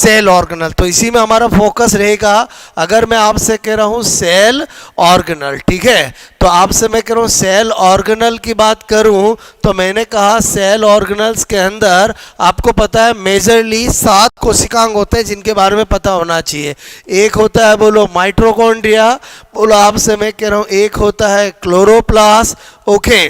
Cell organelle. तो इसी में हमारा फोकस रहेगा। अगर मैं आपसे कह रहा हूँ सेल ऑर्गेनल, ठीक है, तो आपसे मैं कह रहा हूँ सेल ऑर्गेनल की बात करूँ तो मैंने कहा सेल ऑर्गेनल्स के अंदर आपको पता है मेजरली 7 कोशिकांग होते हैं जिनके बारे में पता होना चाहिए। एक होता है बोलो माइटोकॉन्ड्रिया, बोलो आपसे मैं कह रहा हूँ एक होता है क्लोरोप्लास्ट, ओके।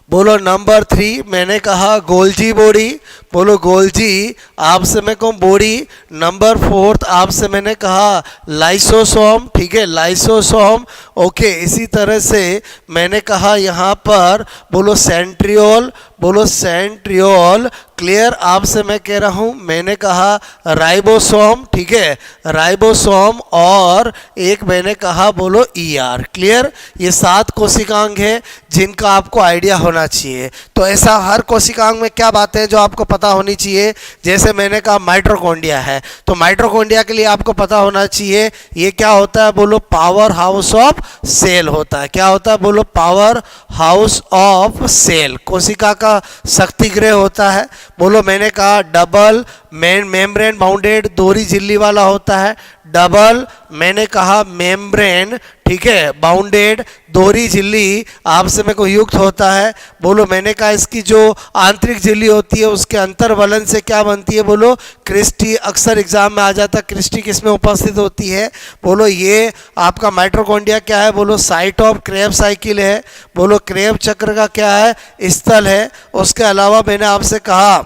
बोलो नंबर 3 मैंने कहा गोल्जी बॉडी, बोलो गोल्जी आपसे मैं कहूँ बॉडी। नंबर 4 आपसे मैंने कहा लाइसोसोम, ठीक है, लाइसोसोम, ओके। इसी तरह से मैंने कहा यहाँ पर बोलो सेंट्रियोल, बोलो सेंट्रियोल, क्लियर। आपसे मैं कह रहा हूँ मैंने कहा राइबोसोम, ठीक है, राइबोसोम, और एक मैंने कहा बोलो ईआर, क्लियर। ये 7 कोशिकांग है जिनका आपको आइडिया होना चाहिए। तो ऐसा हर कोशिकांग में क्या बातें हैं जो आपको पता होनी चाहिए। जैसे मैंने कहा माइटोकॉन्ड्रिया है, तो माइटोकॉन्ड्रिया के लिए आपको पता होना चाहिए ये क्या होता है, बोलो पावर हाउस ऑफ सेल होता है। क्या होता है, बोलो पावर हाउस ऑफ सेल, कोशिका का शक्ति गृह होता है। बोलो मैंने कहा डबल मेम्ब्रेन बाउंडेड, दोहरी झिल्ली वाला होता है। डबल मैंने कहा मेम्ब्रेन, ठीक है, बाउंडेड, दोहरी झिल्ली आपसे मेरे को युक्त होता है। बोलो मैंने कहा इसकी जो आंतरिक झिल्ली होती है उसके अंतर्वलन से क्या बनती है, बोलो क्रिस्टी। अक्सर एग्जाम में आ जाता है क्रिस्टी किस में उपस्थित होती है। बोलो ये आपका माइटोकॉन्ड्रिया क्या है, बोलो साइट ऑफ क्रेब साइकिल है। बोलो क्रेब चक्र का क्या है, स्थल है। उसके अलावा मैंने आपसे कहा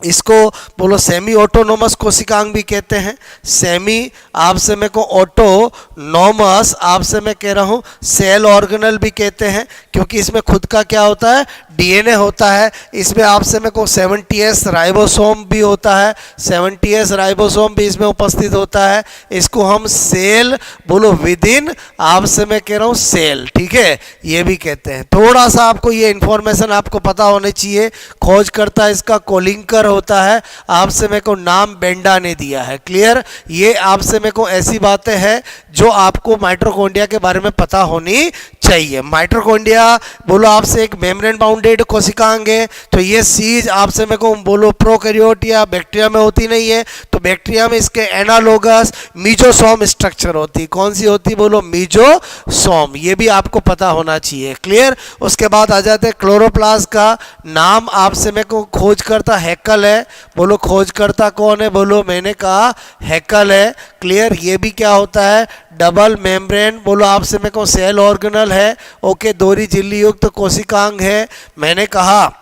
इसको बोलो सेमी ऑटोनोमस कोशिकांग भी कहते हैं। सेमी आपसे मैं को ऑटोनोमस आपसे मैं कह रहा हूँ सेल ऑर्गेनल भी कहते हैं, क्योंकि इसमें खुद का क्या होता है, डीएनए होता है। इसमें आपसे मैं को 70S राइबोसोम भी होता है, 70S राइबोसोम भी इसमें उपस्थित होता है। इसको हम सेल बोलो विद इन आपसे मैं कह रहा हूँ सेल, ठीक है, ये भी कहते हैं। थोड़ा सा आपको ये इंफॉर्मेशन आपको पता होनी चाहिए। खोजकर्ता इसका कोलिंकर होता है, आपसे मेरे को नाम बेंडा ने दिया है, क्लियर। ये आपसे मेरे को ऐसी बातें हैं जो आपको माइटोकॉन्ड्रिया के बारे में पता होनी चाहिए। माइटोकॉन्ड्रिया बोलो आपसे एक मेम्ब्रेन बाउंडेड कोशिकांग है, तो ये चीज आपसे मेरे को बोलो प्रोकैरियोट या बैक्टीरिया में होती नहीं है। तो बैक्टीरिया में इसके एनालोगस मीजोसोम स्ट्रक्चर होती, कौन सी होती, बोलो मीजोसोम, ये भी आपको पता होना चाहिए, क्लियर। उसके बाद आ जाते हैं क्लोरोप्लास्ट का नाम आपसे मेरे को खोजकर्ता हैकल है। बोलो खोजकर्ता कौन है, बोलो मैंने कहा हैकल है, क्लियर। ये भी क्या होता है, डबल मेम्ब्रेन, बोलो आपसे मेरे को सेल ऑर्गेनल है, ओके, दोहरी झिल्ली युक्त कोशिकांग है। मैंने कहा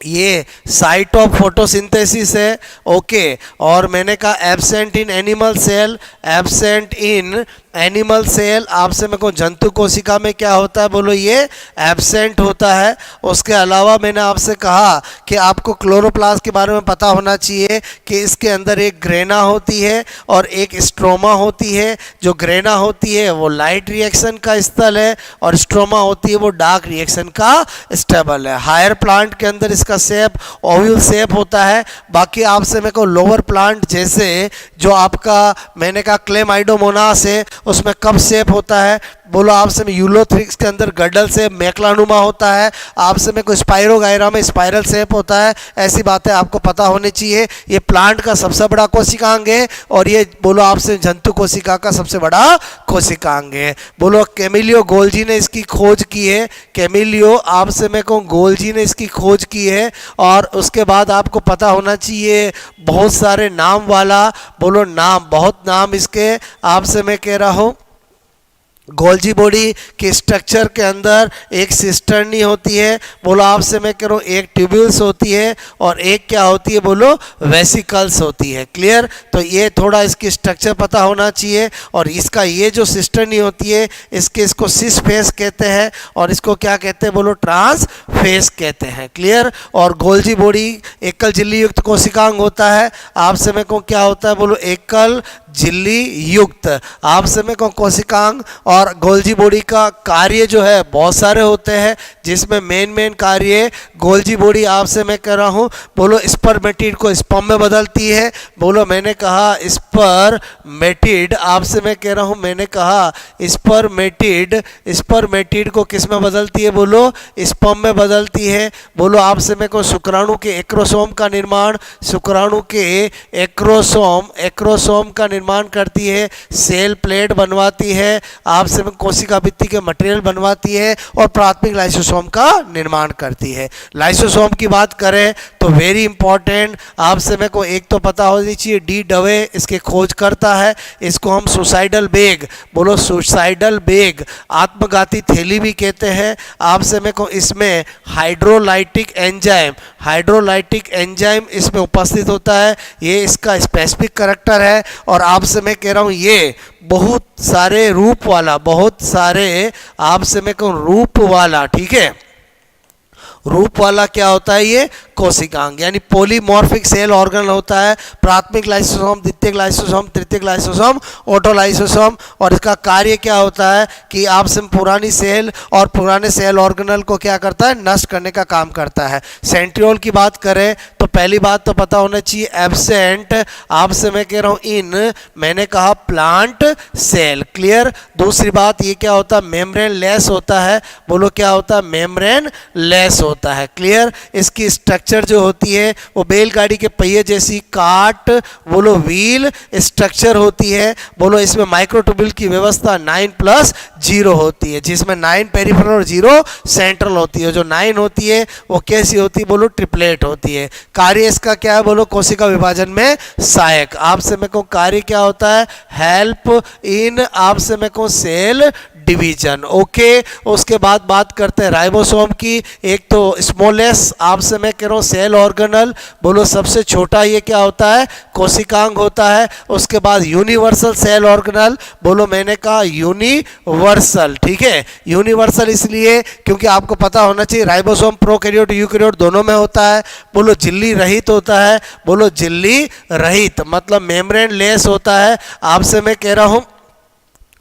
ये साइट ऑफ फोटोसिंथेसिस है, ओके। और मैंने कहा absent in animal cell, absent in animal cell आपसे मेरे को जंतु कोशिका में क्या होता है, बोलो ये एब्सेंट होता है। उसके अलावा मैंने आपसे कहा कि आपको क्लोरोप्लास्ट के बारे में पता होना चाहिए कि इसके अंदर एक ग्रेना होती है और एक स्ट्रोमा होती है। जो ग्रेना होती है वो लाइट रिएक्शन का स्थल है और स्ट्रोमा होती है वो डार्क रिएक्शन का स्टेबल है। हायर प्लांट के अंदर इसका शेप ओव्यूल शेप होता है। बाकी आपसे मेरे को लोअर प्लांट जैसे जो आपका मैंने कहा क्लेमाइडोमोनास है उसमें कप शेप होता है। बोलो आपसे में यूलोथ्रिक्स के अंदर गडल से मेकलानुमा होता है। आपसे में कोई स्पाइरोगायरा में स्पाइरल शेप होता है। ऐसी बातें आपको पता होनी चाहिए। ये प्लांट का सबसे बड़ा कोशिकांग है और ये बोलो आपसे जंतु कोशिका का सबसे बड़ा कोशिकांग है। बोलो कैमिलियो गोल्जी ने इसकी खोज की है। कैमिलियो आपसे में को गोल्जी ने इसकी खोज की है। और उसके बाद आपको पता होना चाहिए बहुत सारे नाम वाला, बोलो नाम, बहुत नाम इसके आपसे मैं कह रहा हूँ। गोल्जी बॉडी के स्ट्रक्चर के अंदर एक सिस्टर्नी होती है। बोलो आपसे मैं कह रहा हूँ एक ट्यूब्यूल्स होती है और एक क्या होती है, बोलो वेसिकल्स होती है, क्लियर। तो ये थोड़ा इसकी स्ट्रक्चर पता होना चाहिए। और इसका ये जो सिस्टर्नी होती है इसको सिस फेस कहते हैं और इसको क्या कहते हैं, बोलो ट्रांस फेस कहते हैं, क्लियर। और गोल्जी बॉडी एकल झिल्ली युक्त कोशिकांग होता है। आपसे मैं कहूँ क्या होता है, बोलो एकल झिल्ली युक्त आपसे मैं कहूँ कोशिकांग। और गोल्जी बॉडी का कार्य जो है बहुत सारे होते हैं, जिसमें मेन कार्य गोल्जी बॉडी आपसे मैं कह रहा हूँ बोलो स्पर्मेटिड को स्पर्म में बदलती है। बोलो मैंने कहा स्पर्मेटिड, आपसे मैं कह रहा हूँ मैंने कहा स्पर्मेटिड को किस में बदलती है? बोलो स्पर्म में बदलती है। बोलो आपसे मैं को शुक्राणु के एक्रोसोम का निर्माण, शुक्राणु के एक्रोसोम का निर्माण करती है, सेल प्लेट बनवाती है, आपसे में कोशिका भित्ति के मटेरियल बनवाती है और प्राथमिक लाइसोसोम का निर्माण करती है। लाइसोसोम की बात करें तो वेरी इंपॉर्टेंट, आपसे में को एक तो पता होनी चाहिए, डी डवे इसके खोज करता है। इसको हम सुसाइडल बैग, बोलो सुसाइडल बैग, आत्मघाती थैली भी कहते हैं। आपसे में को इसमें हाइड्रोलाइटिक एंजाइम इसमें उपस्थित होता है, ये इसका स्पेसिफिक करैक्टर है। और आपसे मैं कह रहा हूँ ये बहुत सारे रूप वाला, आपसे मैं कहूँ रूप वाला, ठीक है, रूप वाला क्या होता है? ये कोशिकांग यानी पॉलीमॉर्फिक सेल ऑर्गन होता है। प्राथमिक लाइसोसोम, द्वितीयक लाइसोसोम, तृतीयक लाइसोसोम, ऑटोलाइसोसोम। और इसका कार्य क्या होता है कि आपसे पुरानी सेल और पुराने सेल ऑर्गेनल को क्या करता है? नष्ट करने का काम करता है। सेंट्रियोल की बात करें तो पहली बात तो पता होना चाहिए एब्सेंट, आपसे मैं कह रहा हूँ इन, मैंने कहा प्लांट सेल, क्लियर। दूसरी बात ये क्या होता है? मेम्ब्रेन लेस होता है। बोलो क्या होता है? मेम्ब्रेन लेस होता है, क्लियर। इसकी स्ट्रक्चर जो होती है वो बैलगाड़ी के पहिए जैसी काट, बोलो व्हील स्ट्रक्चर होती है। बोलो इसमें माइक्रोट्यूब्यूल की व्यवस्था 9+0 होती है, जिसमें 9 पेरिफेरल और 0 सेंट्रल होती है। जो 9 होती है वो कैसी होती है? बोलो ट्रिपलेट होती है। कार्य इसका क्या है? बोलो कोशिका विभाजन में सहायक। आपसे मैं कहूँ कार्य क्या होता है? हेल्प इन, आपसे मैं कहूँ सेल डिवीजन, ओके। उसके बाद बात करते हैं राइबोसोम की। एक तो स्मॉलेस्ट, आपसे मैं कह रहा हूँ सेल ऑर्गेनल, बोलो सबसे छोटा ये क्या होता है? कोशिकांग होता है। उसके बाद यूनिवर्सल सेल ऑर्गेनल, बोलो मैंने कहा यूनिवर्सल, ठीक है। यूनिवर्सल इसलिए क्योंकि आपको पता होना चाहिए राइबोसोम प्रोकैरियोट यूकैरियोट दोनों में होता है। बोलो झिल्ली रहित होता है, बोलो झिल्ली रहित मतलब मेम्ब्रेन लेस होता है, आपसे मैं कह रहा हूँ।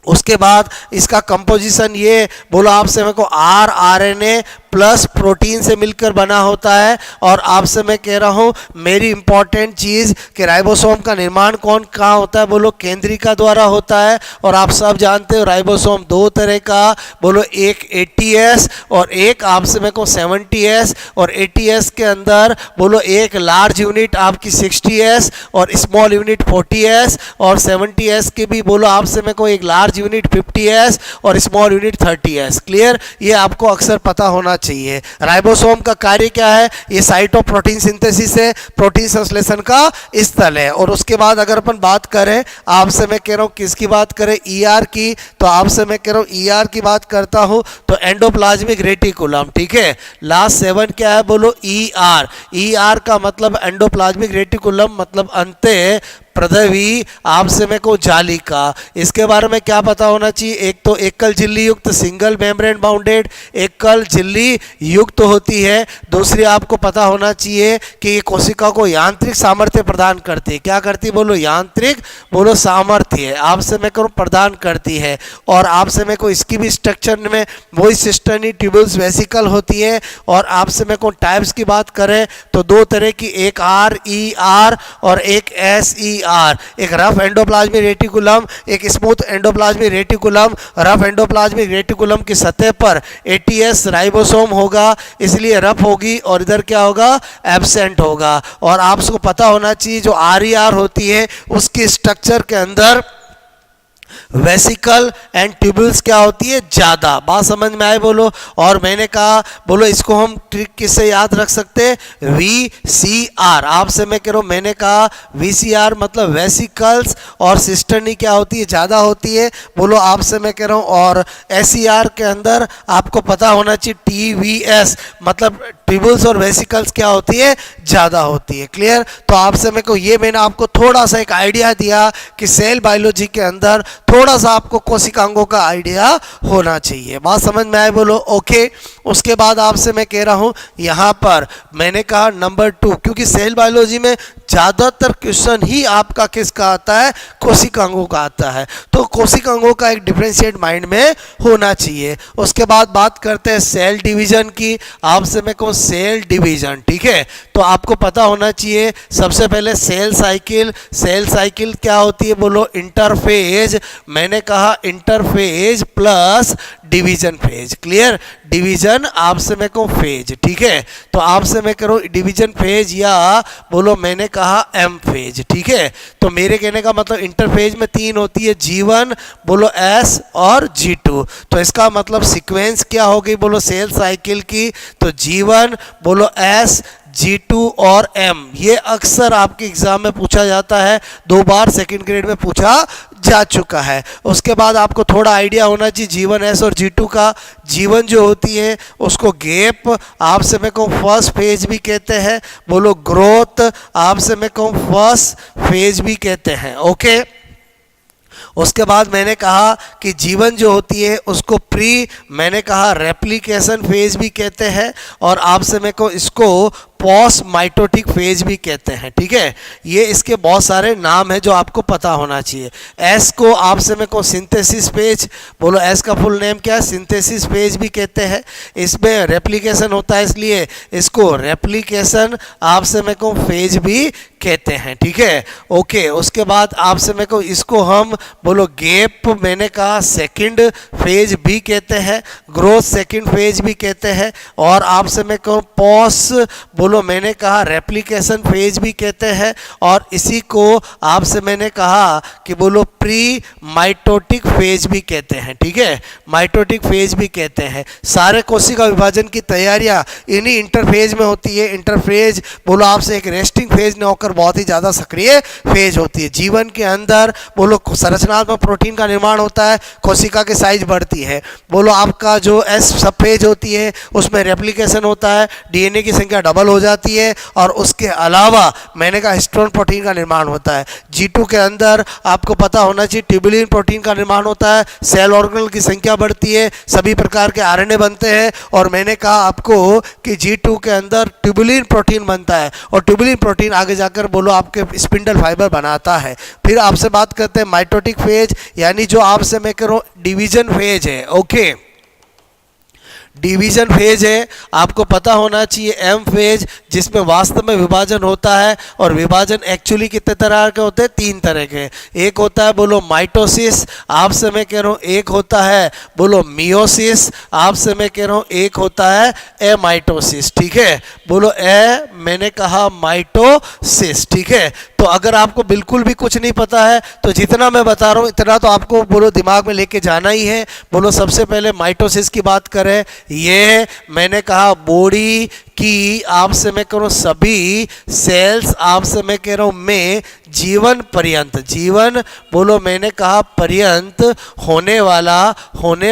उसके बाद इसका कंपोजिशन ये, बोलो आपसे मेरे को RNA प्लस प्रोटीन से मिलकर बना होता है। और आपसे मैं कह रहा हूँ मेरी इंपॉर्टेंट चीज़ कि राइबोसोम का निर्माण कहाँ होता है? बोलो केंद्रिका द्वारा होता है। और आप सब जानते हो राइबोसोम 2 तरह का, बोलो एक 80S और एक आपसे मेरे को 70S। और 80S के अंदर बोलो एक लार्ज यूनिट आपकी 60S और स्मॉल यूनिट 40S। और 70S के भी बोलो आपसे मेरे को एक लार्ज यूनिट 50S और स्मॉल यूनिट 30S, क्लियर। ये आपको अक्सर पता होना चाहिए। राइबोसोम का कार्य क्या है? ये साइट ऑफ प्रोटीन सिंथेसिस है, प्रोटीन संश्लेषण का स्थल है। और उसके बाद अगर अपन बात करें, आपसे मैं कह रहा हूँ किसकी बात करें? ER की, तो आपसे मैं कह रहा हूँ ER की बात करता हूँ तो एंडोप्लाज्मिक रेटिकुलम, ठीक है। लास्ट 7 क्या है? बोलो ER का मतलब एंडोप्लाज्मिक रेटिकुलम मतलब अंत्य प्रदवी, आपसे मैं को जालिका। इसके बारे में क्या पता होना चाहिए? एक तो एकल झिल्ली युक्त सिंगल मेम्ब्रेन बाउंडेड, एकल झिल्ली युक्त होती है। दूसरी आपको पता होना चाहिए कि ये कोशिका को यांत्रिक सामर्थ्य प्रदान करती है। क्या करती है? बोलो यांत्रिक, बोलो सामर्थ्य आपसे मैं करूँ प्रदान करती है। और आपसे मैं को इसकी भी स्ट्रक्चर में वही सिस्टर्नी ट्यूबुल्स वेसिकल होती है। और आपसे मैं को टाइप्स की बात करें तो 2 तरह की, एक RER और एक SER। एक रफ एंडोप्लाज्मिक रेटिकुलम, एक smooth endoplasmic reticulum. Rough endoplasmic reticulum की सतह पर ATS राइबोसोम होगा, इसलिए रफ होगी। और इधर क्या होगा? एब्सेंट होगा। और आपको पता होना चाहिए जो RER होती है उसकी स्ट्रक्चर के अंदर वेसिकल एंड ट्यूबुल्स क्या होती है? ज़्यादा। बात समझ में आए? बोलो। और मैंने कहा बोलो इसको हम ट्रिक किससे याद रख सकते हैं? VCR, आपसे मैं कह रहा हूँ मैंने कहा VCR मतलब वेसिकल्स और सिस्टर्नी क्या होती है? ज़्यादा होती है। बोलो आपसे मैं कह रहा हूँ। और SER के अंदर आपको पता होना चाहिए TVS मतलब ट्यूबुल्स और वेसिकल्स क्या होती है? ज़्यादा होती है, क्लियर। तो आपसे मैं को ये मैंने आपको थोड़ा सा एक आइडिया दिया कि सेल बायोलॉजी के अंदर थोड़ा सा आपको कोशिकांगों का आइडिया होना चाहिए। बात समझ में आए बोलो ओके। उसके बाद आपसे मैं कह रहा हूँ यहाँ पर मैंने कहा नंबर 2, क्योंकि सेल बायोलॉजी में ज़्यादातर क्वेश्चन ही आपका किसका आता है, कोशिकांगों का आता है, तो कोशिकांगों का एक डिफरेंशिएट माइंड में होना चाहिए। उसके बाद बात करते हैं सेल डिवीजन की। आपसे मैं कहूँ सेल डिवीजन, ठीक है, तो आपको पता होना चाहिए सबसे पहले सेल साइकिल। सेल साइकिल क्या होती है बोलो, इंटरफेज। मैंने कहा interphase plus division phase. Clear, division आपसे मैं कहूँ फेज, ठीक है, तो आपसे मैं करूँ डिवीजन फेज या बोलो मैंने कहा एम फेज, ठीक है। तो मेरे कहने का मतलब इंटरफेज में 3 होती है, G1 बोलो S और G2। तो इसका मतलब सीक्वेंस क्या हो गई बोलो सेल साइकिल की, तो G1 बोलो S, G2 और M। ये अक्सर आपके एग्जाम में पूछा जाता है, 2 बार सेकंड ग्रेड में पूछा जा चुका है। उसके बाद आपको थोड़ा आइडिया होना चाहिए G1S और G2 का। G1 जो होती है उसको गैप आपसे मैं कहूँ फर्स्ट फेज भी कहते हैं, बोलो ग्रोथ आपसे मैं कहूँ फर्स्ट फेज भी कहते हैं, ओके। उसके बाद मैंने कहा कि जीवन जो होती है उसको प्री मैंने कहा रेप्लिकेशन फेज भी कहते हैं, और आपसे मैं को इसको पोस्ट माइटोटिक फेज भी कहते हैं, ठीक है। ये इसके बहुत सारे नाम हैं जो आपको पता होना चाहिए। एस को आपसे मैं को सिंथेसिस फेज, बोलो एस का फुल नेम क्या है, सिंथेसिस फेज भी कहते हैं। इसमें रेप्लिकेशन होता है इसलिए इसको रेप्लिकेशन आपसे मैं को फेज भी कहते हैं, ठीक है, ओके। उसके बाद आपसे मैं को इसको हम बोलो गैप मैंने कहा सेकंड फेज भी कहते हैं, ग्रोथ सेकंड फेज भी कहते हैं, और आपसे मैं कहूँ पोस्ट बोलो मैंने कहा रेप्लिकेशन फेज भी कहते हैं, और इसी को आपसे मैंने कहा कि बोलो प्री माइटोटिक फेज भी कहते हैं, ठीक है, माइटोटिक फेज भी कहते हैं। सारे कोशिका विभाजन की तैयारियां इन्हीं इंटरफेज में होती है। इंटरफेज बोलो आपसे एक रेस्टिंग फेज न होकर बहुत ही ज़्यादा सक्रिय फेज होती है। जीवन के अंदर बोलो संरचनात्मक प्रोटीन का निर्माण होता है, कोशिका की साइज बढ़ती है, बोलो आपका जो एस सब फेज होती है उसमें रेप्लिकेशन होता है, डीएनए की संख्या डबल हो जाती है, और उसके अलावा मैंने कहा हिस्टोन प्रोटीन का निर्माण होता है। G2 के अंदर आपको पता होना चाहिए ट्यूबुलिन प्रोटीन का निर्माण होता है, सेल ऑर्गेनल की संख्या बढ़ती है, सभी प्रकार के आरएनए बनते हैं, और मैंने कहा आपको कि G2 के अंदर ट्यूबुलिन प्रोटीन बनता है, और ट्यूबुलिन प्रोटीन आगे जाकर बोलो आपके स्पिंडल फाइबर बनाता है। फिर आपसे बात करते हैं माइटोटिक फेज, यानी जो आपसे मैं कह रहा हूँ डिवीजन फेज है, ओके। डिवीजन फेज है, आपको पता होना चाहिए एम फेज जिसमें वास्तव में विभाजन होता है, और विभाजन एक्चुअली कितने तरह के होते हैं, 3 तरह के। एक होता है बोलो माइटोसिस, आपसे मैं कह रहा हूँ एक होता है बोलो मियोसिस, आपसे मैं कह रहा हूँ एक होता है एमाइटोसिस, ठीक है, बोलो ए मैंने कहा माइटोसिस, ठीक है। तो अगर आपको बिल्कुल भी कुछ नहीं पता है तो जितना मैं बता रहा हूँ इतना तो आपको बोलो दिमाग में लेके जाना ही है। बोलो सबसे पहले माइटोसिस की बात करें, ये मैंने कहा बॉडी कि आपसे मैं कह रहा हूँ सभी सेल्स आपसे मैं कह रहा हूँ में जीवन पर्यंत, जीवन बोलो मैंने कहा पर्यंत होने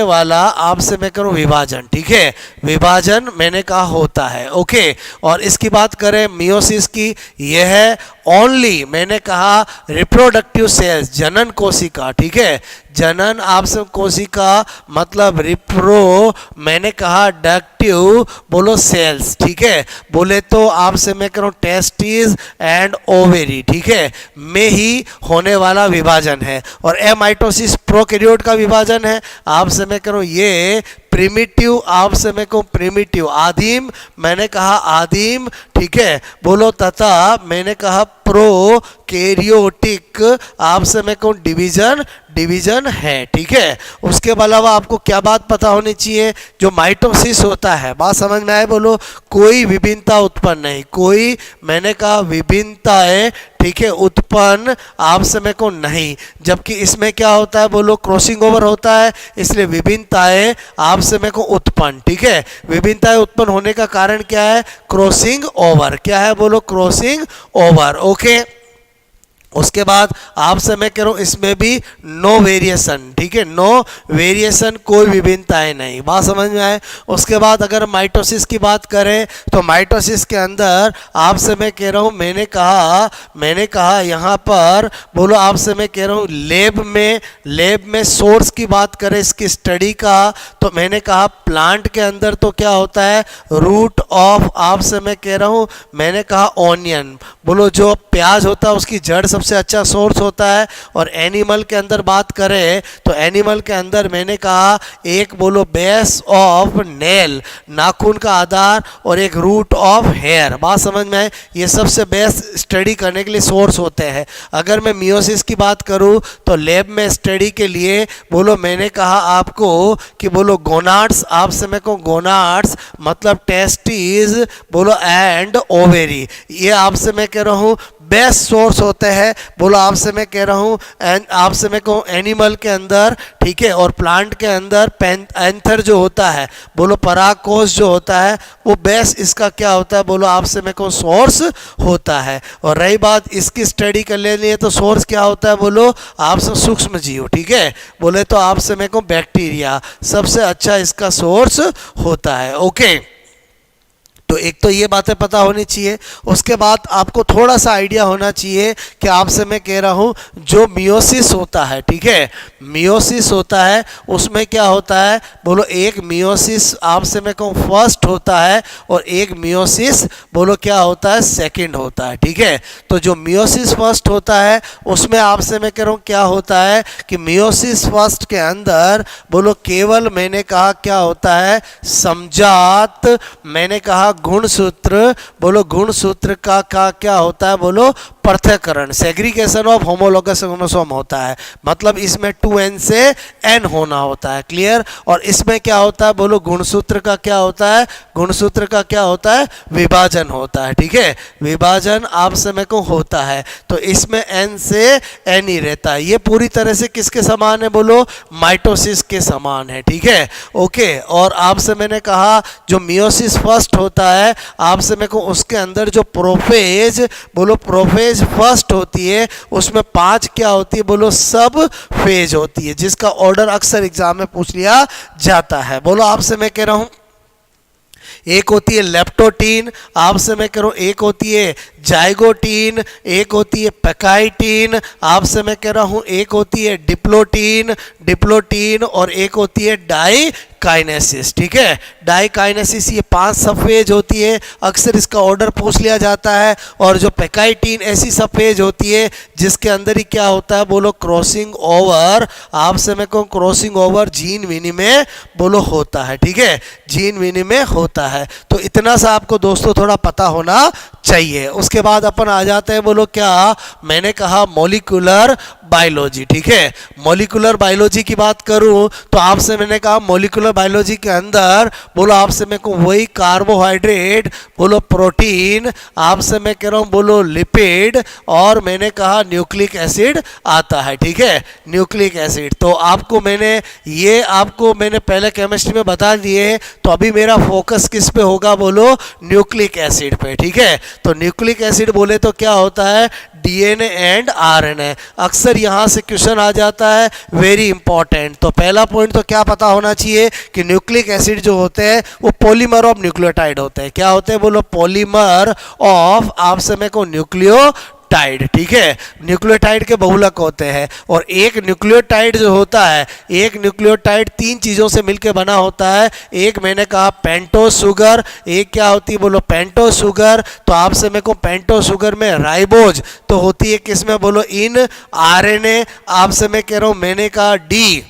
वाला आपसे मैं कह रहा हूँ विभाजन, ठीक है, विभाजन मैंने कहा होता है, ओके। और इसकी बात करें मियोसिस की, यह है ओनली मैंने कहा रिप्रोडक्टिव सेल्स, जनन कोशिका, ठीक है, जनन आपसे कोशिका मतलब रिप्रो मैंने कहा डक्टिव बोलो सेल्स, ठीक है, बोले तो आपसे मैं कह रहा हूँ टेस्टिस एंड ओवेरी, ठीक है, में ही होने वाला विभाजन है। और एमाइटोसिस प्रोकैरियोट का विभाजन है, आपसे मैं कह रहा हूँ ये प्रिमिटिव, आपसे मैं कहूँ प्रिमिटिव आदिम मैंने कहा आदिम, ठीक है, बोलो तथा मैंने कहा प्रोकैरियोटिक आपसे मैं कहूँ डिवीजन है, ठीक है। उसके अलावा आपको क्या बात पता होनी चाहिए, जो माइटोसिस होता है, बात समझ में आए बोलो, कोई विभिन्नता उत्पन्न नहीं, कोई मैंने कहा विभिन्नताएं, ठीक है, उत्पन्न आपसे मैं को नहीं, जबकि इसमें क्या होता है बोलो क्रॉसिंग ओवर होता है, इसलिए विभिन्नताएं आपसे मैं को उत्पन्न, ठीक है, विभिन्नताएं उत्पन्न होने का कारण क्या है, क्रॉसिंग ओवर, क्या है बोलो क्रॉसिंग ओवर, ओके। उसके बाद आपसे मैं कह रहा हूँ इसमें भी नो वेरिएशन, ठीक है, नो वेरिएशन, कोई विभिन्नताएं नहीं, बात समझ में आए। उसके बाद अगर माइटोसिस की बात करें तो माइटोसिस के अंदर आपसे मैं कह रहा हूँ, मैंने कहा यहाँ पर बोलो, आपसे मैं कह रहा हूँ लेब में सोर्स की बात करें इसकी स्टडी का, तो मैंने कहा प्लांट के अंदर तो क्या होता है, रूट ऑफ, आपसे मैं कह रहा हूँ, मैंने कहा ऑनियन, बोलो जो प्याज होता है उसकी जड़ सबसे अच्छा सोर्स होता है। और एनिमल के अंदर बात करें तो एनिमल के अंदर मैंने कहा एक बोलो बेस ऑफ नेल, नाखून का आधार, और एक रूट ऑफ हेयर, बात समझ में आए। ये सबसे बेस्ट स्टडी करने के लिए सोर्स होते हैं। अगर मैं मियोसिस की बात करूं तो लैब में स्टडी के लिए बोलो मैंने कहा आपको कि बोलो गोनाड्स, आपसे मैं कहूँ गोनाड्स मतलब टेस्टिस बोलो एंड ओवेरी, ये आपसे मैं कह रहा हूँ बेस्ट सोर्स होते हैं। बोलो आपसे मैं कह रहा हूँ आपसे मैं कहूँ एनिमल के अंदर, ठीक है, और प्लांट के अंदर एंथर जो होता है, बोलो परागकोश जो होता है वो बेस्ट इसका क्या होता है, बोलो आपसे मैं कहूँ सोर्स होता है। और रही बात इसकी स्टडी कर लिए तो सोर्स क्या होता है, बोलो आपसे सूक्ष्म जीव, ठीक है, बोले तो आपसे मैं कहूँ बैक्टीरिया सबसे अच्छा इसका सोर्स होता है। ओके, तो एक तो ये बातें पता होनी चाहिए। उसके बाद आपको थोड़ा सा आइडिया होना चाहिए कि आपसे मैं कह रहा हूँ जो मियोसिस होता है, ठीक है, मियोसिस होता है उसमें क्या होता है, बोलो एक मियोसिस आपसे मैं कहूँ फर्स्ट होता है और एक मियोसिस बोलो क्या होता है, सेकंड होता है, ठीक है। तो जो मियोसिस फर्स्ट होता है उसमें आपसे मैं कह रहा हूँ क्या होता है कि मियोसिस फर्स्ट के अंदर बोलो केवल मैंने कहा क्या होता है, समजात, मैंने कहा गुणसूत्र, बोलो गुणसूत्र का क्या होता है, बोलो पृथक्करण, सेग्रीगेशन ऑफ होमोलोगस क्रोमोसोम होता है, मतलब इसमें 2n से n होना होता है, क्लियर। और इसमें क्या होता है, बोलो गुणसूत्र का क्या होता है, गुणसूत्र का क्या होता है, विभाजन होता है, ठीक है, विभाजन आपसे मैं को होता है। तो इसमें n से n ही रहता है। ये पूरी तरह से किसके समान है, बोलो माइटोसिस के समान है, ठीक है। ओके, और आपसे मैंने कहा जो मियोसिस फर्स्ट होता है आपसे मैं को उसके अंदर जो प्रोफेज, बोलो प्रोफेज फर्स्ट होती है उसमें 5 क्या होती है, बोलो सब फेज होती है, जिसका ऑर्डर अक्सर एग्जाम में पूछ लिया जाता है। बोलो आपसे मैं कह रहा हूं एक होती है लेप्टोटीन, आपसे मैं कह रहा हूं एक होती है जाइगोटीन, एक होती है पैकाइटीन, आपसे मैं कह रहा हूं एक होती है डिप्लोटीन और एक होती है डाइकाइनेसिस, ठीक है, डाइकाइनेसिस। ये 5 सबफेज होती है, अक्सर इसका ऑर्डर पूछ लिया जाता है। और जो पैकाइटीन ऐसी सबफेज होती है जिसके अंदर ही क्या होता है, बोलो क्रॉसिंग ओवर, आपसे मैं कहूँ क्रॉसिंग ओवर जीन विनिमय बोलो होता है, ठीक है, जीन विनिमय होता है। तो इतना सा आपको दोस्तों थोड़ा पता होना चाहिए। उसके बाद अपन आ जाते हैं, बोलो क्या, मैंने कहा मॉलिक्यूलर बायोलॉजी, ठीक है। मॉलिक्यूलर बायोलॉजी की बात करूं तो आपसे मैंने कहा मॉलिक्यूलर बायोलॉजी के अंदर बोलो आपसे मैं कहूँ वही कार्बोहाइड्रेट, बोलो प्रोटीन, आपसे मैं कह रहा हूँ बोलो लिपिड, और मैंने कहा न्यूक्लिक एसिड आता है, ठीक है, न्यूक्लिक एसिड। तो आपको मैंने पहले केमिस्ट्री में बता दिए, तो अभी मेरा फोकस किस पे होगा, बोलो न्यूक्लिक एसिड पे, ठीक है। तो न्यूक्लिक एसिड बोले तो क्या होता है, डीएनए एंड आरएनए। अक्सर यहाँ से क्वेश्चन आ जाता है, वेरी इंपॉर्टेंट। तो पहला पॉइंट तो क्या पता होना चाहिए कि न्यूक्लिक एसिड जो होते हैं वो पॉलीमर ऑफ न्यूक्लियोटाइड होते हैं। क्या होते हैं, बोलो पॉलीमर ऑफ, आपसे मैं कहूँ न्यूक्लियोटाइड, ठीक है, न्यूक्लियोटाइड के बहुलक होते हैं। और एक न्यूक्लियोटाइड जो होता है, एक न्यूक्लियोटाइड 3 चीज़ों से मिलकर बना होता है। एक मैंने कहा पेंटोस शुगर, एक क्या होती है, बोलो पेंटोस शुगर। तो आपसे मैं कहूँ पेंटोस शुगर में राइबोज तो होती है किसमें, बोलो इन आरएनए। आपसे मैं कह रहा हूँ मैंने कहा डी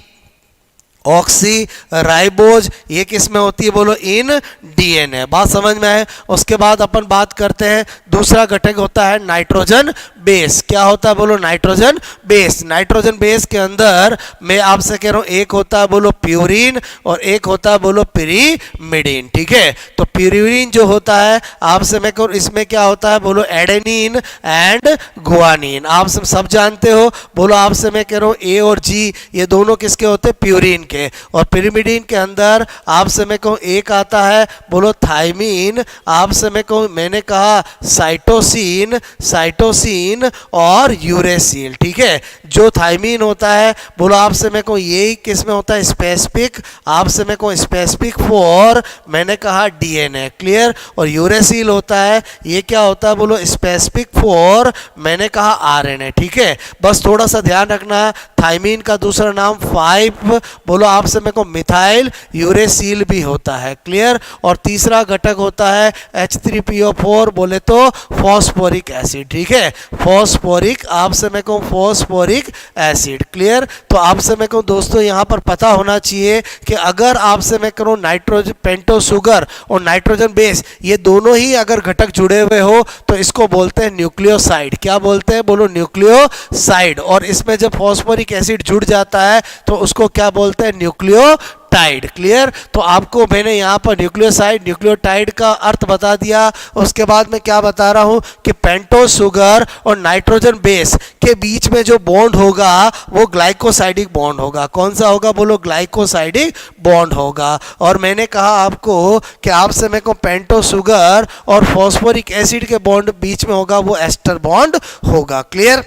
ऑक्सी राइबोज, ये किस में होती है, बोलो इन डीएनए। बात समझ में आए। उसके बाद अपन बात करते हैं, दूसरा घटक होता है नाइट्रोजन बेस। क्या होता है, बोलो नाइट्रोजन बेस। नाइट्रोजन बेस के अंदर मैं आपसे कह रहा हूँ एक होता है बोलो प्यूरिन और एक होता है बोलो पिरीमिडीन, ठीक है। तो प्यूरिन जो होता है आपसे मैं कहूँ इसमें क्या होता है, बोलो एडेनिन एंड गुआनिन। आप सब जानते हो, बोलो आपसे मैं कह रहा हूँ ए और जी ये दोनों किसके होते हैं, प्यूरिन के ओके। और पिरिमिडीन के अंदर आपसे मैं कहूँ एक आता है, बोलो थायमीन, आपसे मैं कहूँ मैंने कहा साइटोसिन, साइटोसिन और यूरेसिल, ठीक है। जो थायमीन होता है बोलो आपसे मैं कहूँ यही किस में होता है, स्पेसिफिक, आपसे मैं कहूँ स्पेसिफिक फॉर मैंने कहा डीएनए, क्लियर। और यूरेसिल होता है, ये क्या होता है बोलो, स्पेसिफिक फॉर मैंने कहा आरएनए, ठीक है। बस थोड़ा सा ध्यान रखना, थायमीन का दूसरा नाम 5 बोलो आपसे मैं को मिथाइल यूरेसिल भी होता है, क्लियर। और तीसरा घटक होता है H3PO4 बोले तो फॉस्फोरिक एसिड, ठीक है। फॉस्फोरिक, आपसे मैं कहूँ फॉस्फोरिक एसिड, क्लियर। तो आपसे मैं कहूँ दोस्तों यहाँ पर पता होना चाहिए कि अगर आपसे मैं करूँ नाइट्रोजन पेंटो शुगर और नाइट्रोजन बेस ये दोनों ही अगर घटक जुड़े हुए हो तो इसको बोलते हैं न्यूक्लियोसाइड। क्या बोलते हैं बोलो, न्यूक्लियोसाइड। और इसमें जब फॉस्फोरिक एसिड जुड़ जाता है तो उसको क्या बोलते हैं, न्यूक्लियोटाइड, क्लियर। तो आपको मैंने यहाँ पर न्यूक्लियोसाइड न्यूक्लियोटाइड का अर्थ बता दिया। उसके बाद मैं क्या बता रहा हूँ कि पेंटो शुगर और नाइट्रोजन बेस के बीच में जो बॉन्ड होगा वो ग्लाइकोसाइडिक बॉन्ड होगा। कौन सा होगा बोलो, ग्लाइकोसाइडिक बॉन्ड होगा। और मैंने कहा आपको कि आपसे मैं कहूँ पेंटो शुगर और फॉस्फोरिक एसिड के बॉन्ड बीच में होगा वो एस्टर बॉन्ड होगा, क्लियर।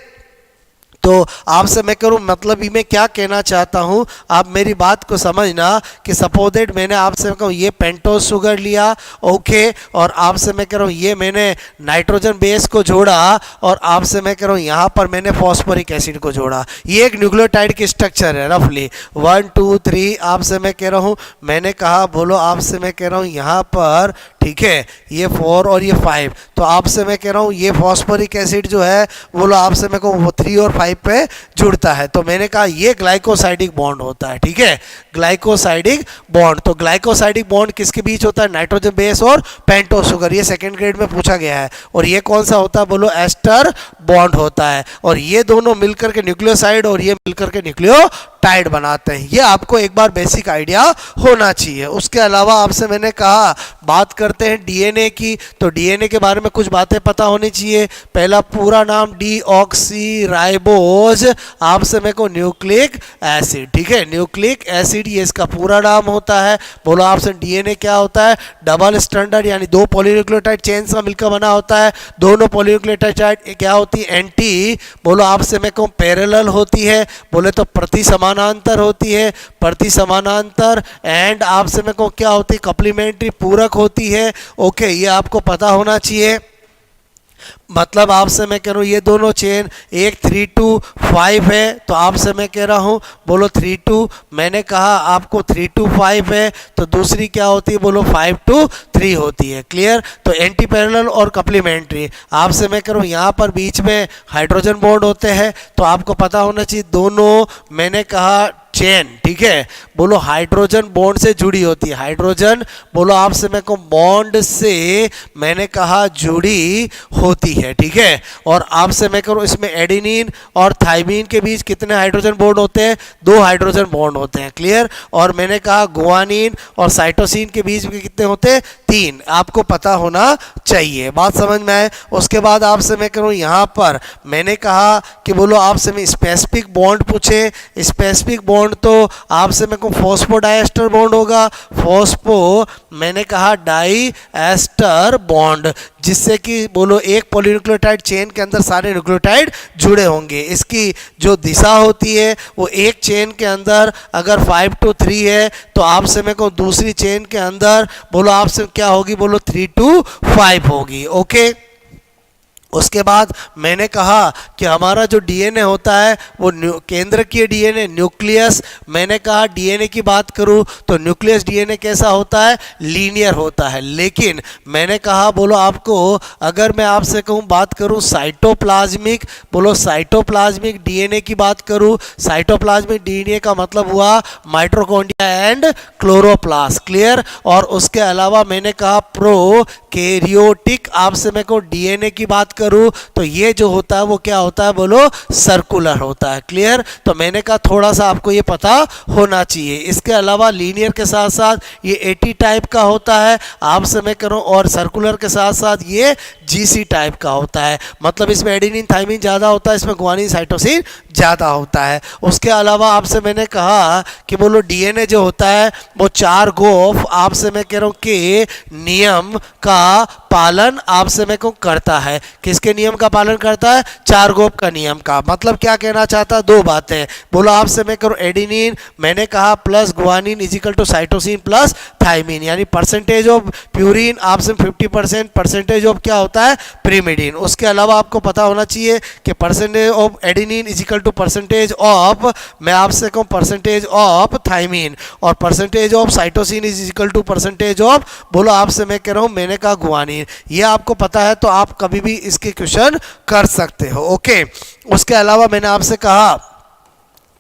तो आपसे मैं करूं मतलब ही मैं क्या कहना चाहता हूं, आप मेरी बात को समझना कि सपोज दैट मैंने आपसे कहूँ ये पेंटोस शुगर लिया, ओके, और आपसे मैं कह रहा हूँ ये मैंने नाइट्रोजन बेस को जोड़ा और आपसे मैं कह रहा हूँ यहाँ पर मैंने फॉस्फोरिक एसिड को जोड़ा। ये एक न्यूक्लियोटाइड की स्ट्रक्चर है रफली 1 2 3। आपसे मैं कह रहा हूँ मैंने कहा बोलो आपसे मैं कह रहा हूँ यहाँ पर, ठीक है, ये 4 और ये 5। तो आपसे मैं कह रहा हूँ ये फॉस्फोरिक एसिड जो है बोलो आपसे मैं कहूँ वो 3 और 5 पे जुड़ता है। तो मैंने कहा ये ग्लाइकोसाइडिक बॉन्ड होता है, ठीक है, ग्लाइकोसाइडिक बॉन्ड। तो ग्लाइकोसाइडिक बॉन्ड किसके बीच होता है, नाइट्रोजन बेस और पेंटो शुगर। ये सेकंड ग्रेड में पूछा गया है। और ये कौन सा होता है बोलो, एस्टर बॉन्ड होता है। और ये दोनों मिलकर के न्यूक्लियोसाइड और ये मिलकर के न्यूक्लियोटाइड बनाते हैं। ये आपको एक बार बेसिक आइडिया होना चाहिए। उसके अलावा आपसे मैंने कहा बात करते हैं डीएनए की। तो डीएनए के बारे में कुछ बातें पता होनी चाहिए। पहला पूरा नाम डीऑक्सीराइबोज, आपसे मेरे को न्यूक्लिक एसिड, ठीक है, न्यूक्लिक एसिड ये इसका पूरा नाम होता है। बोलो आपसे डीएनए क्या होता है, डबल स्टैंडर्ड यानी 2 पॉलीन्यूक्लियोटाइड चेन्स का मिलकर बना होता है। दोनों पॉलीन्यूक्लियोटाइड क्या होती है, एंटी, बोलो आपसे मैं कहूँ पैरेलल होती है, बोले तो प्रति समानांतर होती है, प्रति समानांतर। एंड आपसे मैं कहूँ क्या होती है, कॉम्प्लीमेंट्री, पूरक होती है। ओके, ये आपको पता होना चाहिए। मतलब आपसे मैं कह रहा हूँ ये दोनों चेन एक 3 to 5 है, तो आपसे मैं कह रहा हूँ बोलो 3 to, मैंने कहा आपको 3 to 5 है, तो दूसरी क्या होती है बोलो 5 to 3 होती है, क्लियर। तो एंटी पैरेलल और कॉम्प्लीमेंट्री, आपसे मैं कह रहा हूँ यहाँ पर बीच में हाइड्रोजन बॉन्ड होते हैं, तो आपको पता होना चाहिए दोनों मैंने कहा चेन, ठीक है, बोलो हाइड्रोजन बॉन्ड से जुड़ी होती है। हाइड्रोजन बोलो आपसे मैं कहूँ बॉन्ड से मैंने कहा जुड़ी होती है, ठीक है। और आपसे मैं करूँ इसमें एडेनिन और थाइमीन के बीच कितने हाइड्रोजन बॉन्ड होते हैं, 2 हाइड्रोजन बॉन्ड होते हैं, क्लियर। और मैंने कहा गुआनिन और साइटोसिन के बीच में कितने होते हैं, 3, आपको पता होना चाहिए। बात समझ में आए। उसके बाद आपसे मैं करूँ यहाँ पर मैंने कहा कि बोलो आपसे मैं स्पेसिफिक बॉन्ड पूछे, स्पेसिफिक बॉन्ड तो आपसे मैं कहूँ फॉस्फोडाइएस्टर बॉन्ड होगा, फॉस्फो मैंने कहा डाई एस्टर बॉन्ड, जिससे कि बोलो एक पॉलीन्यूक्लियोटाइड चेन के अंदर सारे न्यूक्लियोटाइड जुड़े होंगे। इसकी जो दिशा होती है वो एक चेन के अंदर अगर 5 to 3 है, तो आपसे मैं कहूँ दूसरी चेन के अंदर बोलो आपसे क्या होगी बोलो 3 to 5 होगी, ओके। उसके बाद मैंने कहा कि हमारा जो डीएनए होता है वो केंद्रकीय डीएनए, न्यूक्लियस। मैंने कहा डीएनए की बात करूं तो न्यूक्लियस डीएनए कैसा होता है, लीनियर होता है। लेकिन मैंने कहा बोलो आपको अगर मैं आपसे कहूं बात करूं साइटोप्लाज्मिक, बोलो साइटोप्लाज्मिक डीएनए की बात करूं, साइटोप्लाज्मिक डीएनए का मतलब हुआ माइटोकॉन्ड्रिया एंड क्लोरोप्लास्ट, क्लियर। और उसके अलावा मैंने कहा प्रो कैरियोटिक आपसे मैं कहूँ डीएनए की बात करूँ तो ये जो होता है वो क्या होता है बोलो, सर्कुलर होता है। क्लियर? तो मैंने कहा थोड़ा सा आपको ये पता होना चाहिए। इसके अलावा लीनियर के साथ साथ ये 80 टाइप का होता है आपसे मैं करूँ, और सर्कुलर के साथ साथ ये जीसी टाइप का होता है। मतलब इसमें एडेनिन थाइमिन ज़्यादा होता है, इसमें ग्वानिन साइटोसिन ज़्यादा होता है। उसके अलावा आपसे मैंने कहा कि बोलो डीएनए जो होता है वो 4 गोफ आपसे मैं कह रहा हूँ कि नियम का पालन आपसे मैं को करता है। किसके नियम का पालन करता है? 4 गोफ का नियम का। मतलब क्या कहना चाहता है? 2 बातें बोलो आपसे मैं करूँ एडेनिन मैंने कहा plus guanine is equal to cytosine plus thymine, यानी परसेंटेज ऑफ प्यूरिन आपसे 50%, परसेंटेज ऑफ क्या होता है प्रीमिडिन। उसके अलावा आपको पता होना चाहिए कि percentage of adenine is equal to percentage of मैं आपसे कहूँ परसेंटेज ऑफ थाइमिन, और percentage of cytosine is is equal to percentage of बोलो आपसे मैं कह रहा हूँ मैंने कहा ग्वानिन। ये आपको पता है तो आप कभी भी इसके क्वेश्चन कर सकते हो। ओके, उसके अलावा मैंने आपसे कहा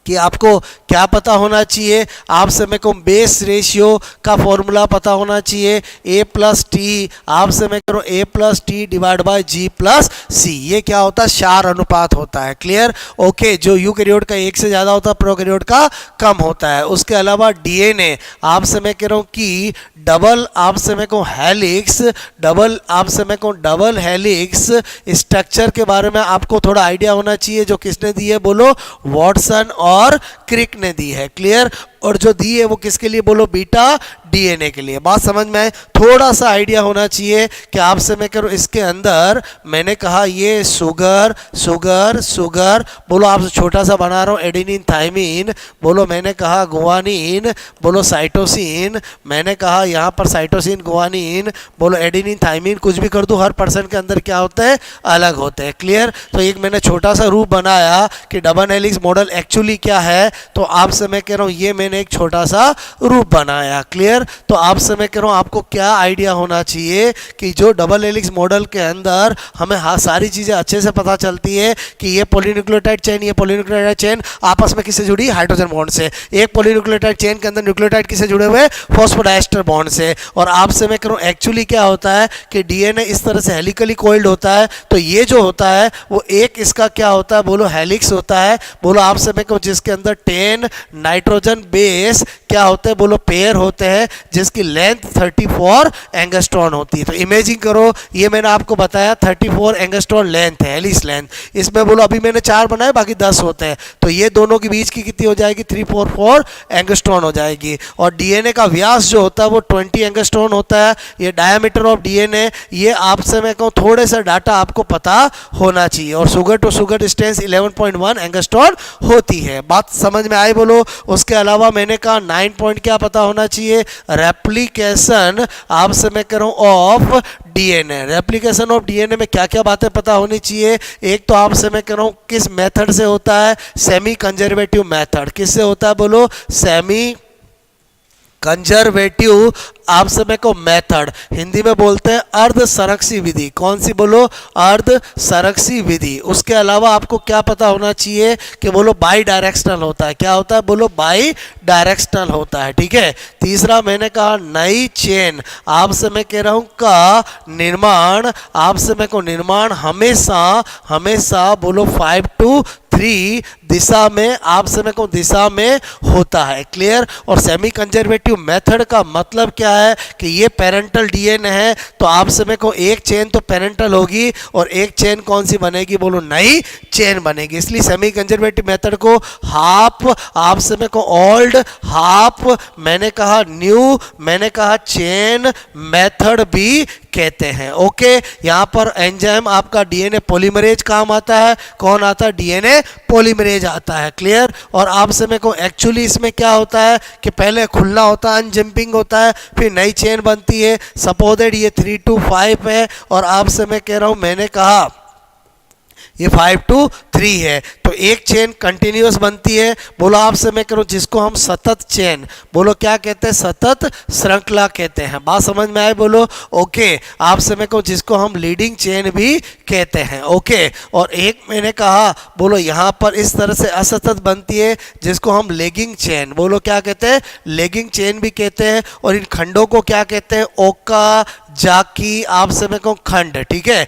कि आपको क्या पता होना चाहिए, आपसे मैं कहूँ बेस रेशियो का फॉर्मूला पता होना चाहिए, ए प्लस टी आपसे मैं करूँ A plus T divide by G plus C. ये क्या होता है? क्षार अनुपात होता है। क्लियर? ओके, जो यूकैरियोट का 1 से ज़्यादा होता है, प्रोकैरियोट का कम होता है। उसके अलावा डीएनए आपसे मैं कह रहा हूँ कि डबल आपसे मैं कहूँ हेलिक्स, डबल आपसे मैं कहूँ डबल हेलिक्स स्ट्रक्चर के बारे में आपको थोड़ा आइडिया होना चाहिए। जो किसने दी है बोलो? वॉटसन और क्रिक ने दी है। क्लियर? और जो दी है वो किसके लिए बोलो? बीटा डीएनए के लिए। बात समझ में आए? थोड़ा सा आइडिया होना चाहिए कि आपसे मैं करूँ इसके अंदर मैंने कहा ये शुगर शुगर शुगर बोलो आपसे छोटा सा बना रहा हूँ एडेनिन थाइमिन, बोलो मैंने कहा गुआनिन, बोलो साइटोसिन, मैंने कहा यहाँ पर साइटोसिन गुआनिन, बोलो एडेनिन थाइमिन, कुछ भी कर दूँ हर पर्सन के अंदर क्या होता है? अलग होते हैं। क्लियर? तो एक मैंने छोटा सा रूप बनाया कि डबल हेलिक्स मॉडल एक्चुअली क्या है, तो आपसे मैं कह रहा हूँ ये मैंने एक छोटा सा रूप बनाया। क्लियर? तो आपसे मैं कह रहा हूँ आपको क्या आइडिया होना चाहिए कि जो डबल हेलिक्स मॉडल के अंदर हमें सारी चीज़ें अच्छे से पता चलती है कि ये पॉलीन्यूक्लियोटाइड चेन, ये पॉलीन्यूक्लियोटाइड चेन आपस में किससे जुड़ी? हाइड्रोजन बॉन्ड से। एक पॉलीन्यूक्लियोटाइड चेन के अंदर न्यूक्लियोटाइड किससे जुड़े हुए? फॉस्फोडाइस्टर बॉन्ड से। और आपसे मैं कह रहा हूँ एक्चुअली क्या होता है कि डीएनए इस तरह से हेलिकली कोइल्ड होता है, तो ये जो होता है वो एक इसका क्या होता है बोलो? हेलिक्स होता है। बोलो आपसे मैं कहूँ जिसके अंदर 10 नाइट्रोजन बेस क्या होते हैं बोलो? पेयर होते हैं, जिसकी लेंथ 34 एंगस्ट्रॉन होती है। तो इमेजिन करो, ये मैंने आपको बताया 34 एंगस्ट्रॉन लेंथ है, हेलिक्स लेंथ। इसमें बोलो अभी मैंने 4 बनाए, बाकी 10 होते हैं, तो ये दोनों के बीच की कितनी हो जाएगी? 344 एंगस्ट्रॉन हो जाएगी। और डीएनए का व्यास जो होता है वो 20 एंगस्ट्रॉन होता है। ये डायमीटर ऑफ डीएनए, ये आपसे मैं कहूँ थोड़े सा डाटा आपको पता होना चाहिए। और sugar to sugar distance 11.1 angstrom होती है। बात समझ में आई बोलो? उसके अलावा मैंने कहा 9 पॉइंट क्या पता होना चाहिए? रेप्लिकेशन आपसे मैं कह रहा हूँ of DNA. Replication of DNA में क्या क्या बातें पता होनी चाहिए? एक तो आपसे मैं कह रहा हूँ किस मेथड से होता है? Semi conservative method. किससे होता है बोलो? सेमी कंजर्वेटिव आपसे मैं को मेथड, हिंदी में बोलते हैं अर्ध संरक्षी विधि। कौन सी बोलो? अर्ध संरक्षी विधि। उसके अलावा आपको क्या पता होना चाहिए कि बोलो बाई डायरेक्शनल होता है। क्या होता है बोलो? बाई डायरेक्शनल होता है। ठीक है। तीसरा मैंने कहा नई चेन आपसे मैं कह रहा हूँ का निर्माण, आपसे मैं को निर्माण हमेशा हमेशा बोलो 5 to 3 दिशा में आपसे मैं कहूँ दिशा में होता है। क्लियर? और सेमी कंजर्वेटिव मेथड का मतलब क्या है कि ये पेरेंटल डीएनए है, तो आपसे मैं कहूँ एक चेन तो पेरेंटल होगी और एक चेन कौन सी बनेगी बोलो? नई चेन बनेगी। इसलिए सेमी कंजर्वेटिव मेथड को हाफ आपसे मैं कहूँ ओल्ड, हाफ मैंने कहा न्यू, मैंने कहा चेन मेथड भी कहते हैं। ओके, यहाँ पर एंजाइम आपका डीएनए पॉलीमरेज काम आता है। कौन आता है? डीएनए पॉलीमरेज आता है। क्लियर? और आपसे मैं कहूँ एक्चुअली इसमें क्या होता है कि पहले खुलना होता है, अनजंपिंग होता है, फिर नई चेन बनती है। सपोजेड ये 3 to 5 है और आपसे मैं कह रहा हूँ मैंने कहा ये 5 to 3 है, तो एक चेन कंटिन्यूअस बनती है। बोलो आपसे मैं करूँ जिसको हम सतत चेन बोलो क्या कहते हैं? सतत श्रृंखला कहते हैं। बात समझ में आए बोलो? ओके। आपसे मैं कहूँ जिसको हम लीडिंग चेन भी कहते हैं। ओके। और एक मैंने कहा बोलो यहाँ पर इस तरह से असतत बनती है जिसको हम लेगिंग चेन बोलो क्या कहते हैं? लेगिंग चेन भी कहते हैं। और इन खंडों को क्या कहते हैं? ओका जाकी आपसे मैं कहूँ खंड, ठीक है,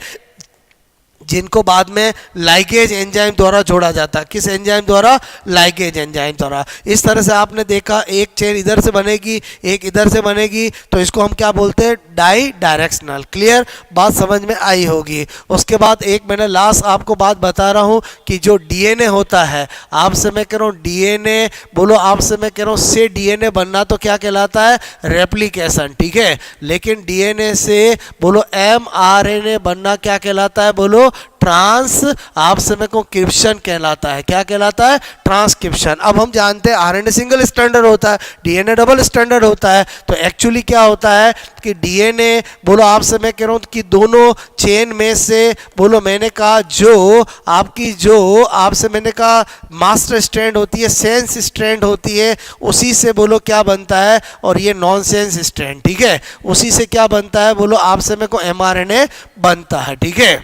जिनको बाद में लाइगेज एंजाइम द्वारा जोड़ा जाता है। किस एंजाइम द्वारा? लाइगेज एंजाइम द्वारा। इस तरह से आपने देखा एक चेन इधर से बनेगी, एक इधर से बनेगी, तो इसको हम क्या बोलते हैं? Di directional. क्लियर? बात समझ में आई होगी। उसके बाद एक मैंने लास्ट आपको बात बता रहा हूँ कि जो डीएनए होता है, आपसे मैं कह रहा हूँ डीएनए, बोलो आपसे मैं कह रहा हूँ से डीएनए बनना तो क्या कहलाता है? रेप्लिकेशन, ठीक है। लेकिन डीएनए से बोलो एमआरएनए बनना क्या कहलाता है? बोलो ट्रांस आपसे में को क्रिप्शन कहलाता है। क्या कहलाता है? ट्रांसक्रिप्शन। अब हम जानते हैं आरएनए सिंगल स्टैंडर्ड होता है, डीएनए डबल स्टैंडर्ड होता है। तो एक्चुअली क्या होता है कि डीएनए बोलो आपसे मैं कह रहा हूँ कि दोनों चेन में से बोलो मैंने कहा जो आपकी जो आपसे मैंने कहा मास्टर स्ट्रैंड होती है, सेंस स्ट्रैंड होती है, उसी से बोलो क्या बनता है? और ये नॉन सेंस स्ट्रैंड, ठीक है, उसी से क्या बनता है? बोलो आपसे में को एमआरएनए बनता है, ठीक है।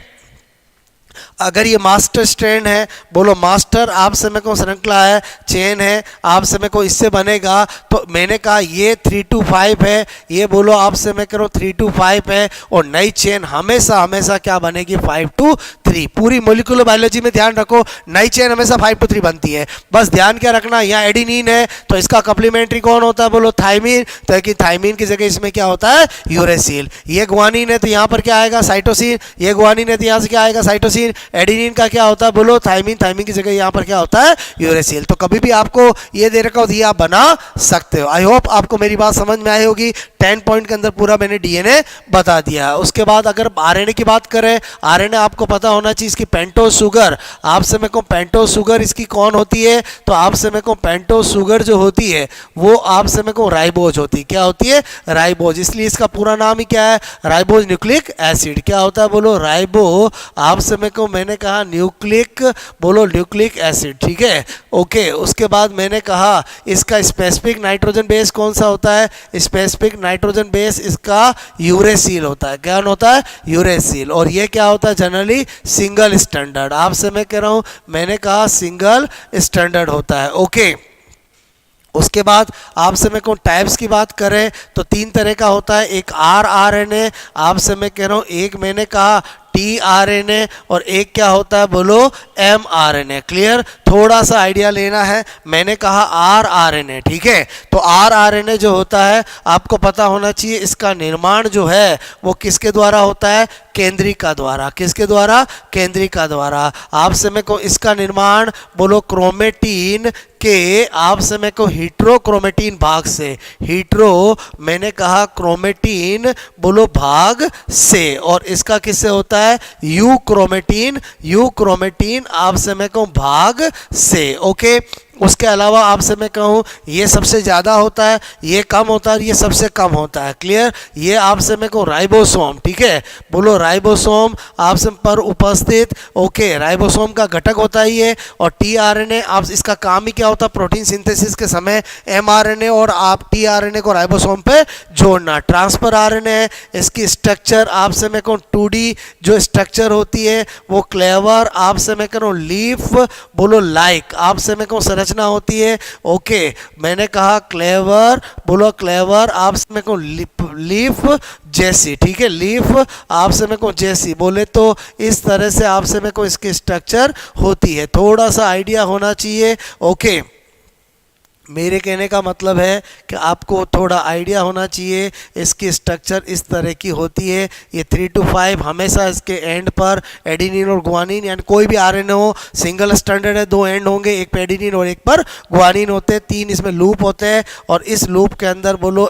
अगर ये मास्टर स्ट्रैंड है, बोलो मास्टर आप समय को श्रृंखला है, चेन है, आप समय को इससे बनेगा, तो मैंने कहा ये 3 to 5 है, ये बोलो आप समय करो 3 to 5 है, और नई चेन हमेशा हमेशा क्या बनेगी? 5 to 3। पूरी मोलिकुलर बायोलॉजी में ध्यान रखो, नई चेन हमेशा 5 to 3 बनती है। बस ध्यान क्या रखना, यहाँ एडिनिन है तो इसका कप्लीमेंट्री कौन होता है? बोलो थाइमिन, तो कि थाइमिन की जगह इसमें क्या होता है? यूरेसिल। ये ग्वानिन है तो यहाँ पर क्या आएगा? साइटोसिन। ये ग्वानिन है तो यहाँ से क्या आएगा? साइटोसिन। एडिनिन का क्या होता है? बोलो थाइमिन। थाइमिन की जगह यहाँ पर क्या होता है? यूरेसिल। तो कभी भी आपको ये दे रखा हो, ये आप बना सकते हो। आई होप आपको मेरी बात समझ में आई होगी। 10 पॉइंट के अंदर पूरा मैंने डीएनए बता दिया है। उसके बाद अगर आरएनए की बात करें, आरएनए आपको पता होना चाहिए इसकी पेंटोज शुगर, आपसे मैं कहूँ पेंटोज शुगर इसकी कौन होती है? तो आपसे मैं कहूँ पेंटोज शुगर जो होती है वो आपसे मैं कहूँ राइबोज होती है। क्या होती है? राइबोज। इसलिए इसका पूरा नाम ही क्या है? Ribose nucleic acid. क्या होता है? बोलो राइबो आपसे मैं कहूँ मैंने कहा न्यूक्लिक, बोलो न्यूक्लिक एसिड, ठीक है, ओके। उसके बाद मैंने कहा इसका स्पेसिफिक नाइट्रोजन बेस कौन सा होता है? स्पेसिफिक नाइट्रोजन बेस इसका यूरेसिल होता है। क्या होता है? यूरेसिल। और ये क्या होता है? Generally single standard. आपसे मैं कह रहा हूँ, मैंने कहा सिंगल स्टैंडर्ड होता है, ओके। उसके बाद आपसे मैं कहूँ टाइप्स की बात करें तो 3 तरह का होता है। एक आरआरएनए, आपसे मैं कह रहा हूँ एक मैंने कहा टीआरएनए, और एक क्या होता है? बोलो एमआरएनए। क्लियर? थोड़ा सा आइडिया लेना है। मैंने कहा आरआरएनए, ठीक है। तो आरआरएनए जो होता है आपको पता होना चाहिए इसका निर्माण जो है वो किसके द्वारा होता है? केंद्रिका द्वारा। किसके द्वारा? केंद्रिका द्वारा। आपसे मैं को इसका निर्माण बोलो क्रोमेटीन के आपसे मैं को हीट्रोक्रोमेटीन भाग से, हीट्रो मैंने कहा क्रोमेटीन बोलो भाग से, और इसका किससे होता है? यू क्रोमेटीन, यू क्रोमेटीन आपसे मैं कहूँ भाग से, ओके। उसके अलावा आपसे मैं कहूँ ये सबसे ज़्यादा होता है, ये कम होता है, ये सबसे कम होता है। क्लियर? ये आपसे मैं कहूँ राइबोसोम, ठीक है, बोलो राइबोसोम आपसे पर उपस्थित, ओके। राइबोसोम का घटक होता है ये। और टीआरएनए आप इसका काम ही क्या होता है? प्रोटीन सिंथेसिस के समय एमआरएनए और आप टीआरएनए को राइबोसोम पे जोड़ना। ट्रांसफर आरएनए है, इसकी स्ट्रक्चर आपसे मैं कहूँ 2D जो स्ट्रक्चर होती है वो क्लेवर आपसे मैं कहूँ लीफ बोलो लाइक आपसे मैं कहूँ रचना होती है, ओके। मैंने कहा क्लेवर, बोलो क्लेवर आपसे मैं कहूँ लीफ जैसी, ठीक है, लीफ आपसे मैं कहूँ जैसी, बोले तो इस तरह से आपसे मैं कहूँ इसकी स्ट्रक्चर होती है। थोड़ा सा आइडिया होना चाहिए, ओके। मेरे कहने का मतलब है कि आपको थोड़ा आइडिया होना चाहिए इसकी स्ट्रक्चर इस तरह की होती है। ये 3 to 5 हमेशा इसके एंड पर एडिनिन और ग्वानिन, यानी कोई भी आरएनए हो सिंगल स्टैंडर्ड है, 2 एंड होंगे, एक पे एडिनिन और एक पर ग्वानिन होते हैं, 3 इसमें लूप होते हैं, और इस लूप के अंदर बोलो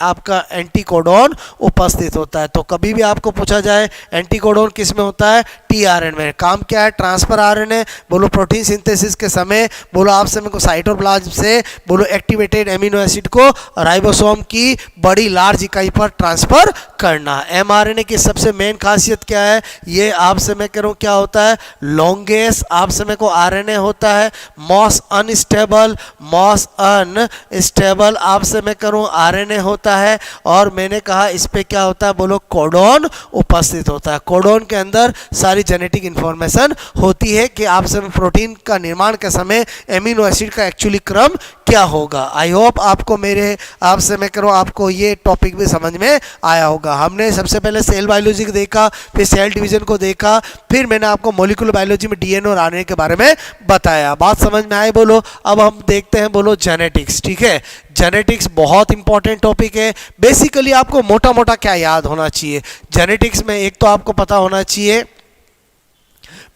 आपका एंटीकोडॉन उपस्थित होता है। तो कभी भी आपको पूछा जाए एंटीकोडॉन किस में होता है? टीआरएनए में। काम क्या है? ट्रांसफर आरएनए, बोलो प्रोटीन सिंथेसिस के समय बोलो आपसे मेरे को साइटोप्लाज्म से बोलो एक्टिवेटेड एमिनो एसिड को राइबोसोम की बड़ी लार्ज इकाई पर ट्रांसफर करना। एमआरएनए की सबसे मेन खासियत क्या है? ये आपसे मैं कह रहा हूँ क्या होता है? लॉन्गेस्ट आपसे मेरे को आरएनए होता है, मॉस अनस्टेबल, मॉस अनस्टेबल आपसे मैं कह रहा हूँ आरएनए होता है। और मैंने कहा इस पे क्या होता है? बोलो कोडॉन उपस्थित होता है। कोडॉन के अंदर सारी जेनेटिक इंफॉर्मेशन होती है कि आपसे प्रोटीन का निर्माण के समय एमिनो एसिड का एक्चुअली क्रम क्या क्या होगा। आई होप आपको मेरे आपसे मैं करूँ आपको ये टॉपिक भी समझ में आया होगा। हमने सबसे पहले सेल बायोलॉजी को देखा, फिर सेल डिवीजन को देखा, फिर मैंने आपको मॉलिक्यूलर बायोलॉजी में डीएनए और आरएनए के बारे में बताया। बात समझ में आए बोलो। अब हम देखते हैं बोलो जेनेटिक्स। ठीक है, जेनेटिक्स बहुत इंपॉर्टेंट टॉपिक है। बेसिकली आपको मोटा मोटा क्या याद होना चाहिए जेनेटिक्स में, एक तो आपको पता होना चाहिए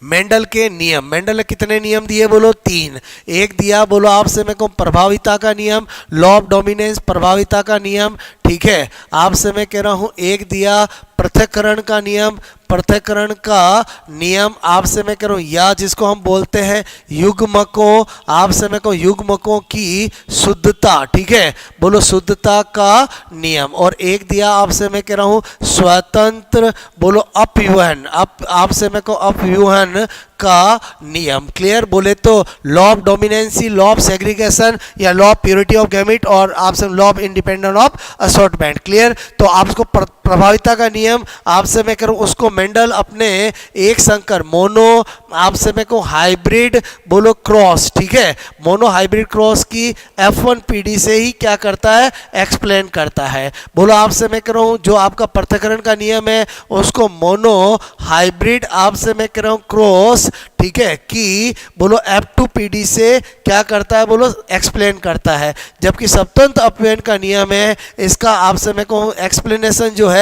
मेंडल के नियम। मेंडल ने कितने नियम दिए बोलो? 3। एक दिया बोलो आपसे मैं कहूँ प्रभाविता का नियम, लॉ ऑफ डोमिनेंस, प्रभाविता का नियम। ठीक है, आपसे मैं कह रहा हूँ एक दिया पृथक्करण का नियम, पृथक्करण का नियम आपसे मैं कह रहा हूँ, या जिसको हम बोलते हैं युग्मकों, आपसे मैं कहूँ युग्मकों की शुद्धता। ठीक है, बोलो शुद्धता का नियम। और एक दिया आपसे मैं कह रहा हूँ स्वतंत्र बोलो अपव्यूहन, आपसे मैं कहूँ अपव्यूहन का नियम। क्लियर, बोले तो law of dominancy, law of segregation या law of purity of gamete, और आपसे law of independent of assortment. Clear, तो आपको प्रभाविता का नियम आपसे मैं करूँ उसको मेंडल अपने एक संकर मोनो आपसे मैं कहूँ हाइब्रिड बोलो क्रॉस। ठीक है, मोनो हाइब्रिड क्रॉस की F1 PD से ही क्या करता है, एक्सप्लेन करता है। बोलो आपसे मैं कह रहा हूँ जो आपका पृथक्करण का नियम है उसको मोनो हाइब्रिड आपसे मैं कह रहा हूँ क्रॉस, ठीक है, कि बोलो F2 PD से क्या करता है बोलो एक्सप्लेन करता है। जबकि स्वतंत्र अपव्ययन का नियम है, इसका आपसे मैं कहूँ एक्सप्लेनेशन जो है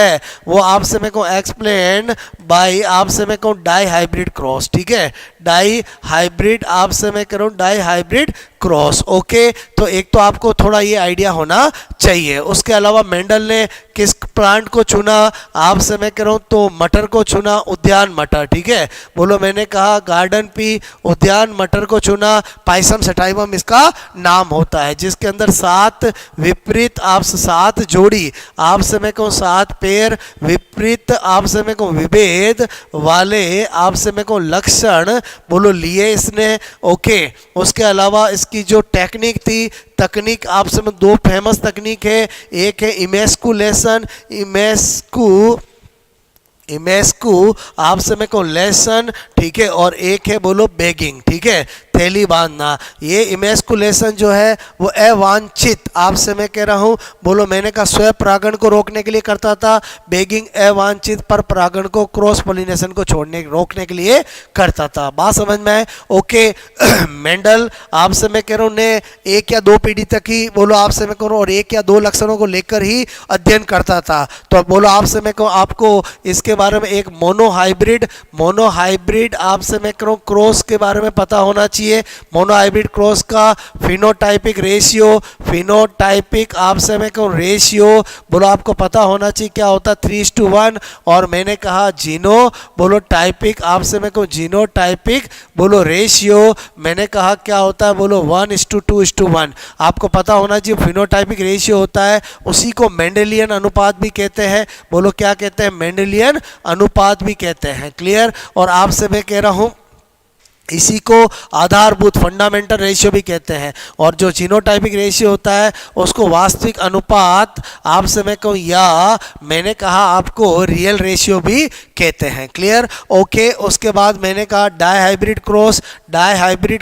वो आपसे मैं कहूँ एक्सप्लेन बाय आपसे मैं कहूँ डाई हाइब्रिड क्रॉस। ठीक है, डाई हाइब्रिड आपसे मैं करूँ डाई हाइब्रिड क्रॉस। ओके, तो एक तो आपको थोड़ा ये आइडिया होना चाहिए। उसके अलावा मेंडल ने किस प्लांट को चुना, आपसे मैं कह रहा हूँ तो मटर को चुना, उद्यान मटर। ठीक है, बोलो मैंने कहा गार्डन पी, उद्यान मटर को चुना। पाइसम सटाइवम इसका नाम होता है, जिसके अंदर 7 विपरीत आपसे 7 जोड़ी आपसे मैं कहूँ 7 पेयर विपरीत आपसे मैं कहूँ विभेद वाले आपसे मैं कहूँ लक्षण बोलो लिए इसने। ओके, उसके अलावा इसकी जो टेक्निक थी, तकनीक आपसे में 2 फेमस तकनीक है। एक है इमेस्कुलेशन, इमेस्कू आपसे मैं कहूँ लेसन। ठीक है, और एक है बोलो बेगिंग। ठीक है, थैली बांधना। ये इमेस्कुलेशन जो है वो अवांछित आपसे मैं कह रहा हूँ बोलो मैंने कहा स्वयं परागण को रोकने के लिए करता था। बेगिंग अवांछित पर परागण को क्रॉस पोलिनेशन को रोकने के लिए करता था। बात समझ में आए? ओके, मेंडल आपसे मैं कह रहा हूँ ने 1 या 2 पीढ़ी तक ही बोलो आपसे मैं कह रहा हूँ और 1 या 2 लक्षणों को लेकर ही अध्ययन करता था। तो बोलो आपसे मैं कहूँ आपको इसके बारे में एक मोनो हाइब्रिड आपसे मैं कह रहा हूँ क्रॉस के बारे में पता होना चाहिए। मोनो हाइब्रिड क्रॉस का फिनोटाइपिक रेशियो आपसे मैं कहूँ रेशियो बोलो आपको पता होना चाहिए क्या होता है 3:1। और मैंने कहा जीनो बोलो टाइपिक आपसे मैं कहूँ जीनोटाइपिक बोलो रेशियो मैंने कहा क्या होता है बोलो 1:2:1। आपको पता होना चाहिए फिनोटाइपिक रेशियो होता है, उसी को मेंडेलियन अनुपात भी कहते हैं। बोलो क्या कहते हैं? मेंडेलियन अनुपात भी कहते हैं। क्लियर, और आपसे मैं कह रहा हूँ इसी को आधारभूत फंडामेंटल रेशियो भी कहते हैं। और जो जीनोटाइपिक रेशियो होता है उसको वास्तविक अनुपात आपसे मैं कहूँ या मैंने कहा आपको रियल रेशियो भी कहते हैं। Clear, okay. उसके बाद मैंने कहा डाई हाइब्रिड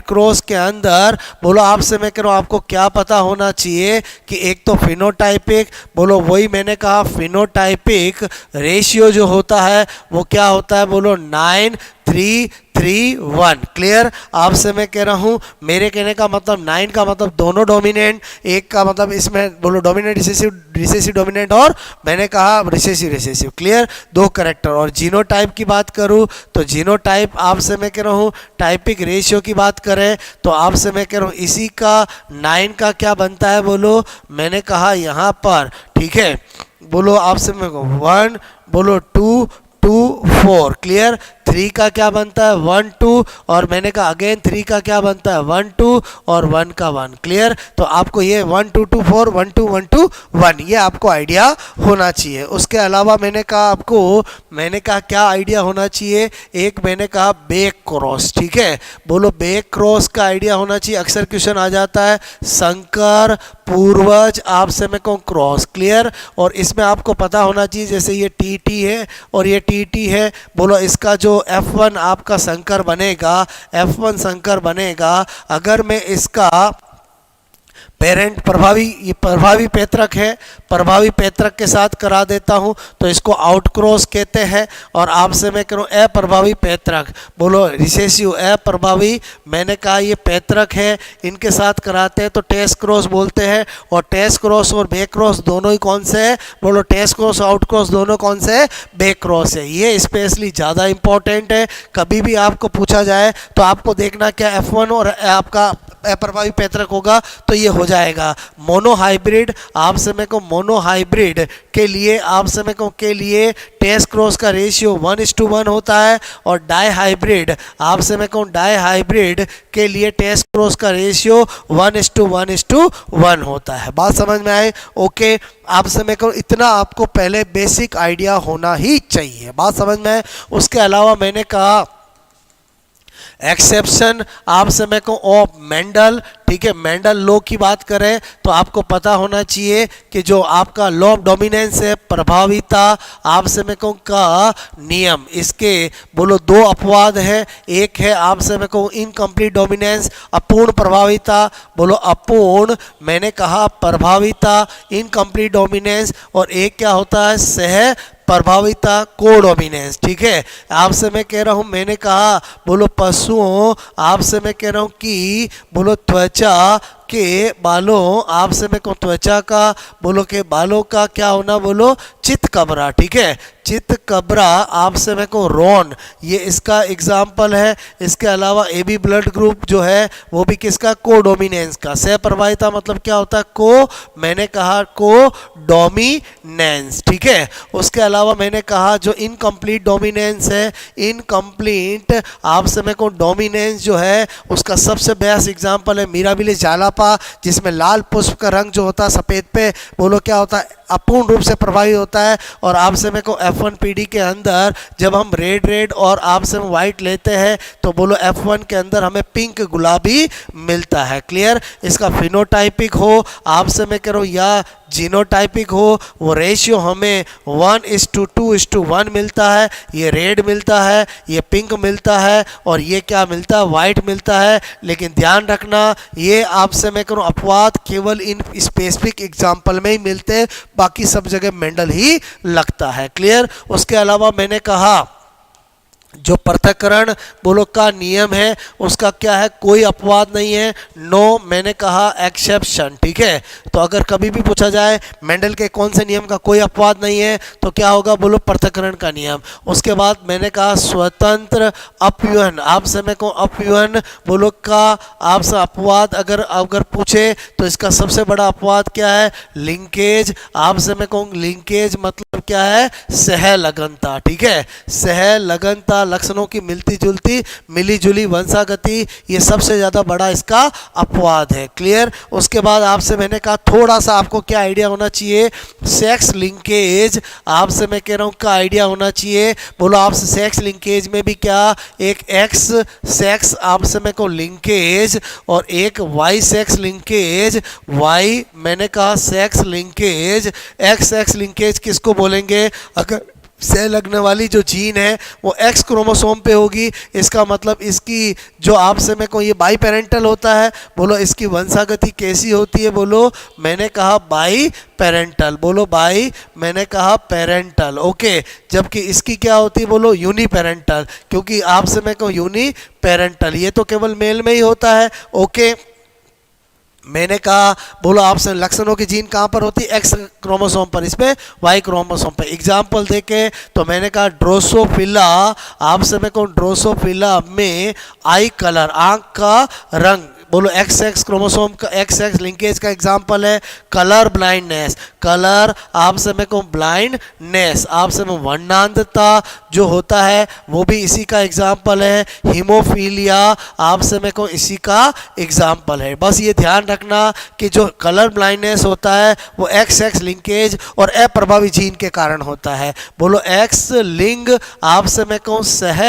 क्रॉस के अंदर बोलो आपसे मैं कह रहा हूँ आपको क्या पता होना चाहिए कि एक तो फिनोटाइपिक बोलो वही मैंने कहा फिनोटाइपिक रेशियो जो होता है वो क्या होता है बोलो 9:3:1। क्लियर, आपसे मैं कह रहा हूँ मेरे कहने का मतलब 9 का मतलब दोनों डोमिनेंट, एक का मतलब इसमें बोलो डोमिनेंट रिसेसिव डोमिनेंट और मैंने कहा रिसेसिव। Clear, 2 character. और जीनोटाइप की बात करूँ तो जीनोटाइप आपसे मैं कह रहा हूँ टाइपिक रेशियो की बात करें तो आपसे मैं कह रहा हूँ इसी का 9 का क्या बनता है बोलो मैंने कहा यहाँ पर। ठीक है, बोलो आपसे मैं 1 बोलो 2 2 4। क्लियर, 3 का क्या बनता है 1 2 और मैंने कहा अगेन 3 का क्या बनता है 1 2 और 1 का 1। क्लियर, तो आपको ये 1 2 2 4 1 2 1 2 1 ये आपको आइडिया होना चाहिए। उसके अलावा मैंने कहा क्या आइडिया होना चाहिए, एक मैंने कहा बैक क्रॉस। ठीक है, बोलो बैक क्रॉस का आइडिया होना चाहिए। अक्सर क्वेश्चन आ जाता है संकर पूर्वज आपसे मैं कहूँ क्रॉस। क्लियर, और इसमें आपको पता होना चाहिए जैसे ये टी है और ये टी है, बोलो इसका जो F1 आपका संकर बनेगा, F1 संकर बनेगा अगर मैं इसका पेरेंट प्रभावी, ये प्रभावी पैतृक है, प्रभावी पैतृक के साथ करा देता हूँ तो इसको आउटक्रॉस कहते हैं। और आपसे मैं करूँ अप्रभावी पैतृक, बोलो रिसेसिव अप्रभावी, मैंने कहा ये पैतृक है, इनके साथ कराते हैं तो टेस्ट क्रॉस बोलते हैं। और टेस्ट क्रॉस और बैक क्रॉस दोनों ही कौन से है, बोलो टेस्ट क्रॉस आउट क्रॉस दोनों कौन से है, बैक क्रॉस है। ये स्पेशली ज़्यादा इंपॉर्टेंट है, कभी भी आपको पूछा जाए तो आपको देखना क्या F1 और आपका अप्रभावी पैतृक होगा तो ये हो जाएगा। मोनोहाइब्रिड, आपसे मैं कहूँ मोनोहाइब्रिड के लिए, आपसे मैं कहूँ के लिए टेस्ट क्रॉस का रेशियो 1:1 होता है। और डाई हाइब्रिड, आपसे मैं कहूँ डाई हाइब्रिड के लिए टेस्ट क्रॉस का रेशियो 1:1 होता है। बात समझ में आए? ओके, आपसे मैं कहूँ इतना आपको पहले बेसिक आइडिया होना ही चाहिए। बात समझ में आए? उसके अलावा मैंने कहा एक्सेप्शन, आपसे मैं कहूँ ऑफ मेंडल, ठीक है, मेंडल लॉ की बात करें तो आपको पता होना चाहिए कि जो आपका लॉ ऑफ डोमिनेंस है, प्रभाविता, आपसे मैं कहूँ का नियम, इसके बोलो दो अपवाद है। एक है आपसे मैं कहूँ इनकम्प्लीट डोमिनेंस, अपूर्ण प्रभाविता, बोलो अपूर्ण मैंने कहा प्रभाविता, इनकम्प्लीट डोमिनेंस। और एक क्या होता है, सह प्रभाविता, कोडोमिनेंस, ठीक है। आपसे मैं कह रहा हूँ, मैंने कहा बोलो पशुओं, आपसे मैं कह रहा हूँ कि बोलो त्वचा के बालों, आपसे मैं कहूँ त्वचा का बोलो के बालों का क्या होना, बोलो चितकबरा, ठीक है, चितकबरा, आपसे मैं कहूँ रोन, ये इसका एग्जाम्पल है। इसके अलावा AB ब्लड ग्रुप जो है वो भी किसका, कोडोमिनेंस का। सह प्रभाविता मतलब क्या होता है, को, मैंने कहा को डोमिनेंस, ठीक है। उसके अलावा मैंने कहा जो इनकम्प्लीट डोमिनेंस है, इनकम्प्लीट आपसे मैं कहूँ डोमिनेंस जो है उसका सबसे बेस्ट एग्जाम्पल है मीराबिलिस जालापा, जिसमें लाल पुष्प का रंग जो होता है सफ़ेद पे, बोलो क्या होता है, अपूर्ण रूप से प्रभावी होता है। और आपसे मैं को F1 PD के अंदर जब हम रेड और आपसे वाइट लेते हैं तो बोलो F1 के अंदर हमें पिंक गुलाबी मिलता है। क्लियर? इसका फिनोटाइपिक हो, आपसे मैं कह रहा हूँ, या जीनोटाइपिक हो, वो रेशियो हमें 1:2:1 मिलता है। ये रेड मिलता है, ये पिंक मिलता है और ये क्या मिलता है, वाइट मिलता है। लेकिन ध्यान रखना, ये आपसे मैं करूँ अपवाद केवल इन स्पेसिफिक एग्जाम्पल में ही मिलते हैं, बाकी सब जगह मेंडल ही लगता है। क्लियर? उसके अलावा मैंने कहा जो पृथक्करण बोलो का नियम है उसका क्या है, कोई अपवाद नहीं है, नो मैंने कहा एक्सेप्शन, ठीक है। तो अगर कभी भी पूछा जाए मेंडल के कौन से नियम का कोई अपवाद नहीं है तो क्या होगा, बोलो पृथक्करण का नियम। उसके बाद मैंने कहा स्वतंत्र अपव्यूहन, आपसे मैं कहूँ अपव्यूहन बोलो का आपसे अपवाद अगर पूछे तो इसका सबसे बड़ा अपवाद क्या है, लिंकेज, आपसे मैं कहूँ लिंकेज मतलब क्या है, सहलगनता, ठीक है, सहलगनता, लक्षणों की मिलती जुलती मिली जुली वंशागति, ये सबसे ज़्यादा बड़ा इसका अपवाद है। क्लियर? उसके बाद आपसे मैंने कहा थोड़ा सा आपको क्या आइडिया होना चाहिए, सेक्स लिंकेज, आपसे मैं कह रहा हूँ का आइडिया होना चाहिए। बोलो आपसे सेक्स लिंकेज में भी क्या, एक एक्स सेक्स आपसे मैं कहूँ लिंकेज और एक वाई सेक्स लिंकेज, वाई मैंने कहा sex linkage, x sex linkage किसको बोलेंगे, अगर सह लगने वाली जो जीन है वो एक्स क्रोमोसोम पे होगी, इसका मतलब इसकी जो आपसे मैं कहूँ ये बाई पेरेंटल होता है। बोलो इसकी वंशागति कैसी होती है, बोलो मैंने कहा बाई पेरेंटल, बोलो बाई मैंने कहा पेरेंटल, ओके। जबकि इसकी क्या होती है, बोलो यूनी पेरेंटल, क्योंकि आपसे मैं कहूँ यूनी पेरेंटल, ये तो केवल मेल में ही होता है, ओके। मैंने कहा बोलो आपसे लक्षणों की जीन कहाँ पर होती है, एक्स क्रोमोसोम पर, इसमें वाई क्रोमोसोम पर। एग्जाम्पल देके तो मैंने कहा ड्रोसोफिला, आपसे मैं कहूँ ड्रोसोफिला में आई कलर, आँख का रंग, बोलो एक्स एक्स क्रोमोसोम का एक्स एक्स लिंकेज का एग्जाम्पल है। कलर ब्लाइंडनेस, कलर आपसे मैं कहूँ ब्लाइंडनेस, आपसे मैं वर्णांधता जो होता है वो भी इसी का एग्जाम्पल है। हीमोफीलिया आपसे मैं कहूँ इसी का एग्जाम्पल है। बस ये ध्यान रखना कि जो कलर ब्लाइंडनेस होता है वो एक्स एक्स लिंकेज और अप्रभावी जीन के कारण होता है। बोलो एक्स लिंग आपसे मैं कहूँ सह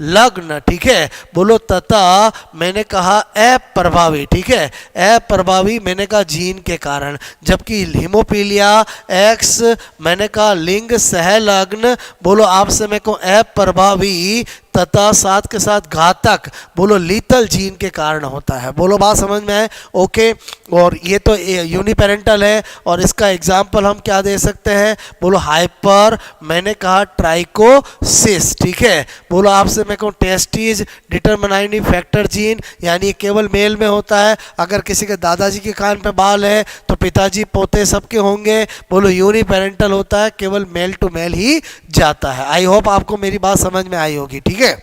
लग्न, ठीक है, बोलो तथा मैंने कहा अप्रभावी, ठीक है, अप्रभावी मैंने कहा जीन के कारण। जबकि हीमोफीलिया एक्स मैंने कहा लिंग सहलग्न, बोलो आपसे मैं कहूँ अप्रभावी तथा साथ के साथ घातक बोलो लीथल जीन के कारण होता है। बोलो बात समझ में आए? ओके। और ये तो यूनिपेरेंटल है और इसका एग्जाम्पल हम क्या दे सकते हैं? बोलो हाइपर, मैंने कहा ट्राइकोसिस, ठीक है। बोलो आपसे मैं कहूँ टेस्टीज डिटरमिनाइंग फैक्टर जीन, यानी केवल मेल में होता है। अगर किसी के दादाजी के कान पे बाल है तो पिताजी पोते सबके होंगे। बोलो यूनिपेरेंटल होता है, केवल मेल टू मेल ही जाता है। आई होप आपको मेरी बात समझ में आई होगी, ठीक है।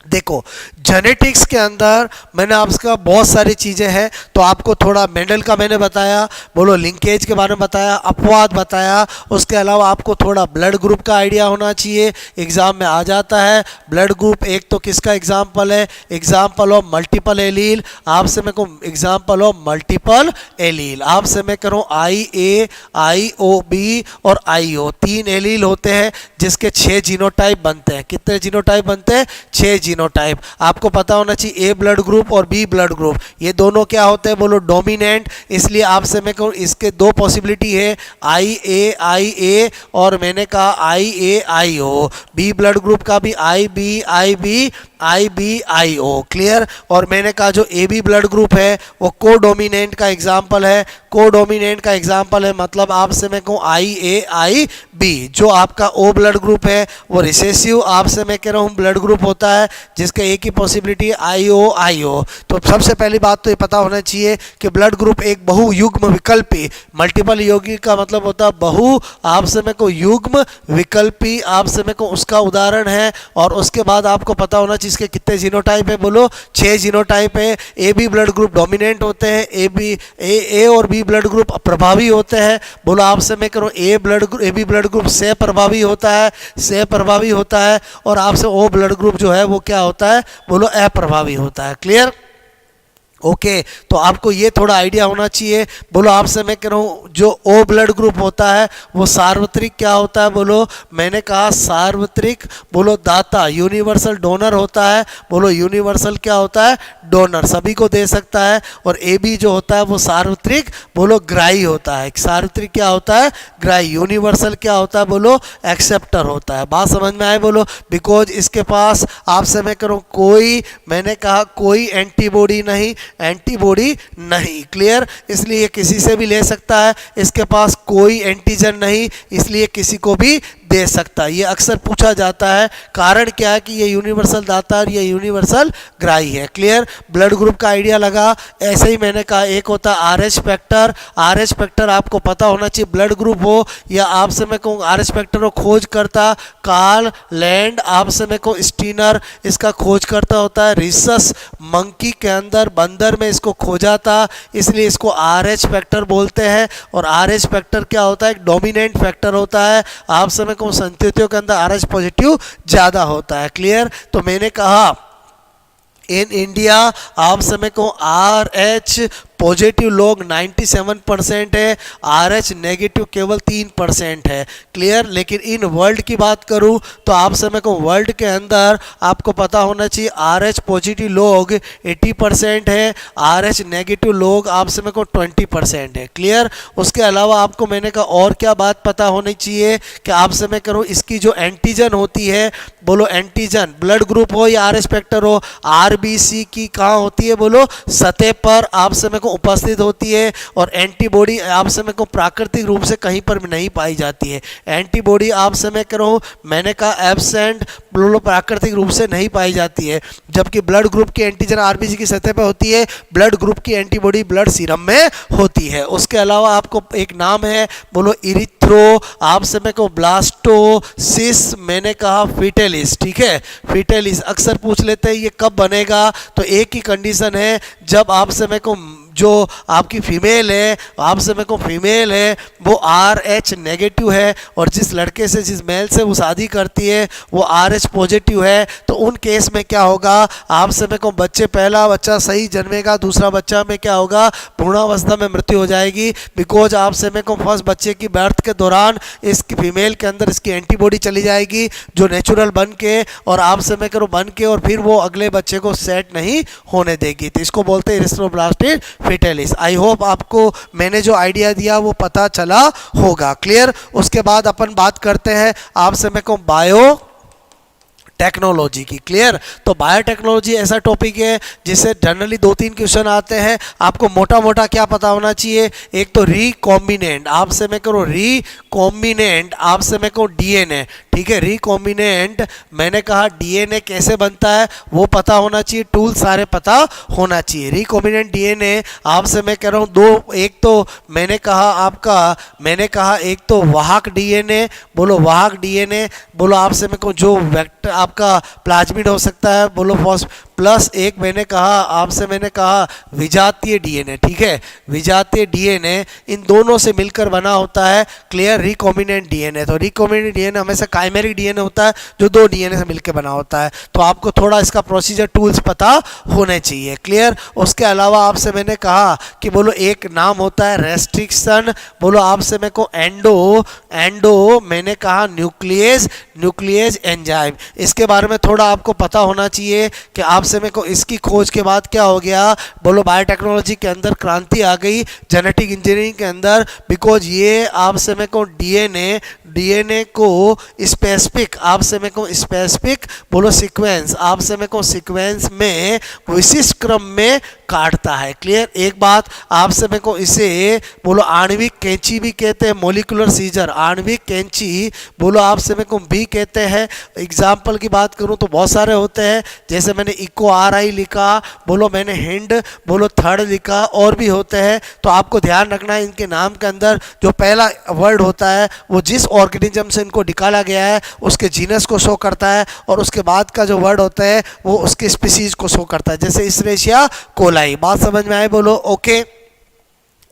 देखो जेनेटिक्स के अंदर मैंने आपका बहुत सारी चीज़ें हैं, तो आपको थोड़ा मेंडल का मैंने बताया, बोलो लिंकेज के बारे में बताया, अपवाद बताया। उसके अलावा आपको थोड़ा ब्लड ग्रुप का आइडिया होना चाहिए, एग्जाम में आ जाता है। ब्लड ग्रुप एक तो किसका एग्जाम्पल है? Example of multiple allele. आपसे मैं कहूँ एग्जाम्पल ऑफ मल्टीपल एलील, आपसे मैं करूँ IA, IOB और IO, 3 एलील होते हैं जिसके 6 जीनोटाइप बनते हैं। कितने जीनोटाइप बनते हैं? 6 जीनोटाइप। आपको पता होना चाहिए ए ब्लड ग्रुप और बी ब्लड ग्रुप ये दोनों क्या होते हैं? बोलो डोमिनेंट। इसलिए आपसे मैं कहूँ इसके 2 पॉसिबिलिटी है, IA और मैंने कहा IAIO। बी ब्लड ग्रुप का भी IBIO, क्लियर। और मैंने कहा जो AB ब्लड ग्रुप है वो कोडोमिनेंट का एग्जाम्पल है। कोडोमिनेंट का एग्जाम्पल है मतलब आपसे मैं कहूँ IAIB। जो आपका O ब्लड ग्रुप है वो रिसेसिव आपसे मैं कह रहा हूँ ब्लड ग्रुप होता है जिसका एक ही पॉसिबिलिटी IO। तो सबसे पहली बात तो ये पता होना चाहिए कि ब्लड ग्रुप एक बहुयुग्म विकल्पी, मल्टीपल यौगिक का मतलब होता है बहु, आपसे मैं को युग्म विकल्पी, आपसे मैं को उसका उदाहरण है। और उसके बाद आपको पता होना चाहिए इसके कितने जीनोटाइप है? बोलो 6 जीनोटाइप है। AB ब्लड ग्रुप डोमिनेंट होते हैं, A और B ब्लड ग्रुप प्रभावी होते हैं। बोलो आपसे मैं करूँ AB ब्लड ग्रुप से प्रभावी होता है और आपसे O ब्लड ग्रुप जो है वो क्या होता है? बोलो अप्रभावी होता है, क्लियर। ओके तो आपको ये थोड़ा आइडिया होना चाहिए। बोलो आपसे मैं कह रहा हूँ जो O ब्लड ग्रुप होता है वो सार्वत्रिक क्या होता है? बोलो मैंने कहा सार्वत्रिक, बोलो दाता, यूनिवर्सल डोनर होता है। बोलो यूनिवर्सल क्या होता है? डोनर, सभी को दे सकता है। और AB जो होता है वो सार्वत्रिक, बोलो ग्राही होता है। सार्वत्रिक क्या होता है? ग्राही। यूनिवर्सल क्या होता है? बोलो एक्सेप्टर होता है। बात समझ में आए? बोलो बिकॉज इसके पास आपसे मैं करूँ कोई, मैंने कहा कोई एंटीबॉडी नहीं, क्लियर। इसलिए किसी से भी ले सकता है, इसके पास कोई एंटीजन नहीं, इसलिए किसी को भी दे सकता है। ये अक्सर पूछा जाता है, कारण क्या है कि ये यूनिवर्सल दाता और ये यूनिवर्सल ग्राही है, क्लियर। ब्लड ग्रुप का आइडिया लगा। ऐसे ही मैंने कहा एक होता है RH फैक्टर, आपको पता होना चाहिए ब्लड ग्रुप हो या आपसे मैं कहूँ RH फैक्टर हो खोज करता कार्ल लैंड, आपसे मैं कहूँ स्टीनर इसका खोज करता होता है। रिसस मंकी के अंदर बंदर में इसको खोजा था, इसलिए इसको RH फैक्टर बोलते हैं। और RH फैक्टर क्या होता है? एक डोमिनेंट फैक्टर होता है। आपसे मैं कहूँ संततियों के अंदर RH पॉजिटिव ज़्यादा होता है, क्लियर। तो मैंने कहा इन इंडिया आप समय को RH पॉजिटिव लोग 97% है, RH नेगेटिव केवल 3% है, क्लियर। लेकिन इन वर्ल्ड की बात करूं तो आप समय को वर्ल्ड के अंदर आपको पता होना चाहिए RH पॉजिटिव लोग 80% है, RH नेगेटिव लोग आप समय को 20% है, क्लियर। उसके अलावा आपको मैंने कहा और क्या बात पता होनी चाहिए कि आप समय करो इसकी जो एंटीजन होती है, बोलो एंटीजन ब्लड ग्रुप हो या RH फैक्टर हो, RBC की कहाँ होती है? बोलो सतह पर आप समय को उपस्थित होती है। और एंटीबॉडी आप समय को प्राकृतिक रूप से कहीं पर भी नहीं पाई जाती है। एंटीबॉडी आप समय करो मैंने कहा एब्सेंट, बोलो प्राकृतिक रूप से नहीं पाई जाती है। जबकि ब्लड ग्रुप की एंटीजन RBC की सतह पर होती है, ब्लड ग्रुप की एंटीबॉडी ब्लड सीरम में होती है। उसके अलावा आपको एक नाम है, बोलो इरिथ्रो, आप समय को ब्लास्टोसिस, मैंने कहा फिटेलिस, ठीक है। फिटेलिस अक्सर पूछ लेते हैं ये कब बनेगा, तो एक ही कंडीशन है जब आप समय को जो आपकी फीमेल है, आप समय को फीमेल है वो RH नेगेटिव है और जिस लड़के से जिस मेल से वो शादी करती है वो RH पॉजिटिव है, तो उन केस में क्या होगा? आप समय को पहला बच्चा सही जन्मेगा, दूसरा बच्चा में क्या होगा? भ्रूणावस्था में मृत्यु हो जाएगी। बिकॉज आप समय को फर्स्ट बच्चे की बर्थ के दौरान इसकी फीमेल के अंदर इसकी एंटीबॉडी चली जाएगी जो नेचुरल बन के और आप समय करो बन के और फिर वो अगले बच्चे को सेट नहीं होने देगी। तो इसको बोलते हैं एरिथ्रोब्लास्टिड फिटेलिस। आई होप आपको मैंने जो आइडिया दिया वो पता चला होगा, क्लियर। उसके बाद अपन बात करते हैं आप समय को बायो टेक्नोलॉजी की। क्लियर? तो बायोटेक्नोलॉजी ऐसा टॉपिक है जिससे जनरली 2-3 क्वेश्चन आते हैं। आपको मोटा मोटा क्या पता होना चाहिए? एक तो रिकॉम्बिनेंट, आपसे मैं करूँ रिकॉम्बिनेंट, आपसे मैं कहूँ डीएनए। ठीक है, रिकॉम्बिनेंट मैंने कहा डीएनए कैसे बनता है वो पता होना चाहिए, टूल सारे पता होना चाहिए। रिकॉम्बिनेंट डीएनए आपसे मैं कह रहा हूँ दो, एक तो मैंने कहा एक तो वाहक डीएनए, बोलो वाहक डीएनए, बोलो आपसे मैं कहूँ जो वेक्टर आपका प्लाज्मिड हो सकता है, बोलो प्लस एक मैंने कहा विजातीय डीएनए। ठीक है, विजातीय डीएनए, इन दोनों से मिलकर बना होता है क्लियर रिकॉम्बिनेंट डीएनए। तो रिकॉम्बिनेंट डीएनए हमेशा काइमेरिक डीएनए होता है जो 2 डीएनए से मिलकर बना होता है। तो आपको थोड़ा इसका प्रोसीजर टूल्स पता होने चाहिए। क्लियर? उसके अलावा आपसे मैंने कहा कि बोलो एक नाम होता है रेस्ट्रिक्शन, बोलो आपसे मेरे को एंडो मैंने कहा न्यूक्लियस एंजाइम। इसके बारे में थोड़ा आपको पता होना चाहिए कि आपसे मेरे को इसकी खोज के बाद क्या हो गया, बोलो बायोटेक्नोलॉजी के अंदर क्रांति आ गई, जेनेटिक इंजीनियरिंग के अंदर, बिकॉज ये आपसे मेरे को डीएनए को स्पेसिफिक, आपसे मेरे को स्पेसिफिक बोलो सीक्वेंस, आपसे मेरे को सीक्वेंस में विशिष्ट क्रम में काटता है। क्लियर? एक बात आपसे मेरे को इसे बोलो आणविक कैंची भी कहते हैं, मोलिकुलर सीजर, आणविक कैंची बोलो आपसे मेरे को भी कहते हैं। एग्जाम्पल की बात करूं तो बहुत सारे होते हैं, जैसे मैंने इको RI लिखा, बोलो मैंने हिंड बोलो थर्ड लिखा, और भी होते हैं। तो आपको ध्यान रखना है इनके नाम के अंदर जो पहला वर्ड होता है वो जिस ऑर्गेनिज्म से इनको निकाला गया है उसके जीनस को शो करता है, और उसके बाद का जो वर्ड होता है वो उसके स्पीसीज को शो करता है, जैसे इस्रेशिया कोलाई। बात समझ में आए? बोलो ओके।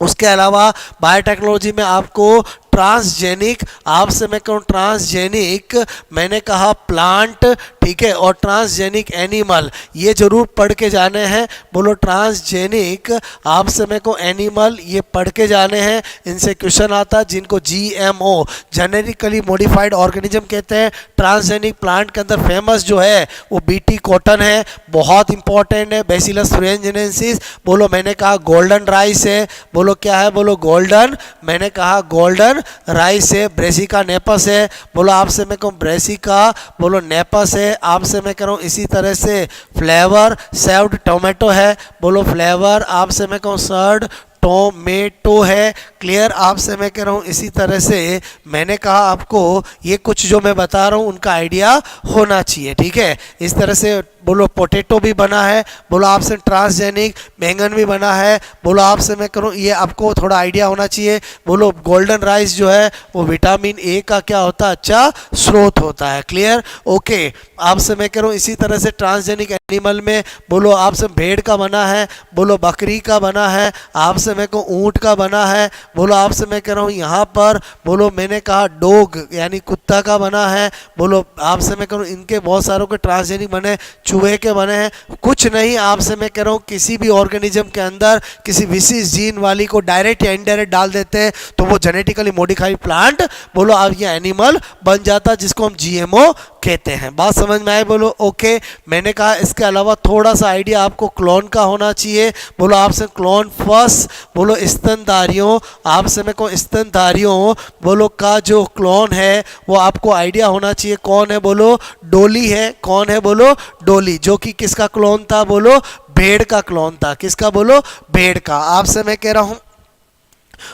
उसके अलावा बायोटेक्नोलॉजी में आपको ट्रांसजेनिक, आपसे मैं कहूँ ट्रांसजेनिक मैंने कहा प्लांट, ठीक है, और ट्रांसजेनिक एनिमल, ये जरूर पढ़ के जाने हैं। बोलो ट्रांसजेनिक आपसे मैं कहूँ एनिमल, ये पढ़ के जाने हैं, इनसे क्वेश्चन आता है, जिनको GMO जेनेटिकली मॉडिफाइड ऑर्गेनिज्म कहते हैं। ट्रांसजेनिक प्लांट के अंदर फेमस जो है वो BT कॉटन है, बहुत इंपॉर्टेंट है, बैसिलस thuringiensis, बोलो मैंने कहा गोल्डन राइस है, बोलो क्या है, बोलो गोल्डन, मैंने कहा गोल्डन राइस है। ब्रेसिका नेपस है, बोलो आपसे मैं कहूँ ब्रेसिका, बोलो नेपस है, आपसे मैं कह रहा हूँ इसी तरह से फ्लेवर सेव्ड टोमेटो है, बोलो फ्लेवर आपसे मैं कहूँ सर्ड टोमेटो है। क्लियर? आपसे मैं कह रहा हूँ इसी तरह से मैंने कहा आपको ये कुछ जो मैं बता रहा हूँ उनका आइडिया होना चाहिए। ठीक है, इस तरह से बोलो पोटैटो भी बना है, बोलो आपसे ट्रांसजेनिक बैंगन भी बना है, बोलो आपसे मैं करूँ ये आपको थोड़ा आइडिया होना चाहिए। बोलो गोल्डन राइस जो है वो विटामिन A का क्या होता है, अच्छा स्रोत होता है। क्लियर? ओके। आपसे मैं कह रहा हूँ इसी तरह से ट्रांसजेनिक एनिमल में बोलो आपसे भेड़ का बना है, बोलो बकरी का बना है, आपसे मैं कहूँ ऊँट का बना है, बोलो आपसे मैं कह रहा हूँ यहाँ पर बोलो मैंने कहा डॉग यानी कुत्ता का बना है, बोलो आपसे मैं कह रहा हूँ इनके बहुत सारों के ट्रांसजेनिक बने, चूहे के बने हैं। कुछ नहीं, आपसे मैं कह रहा हूँ किसी भी ऑर्गेनिज्म के अंदर किसी विशेष जीन वाली को डायरेक्ट या इनडायरेक्ट डाल देते हैं तो वो जेनेटिकली मॉडिफाइड प्लांट बोलो अब ये एनिमल बन जाता है, जिसको हम GMO कहते हैं। बात समझ में आए? बोलो ओके। मैंने कहा इसके अलावा थोड़ा सा आइडिया आपको क्लोन का होना चाहिए। बोलो आपसे क्लोन फर्स्ट, बोलो स्तनधारियों, आपसे मैं को स्तनधारियों बोलो का जो क्लोन है वो आपको आइडिया होना चाहिए। कौन है? बोलो डोली है। कौन है? बोलो डोली, जो कि किसका क्लोन था? बोलो भेड़ का क्लोन था। किसका? बोलो भेड़ का। आपसे मैं कह रहा हूँ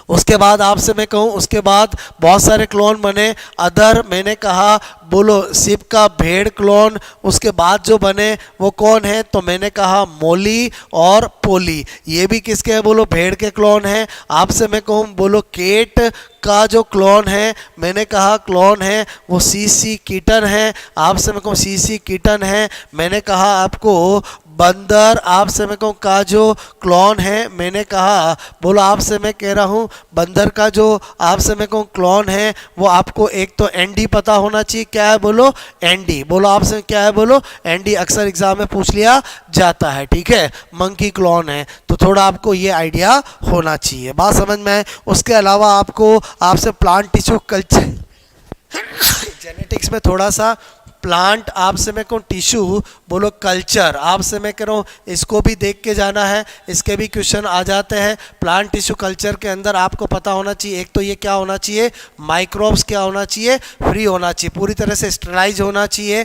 उसके बाद आपसे मैं कहूँ उसके बाद बहुत सारे क्लोन बने अदर, मैंने कहा बोलो शिप का भेड़ क्लोन। उसके बाद जो बने वो कौन है? तो मैंने कहा मोली और पोली, ये भी किसके हैं? बोलो भेड़ के क्लोन हैं। आपसे मैं कहूँ बोलो केट का जो क्लोन है, मैंने कहा क्लोन है वो CC कीटन है। आपसे मैं कहूँ CC कीटन है। मैंने कहा आपको बंदर, आपसे मैं कहूँ का जो क्लोन है, मैंने कहा बोलो आपसे मैं कह रहा हूँ बंदर का जो आपसे मैं कहूँ क्लोन है वो आपको एक तो एंडी पता होना चाहिए। क्या है? बोलो एंडी। बोलो आपसे क्या है? बोलो एंडी, अक्सर एग्जाम में पूछ लिया जाता है। ठीक है, मंकी क्लोन है, तो थोड़ा आपको ये आइडिया होना चाहिए। बात समझ में आए? उसके अलावा आपको आपसे प्लांट टिश्यू कल्चर जेनेटिक्स में थोड़ा सा प्लांट आपसे मैं कहूँ टिश्यू बोलो कल्चर, आपसे मैं कह रहा हूँ इसको भी देख के जाना है, इसके भी क्वेश्चन आ जाते हैं। प्लांट टिश्यू कल्चर के अंदर आपको पता होना चाहिए एक तो ये क्या होना चाहिए, माइक्रोब्स क्या होना चाहिए, फ्री होना चाहिए, पूरी तरह से स्टेराइज होना चाहिए।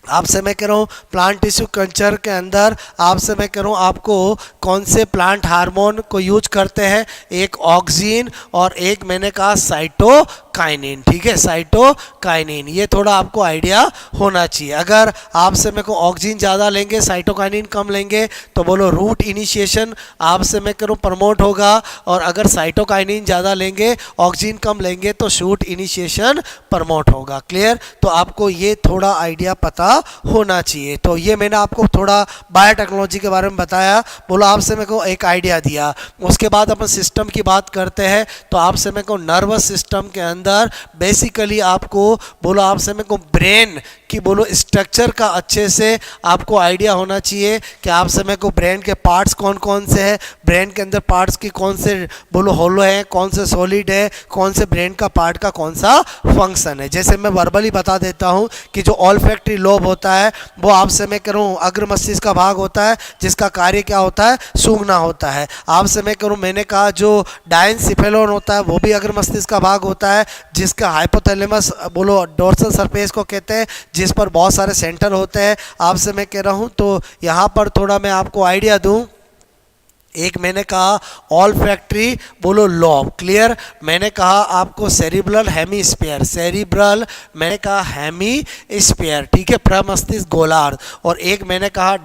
आपसे मैं कह रहा हूँ प्लांट टिश्यू कल्चर के अंदर आपसे मैं कह रहा हूँ आपको कौन से प्लांट हार्मोन को यूज करते हैं, एक ऑक्सिन और एक मैंने कहा साइटोकाइनिन, ठीक है, साइटोकाइनिन। ये थोड़ा आपको आइडिया होना चाहिए। अगर आपसे मेरे को ऑक्सिन ज़्यादा लेंगे साइटोकाइनिन कम लेंगे तो बोलो रूट इनिशिएशन आपसे मैं करूँ प्रमोट होगा, और अगर साइटोकाइनिन ज़्यादा लेंगे ऑक्सिन कम लेंगे तो शूट इनिशिएशन प्रमोट होगा। क्लियर? तो आपको ये थोड़ा आइडिया पता होना चाहिए। तो ये मैंने आपको थोड़ा बायोटेक्नोलॉजी के बारे में बताया, बोलो आपसे मेरे को एक आइडिया दिया। उसके बाद अपन सिस्टम की बात करते हैं। तो आपसे मेरे को नर्वस सिस्टम के अंदर बेसिकली आपको बोलो आपसे मेरे को ब्रेन कि बोलो स्ट्रक्चर का अच्छे से आपको आइडिया होना चाहिए कि आप समय को ब्रेन के पार्ट्स कौन कौन से हैं, ब्रेन के अंदर पार्ट्स की कौन से बोलो होलो है, कौन से सॉलिड है, कौन से ब्रेन का पार्ट का कौन सा फंक्शन है। जैसे मैं वर्बली बता देता हूँ कि जो ऑल्फैक्टरी लोब होता है वो आपसे मैं करूँ अग्र मस्तिष्क का भाग होता है जिसका कार्य क्या होता है, सूंघना होता है। आपसे मैं करूँ मैंने कहा जो डायनसिफेलोन होता है वो भी अग्र मस्तिष्क का भाग होता है जिसका हाइपोथैलेमस बोलो डोर्सल सरफेस को कहते हैं, जिस पर बहुत सारे सेंटर होते हैं। आपसे मैं कह रहा हूँ तो यहाँ पर थोड़ा मैं आपको आइडिया दूँ। एक मैंने कहा ऑल फैक्ट्री बोलो लॉब, क्लियर। मैंने कहा आपको सेरिब्रल हेमीस्फीयर, सेरिब्रल मैंने कहा हेमीस्फीयर, ठीक है, प्रमस्तिष्क गोलार्ध। और एक मैंने कहा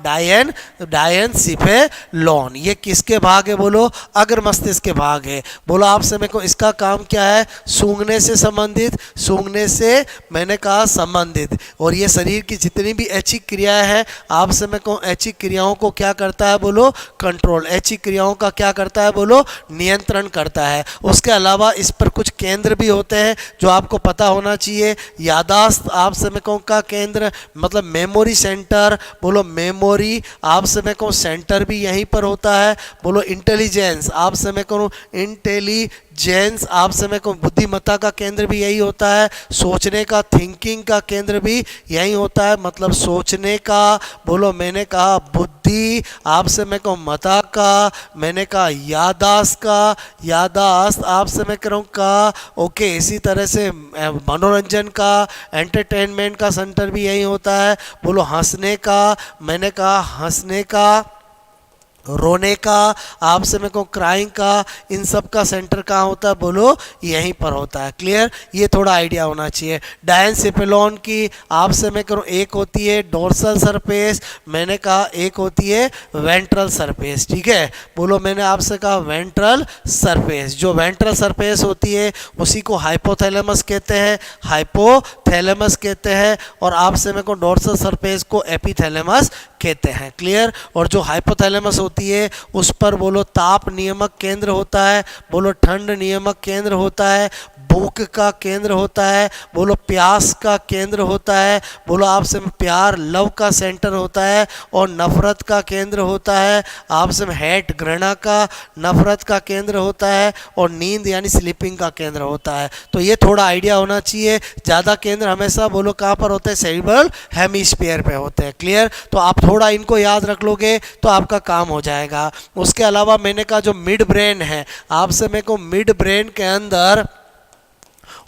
डायनसिफेलोन, ये किसके भाग है बोलो, अग्र मस्तिष्क के भाग है। बोलो आपसे मेरे को इसका काम क्या है, सूंघने से संबंधित, सूंघने से मैंने कहा संबंधित। और ये शरीर की जितनी भी ऐच्छिक क्रियाएं हैं आपसे मेरे को ऐच्छिक क्रियाओं को क्या करता है बोलो, कंट्रोल, ऐच्छिक क्रियाओं का क्या करता है बोलो, नियंत्रण करता है। उसके अलावा इस पर कुछ केंद्र भी होते हैं जो आपको पता होना चाहिए। यादाश्त आप समय का केंद्र मतलब मेमोरी सेंटर, बोलो मेमोरी आप समय को सेंटर भी यहीं पर होता है। बोलो इंटेलिजेंस आप समय को इंटेलिजेंस आप समय को बुद्धिमत्ता का केंद्र भी यही होता है। सोचने का थिंकिंग का केंद्र भी यही होता है, मतलब सोचने का बोलो मैंने कहा बुद्धि आप समय को मता का, मैंने कहा यादाश्त का, यादाश्त आप समय करूँ का, ओके। इसी तरह से मनोरंजन का एंटरटेनमेंट का सेंटर भी यही होता है। बोलो हंसने का, मैंने कहा हंसने का, रोने का आपसे मेरे को क्राइंग का, इन सब का सेंटर कहाँ होता है बोलो, यहीं पर होता है। क्लियर? ये थोड़ा आइडिया होना चाहिए। डायनसिफेलोन की आपसे मैं करूँ एक होती है डोर्सल सरफेस, मैंने कहा एक होती है वेंट्रल सरफेस, ठीक है। बोलो मैंने आपसे कहा वेंट्रल सरफेस, जो वेंट्रल सरफेस होती है उसी को हाइपोथैलेमस कहते हैं, हाइपोथैलेमस कहते हैं। और आपसे मेरे को डोर्सल सरफेस को एपिथैलेमस कहते हैं। क्लियर? और जो हाइपोथैलेमस होती है उस पर बोलो ताप नियामक केंद्र होता है, बोलो ठंड नियामक केंद्र होता है, भूख का केंद्र होता है, बोलो प्यास का केंद्र होता है, बोलो आपसे प्यार लव का सेंटर होता है, और नफरत का केंद्र होता है आपसे हेट घृणा का, नफरत का केंद्र होता है, और नींद यानी स्लीपिंग का केंद्र होता है। तो ये थोड़ा आइडिया होना चाहिए। ज़्यादा केंद्र हमेशा बोलो कहाँ पर होते हैं, सेरिब्रल हेमीस्फीयर पे होते हैं। क्लियर? तो आप थोड़ा इनको याद रख लोगे तो आपका काम हो जाएगा। उसके अलावा मैंने कहा जो मिड ब्रेन है आपसे मेरे को मिड ब्रेन के अंदर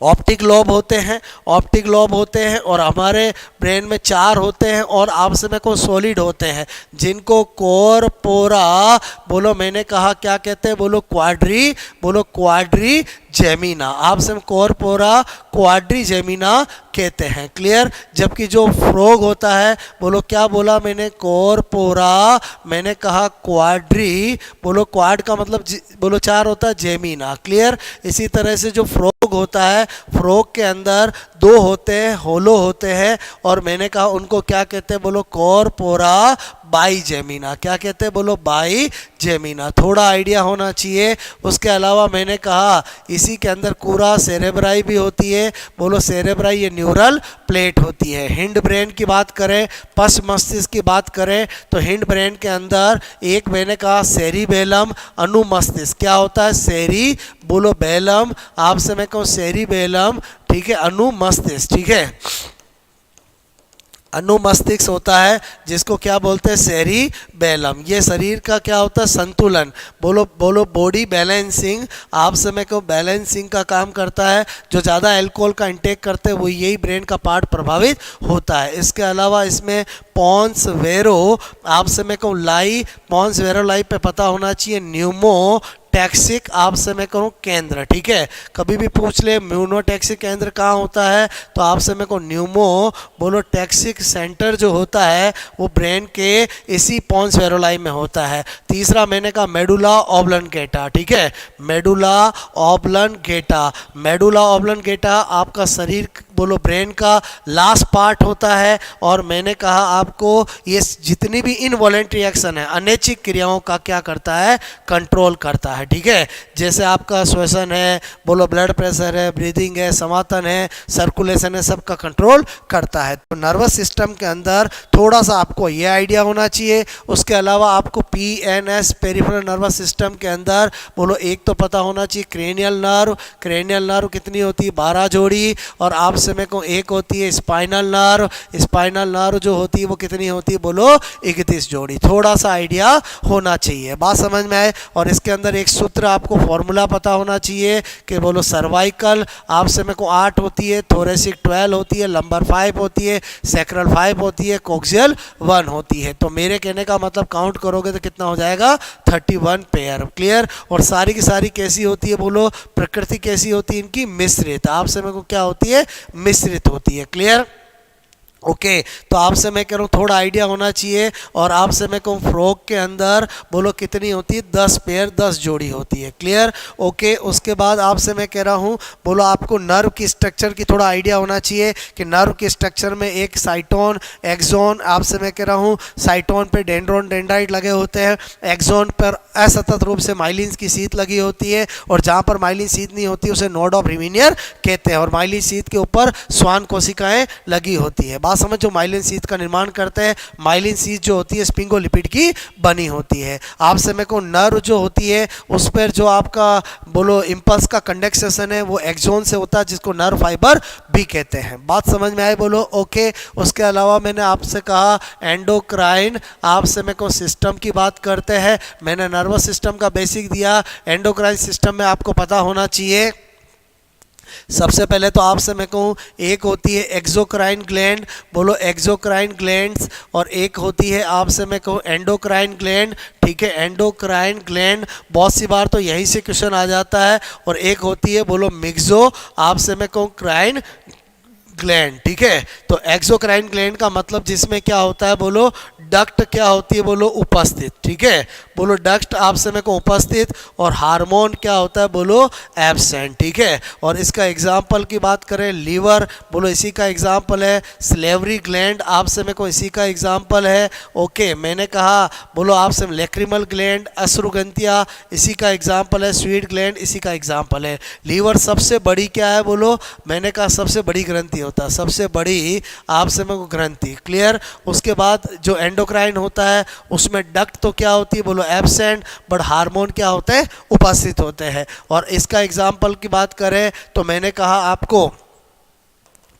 ऑप्टिक लोब होते हैं, ऑप्टिक लोब होते हैं, और हमारे ब्रेन में 4 होते हैं और आपसे में को सॉलिड होते हैं जिनको कोरपोरा बोलो मैंने कहा क्या कहते हैं बोलो क्वाड्री, बोलो क्वाड्री जेमिना, आपसे कोरपोरा क्वाड्री जेमिना कहते हैं। क्लियर? जबकि जो फ्रॉग होता है बोलो क्या बोला मैंने, कोरपोरा मैंने कहा क्वाड्री, बोलो क्वाड का मतलब बोलो 4 होता है, जेमिना। क्लियर? इसी तरह से जो फ्रॉग होता है, फ्रॉग के अंदर 2 होते हैं, होलो होते हैं, और मैंने कहा उनको क्या कहते हैं बोलो कोरपोरा बाई जेमिना, क्या कहते हैं बोलो बाई जेमिना। थोड़ा आइडिया होना चाहिए। उसके अलावा मैंने कहा इसी के अंदर कूरा सेरेब्राई भी होती है, बोलो सेरेब्राई ये न्यूरल प्लेट होती है। हिंड ब्रेन की बात करें, पश्च मस्तिष्क की बात करें तो हिंड ब्रेन के अंदर एक मैंने कहा सेरिबेलम अनुमस्तिष्क, क्या होता है सेरी बोलो बेलम, आपसे मैं कहूँ सेरिबेलम, ठीक है, अनुमस्तिष्क, ठीक है। अनुमस्तिष्क होता है जिसको क्या बोलते हैं, सेरिबेलम। ये शरीर का क्या होता है, संतुलन, बोलो बोलो बॉडी बैलेंसिंग। आप समय को बैलेंसिंग का काम करता है। जो ज़्यादा अल्कोहल का इंटेक करते हैं वो यही ब्रेन का पार्ट प्रभावित होता है। इसके अलावा इसमें पॉन्स वेरो, आप समय को लाई, पॉन्स वेरो लाई पे पता होना चाहिए न्यूमो टैक्सिक, आप से मैं कहूँ केंद्र, ठीक है। कभी भी पूछ ले म्यूनोटैक्सिक केंद्र कहाँ होता है, तो आप से मैं को न्यूमो बोलो टैक्सिक सेंटर जो होता है वो ब्रेन के इसी पॉन्स वेरोलाई में होता है। तीसरा मैंने कहा मेडुला ऑब्लंगेटा, ठीक है, मेडुला ऑब्लंगेटा। मेडुला ऑब्लंगेटा आपका शरीर बोलो ब्रेन का लास्ट पार्ट होता है। और मैंने कहा आपको ये जितनी भी इनवॉलेंट्री एक्शन है, अनैच्छिक क्रियाओं का क्या करता है, कंट्रोल करता है, ठीक है। जैसे आपका श्वसन है, बोलो ब्लड प्रेशर है, ब्रीदिंग है, समातन है, सर्कुलेशन है, सबका कंट्रोल करता है। तो नर्वस सिस्टम के अंदर थोड़ा सा आपको ये आइडिया होना चाहिए। उसके अलावा आपको PNS पेरिफेरल नर्वस सिस्टम के अंदर बोलो एक तो पता होना चाहिए क्रेनियल नर्व। क्रेनियल नर्व कितनी होती है, 12 जोड़ी। और आप समय को एक होती है स्पाइनल नर्व। स्पाइनल नर्व जो होती है वो कितनी होती है, बोलो 31 जोड़ी। थोड़ा सा आइडिया होना चाहिए, बात समझ में आए। और इसके अंदर एक सूत्र आपको फॉर्मूला पता होना चाहिए कि बोलो सर्वाइकल आप समय को 8 होती है, थोरेसिक 12 होती है, लंबर 5 होती है, सैक्रल 5 होती है, कोक्सियल 1 होती है। तो मेरे कहने का मतलब काउंट करोगे तो कितना हो जाएगा, 31 पेयर। क्लियर। और सारी की सारी कैसी होती है, बोलो प्रकृति कैसी होती है इनकी, मिश्रित। आप समय को क्या होती है, मिश्रित होती है। क्लियर। ओके तो आपसे मैं कह रहा हूँ थोड़ा आइडिया होना चाहिए। और आपसे मैं कहूँ फ्रॉग के अंदर बोलो कितनी होती है, 10 पेयर, 10 जोड़ी होती है। क्लियर। ओके उसके बाद आपसे मैं कह रहा हूँ बोलो आपको नर्व की स्ट्रक्चर की थोड़ा आइडिया होना चाहिए कि नर्व के स्ट्रक्चर में एक साइटोन, एक्सोन, आपसे मैं कह रहा हूँ साइटोन पे डेंड्रोन डेंड्राइट लगे होते हैं, एक्सोन पर असतत रूप से माइलिन की सीट लगी होती है। और जहाँ पर माइलिन सीट नहीं होती उसे नोड ऑफ रिमीनियर कहते हैं। और माइलिन सीट के ऊपर स्वान कोशिकाएं लगी होती है। बात समझ। जो माइलिन सीट का निर्माण करते हैं, माइलिन सीट जो होती है स्पिंगोलिपिड की बनी होती है। आपसे मैं को नर्व जो होती है उस पर जो आपका बोलो इंपल्स का कंडक्सेशन है वो एक्सोन से होता है, जिसको नर्व फाइबर भी कहते हैं। बात समझ में आए, बोलो ओके। उसके अलावा मैंने आपसे कहा एंडोक्राइन, आपसे मैं को सिस्टम की बात करते हैं। मैंने नर्वस सिस्टम का बेसिक दिया। एंडोक्राइन सिस्टम में आपको पता होना चाहिए सबसे पहले तो आपसे मैं कहूँ एक होती है एक्सोक्राइन ग्लैंड, बोलो एक्सोक्राइन ग्लैंड्स। और एक होती है आपसे मैं कहूँ एंडोक्राइन ग्लैंड, ठीक है, एंडोक्राइन ग्लैंड। बहुत सी बार तो यहीं से क्वेश्चन आ जाता है। और एक होती है बोलो मिक्सो, आपसे मैं कहूँ क्राइन ग्लैंड, ठीक है। तो एक्सोक्राइन ग्लैंड का मतलब जिसमें क्या होता है, बोलो डक्ट क्या होती है, बोलो उपस्थित, ठीक है, बोलो डक्ट आप समय को उपस्थित। और हार्मोन क्या होता है, बोलो एब्सेंट, ठीक है। और इसका एग्जाम्पल की बात करें लीवर, बोलो इसी का एग्जाम्पल है। स्लेवरी ग्लैंड आप समय को इसी का एग्जाम्पल है। ओके मैंने कहा बोलो आप समय लेक्रिमल ग्लैंड, अश्रुग्रंथिया इसी का एग्जाम्पल है। स्वीट ग्लैंड इसी का एग्जाम्पल है। लीवर सबसे बड़ी क्या है, बोलो मैंने कहा सबसे बड़ी ग्रंथि होता है, सबसे बड़ी आप समय को ग्रंथि। क्लियर। उसके बाद जो एंडोक्राइन होता है उसमें डक्ट तो क्या होती है, बोलो एब्सेंट, बट हार्मोन क्या होते हैं, उपस्थित होते हैं। और इसका एग्जाम्पल की बात करें तो मैंने कहा आपको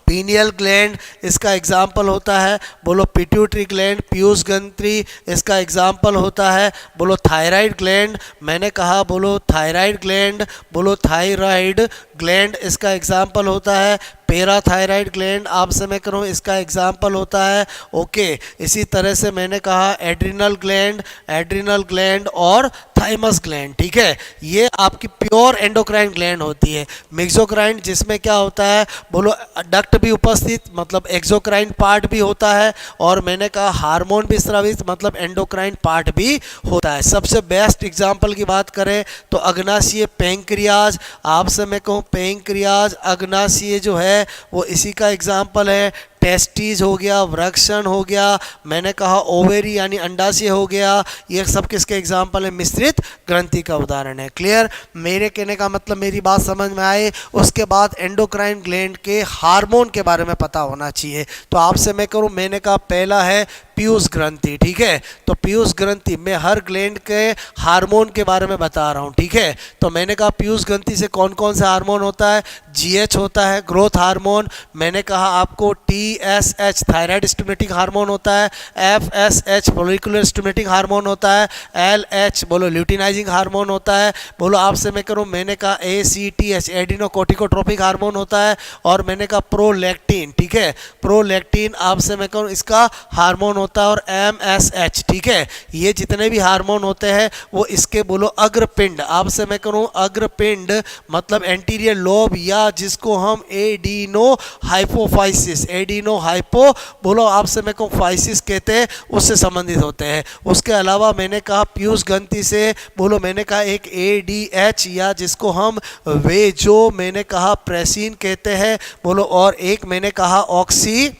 पीनियल ग्लैंड इसका एग्जाम्पल होता है, बोलो पिट्यूटरी ग्लैंड, पीयूष ग्रंथि इसका एग्जाम्पल होता है। बोलो थायराइड ग्लैंड, मैंने कहा बोलो थायराइड ग्लैंड, बोलो थायराइड ग्लैंड इसका एग्जाम्पल होता है। पैराथायराइड ग्लैंड आप समय करो इसका एग्जाम्पल होता है। ओके इसी तरह से मैंने कहा एड्रिनल ग्लैंड, एड्रिनल ग्लैंड और थाइमस ग्लैंड, ठीक है, ये आपकी प्योर एंडोक्राइन ग्लैंड होती है। मिक्सोक्राइन जिसमें क्या होता है, बोलो डक्ट भी उपस्थित मतलब एक्सोक्राइन पार्ट भी होता है। और मैंने कहा हार्मोन भी स्रावित मतलब एंडोक्राइन पार्ट भी होता है। सबसे बेस्ट एग्जाम्पल की बात करें तो अग्नाशय पैंक्रियाज, आपसे मैं कहूँ पैंक्रियाज अग्नाशय जो है वो इसी का एग्जाम्पल है। टेस्टीज हो गया, वृक्षण हो गया, मैंने कहा ओवेरी यानी अंडाशय हो गया, ये सब किसके एग्जाम्पल है, मिश्रित ग्रंथि का उदाहरण है। क्लियर। मेरे कहने का मतलब मेरी बात समझ में आए। उसके बाद एंडोक्राइन ग्लैंड के हार्मोन के बारे में पता होना चाहिए। तो आपसे मैं करूं, मैंने कहा पहला है पीयूष ग्रंथि, ठीक है। तो पीयूष ग्रंथि, मैं हर ग्लैंड के हार्मोन के बारे में बता रहा हूँ, ठीक है। तो मैंने कहा पीयूष ग्रंथि से कौन कौन सा हार्मोन होता है, जीएच होता है ग्रोथ हार्मोन, मैंने कहा आपको टीएसएच थायराइड स्टिमुलेटिंग हार्मोन होता है, एफएसएच फॉलिकुलर स्टिमुलेटिंग हार्मोन होता है, एलएच बोलो ल्यूटिनाइजिंग हार्मोन होता है, बोलो आपसे मैं करूँ, मैंने कहा एसीटीएच एडिनोकोर्टिकोट्रोपिक हार्मोन होता है, और मैंने कहा प्रोलैक्टिन, ठीक है, प्रोलैक्टिन आपसे मैं कहूँ इसका हार्मोन होता है, और एमएसएच, ठीक है। ये जितने भी हार्मोन होते हैं वो इसके बोलो अग्रपिंड, आपसे मैं कहूँ अग्रपिंड मतलब एंटीरियर लोब, या जिसको हम एडिनो हाइपोफाइसिस, एडिनो हाइपो बोलो आपसे मैं कहूँ फाइसिस कहते हैं, उससे संबंधित होते हैं। उसके अलावा मैंने कहा पीयूष ग्रंथि से बोलो मैंने कहा एक एडीएच, या जिसको हम वेजो मैंने कहा प्रेसिन कहते हैं बोलो, और एक मैंने कहा ऑक्सीटोसिन,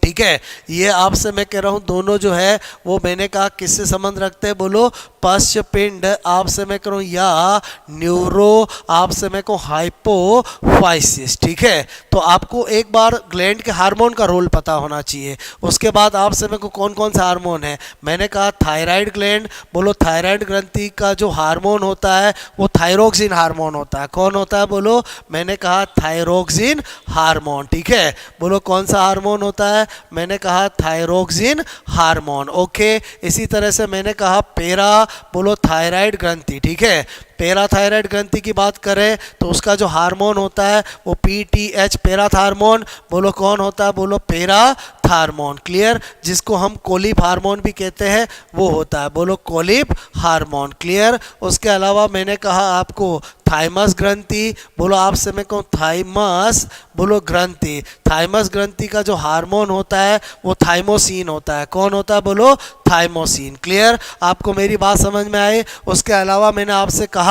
ठीक है। ये आपसे मैं कह रहा हूँ दोनों जो है वो मैंने कहा किससे संबंध रखते हैं, बोलो पश्चपिंड आपसे मैं करूँ, या न्यूरो आपसे मैं कहूँ हाइपोफाइसिस, ठीक है। तो आपको एक बार ग्लैंड के हार्मोन का रोल पता होना चाहिए। उसके बाद आपसे मैं को कौन कौन सा हार्मोन है, मैंने कहा थायराइड ग्लैंड, बोलो थायराइड ग्रंथि का जो हार्मोन होता है वो थायरोक्सिन हार्मोन होता है। कौन होता है, बोलो मैंने कहा थायरोक्सिन हार्मोन, ठीक है। बोलो कौन सा हार्मोन होता है, मैंने कहा थायरोक्सिन हार्मोन, ओके। इसी तरह से मैंने कहा पेरा, बोलो थायराइड ग्रंथि, ठीक है। पैराथायराइड ग्रंथि की बात करें तो उसका जो हार्मोन होता है वो पीटीएच पैराथार्मोन, बोलो कौन होता है, बोलो पैराथार्मोन, क्लियर। जिसको हम कोलिप हार्मोन भी कहते हैं वो होता है, बोलो कोलिप हार्मोन, क्लियर। उसके अलावा मैंने कहा आपको थाइमस ग्रंथि, बोलो आपसे मैं कहूँ थाइमस, बोलो ग्रंथि, थाइमस ग्रंथि का जो हार्मोन होता है वो थाइमोसिन होता है। कौन होता है, बोलो थाइमोसिन, क्लियर। आपको मेरी बात समझ में आई। उसके अलावा मैंने आपसे कहा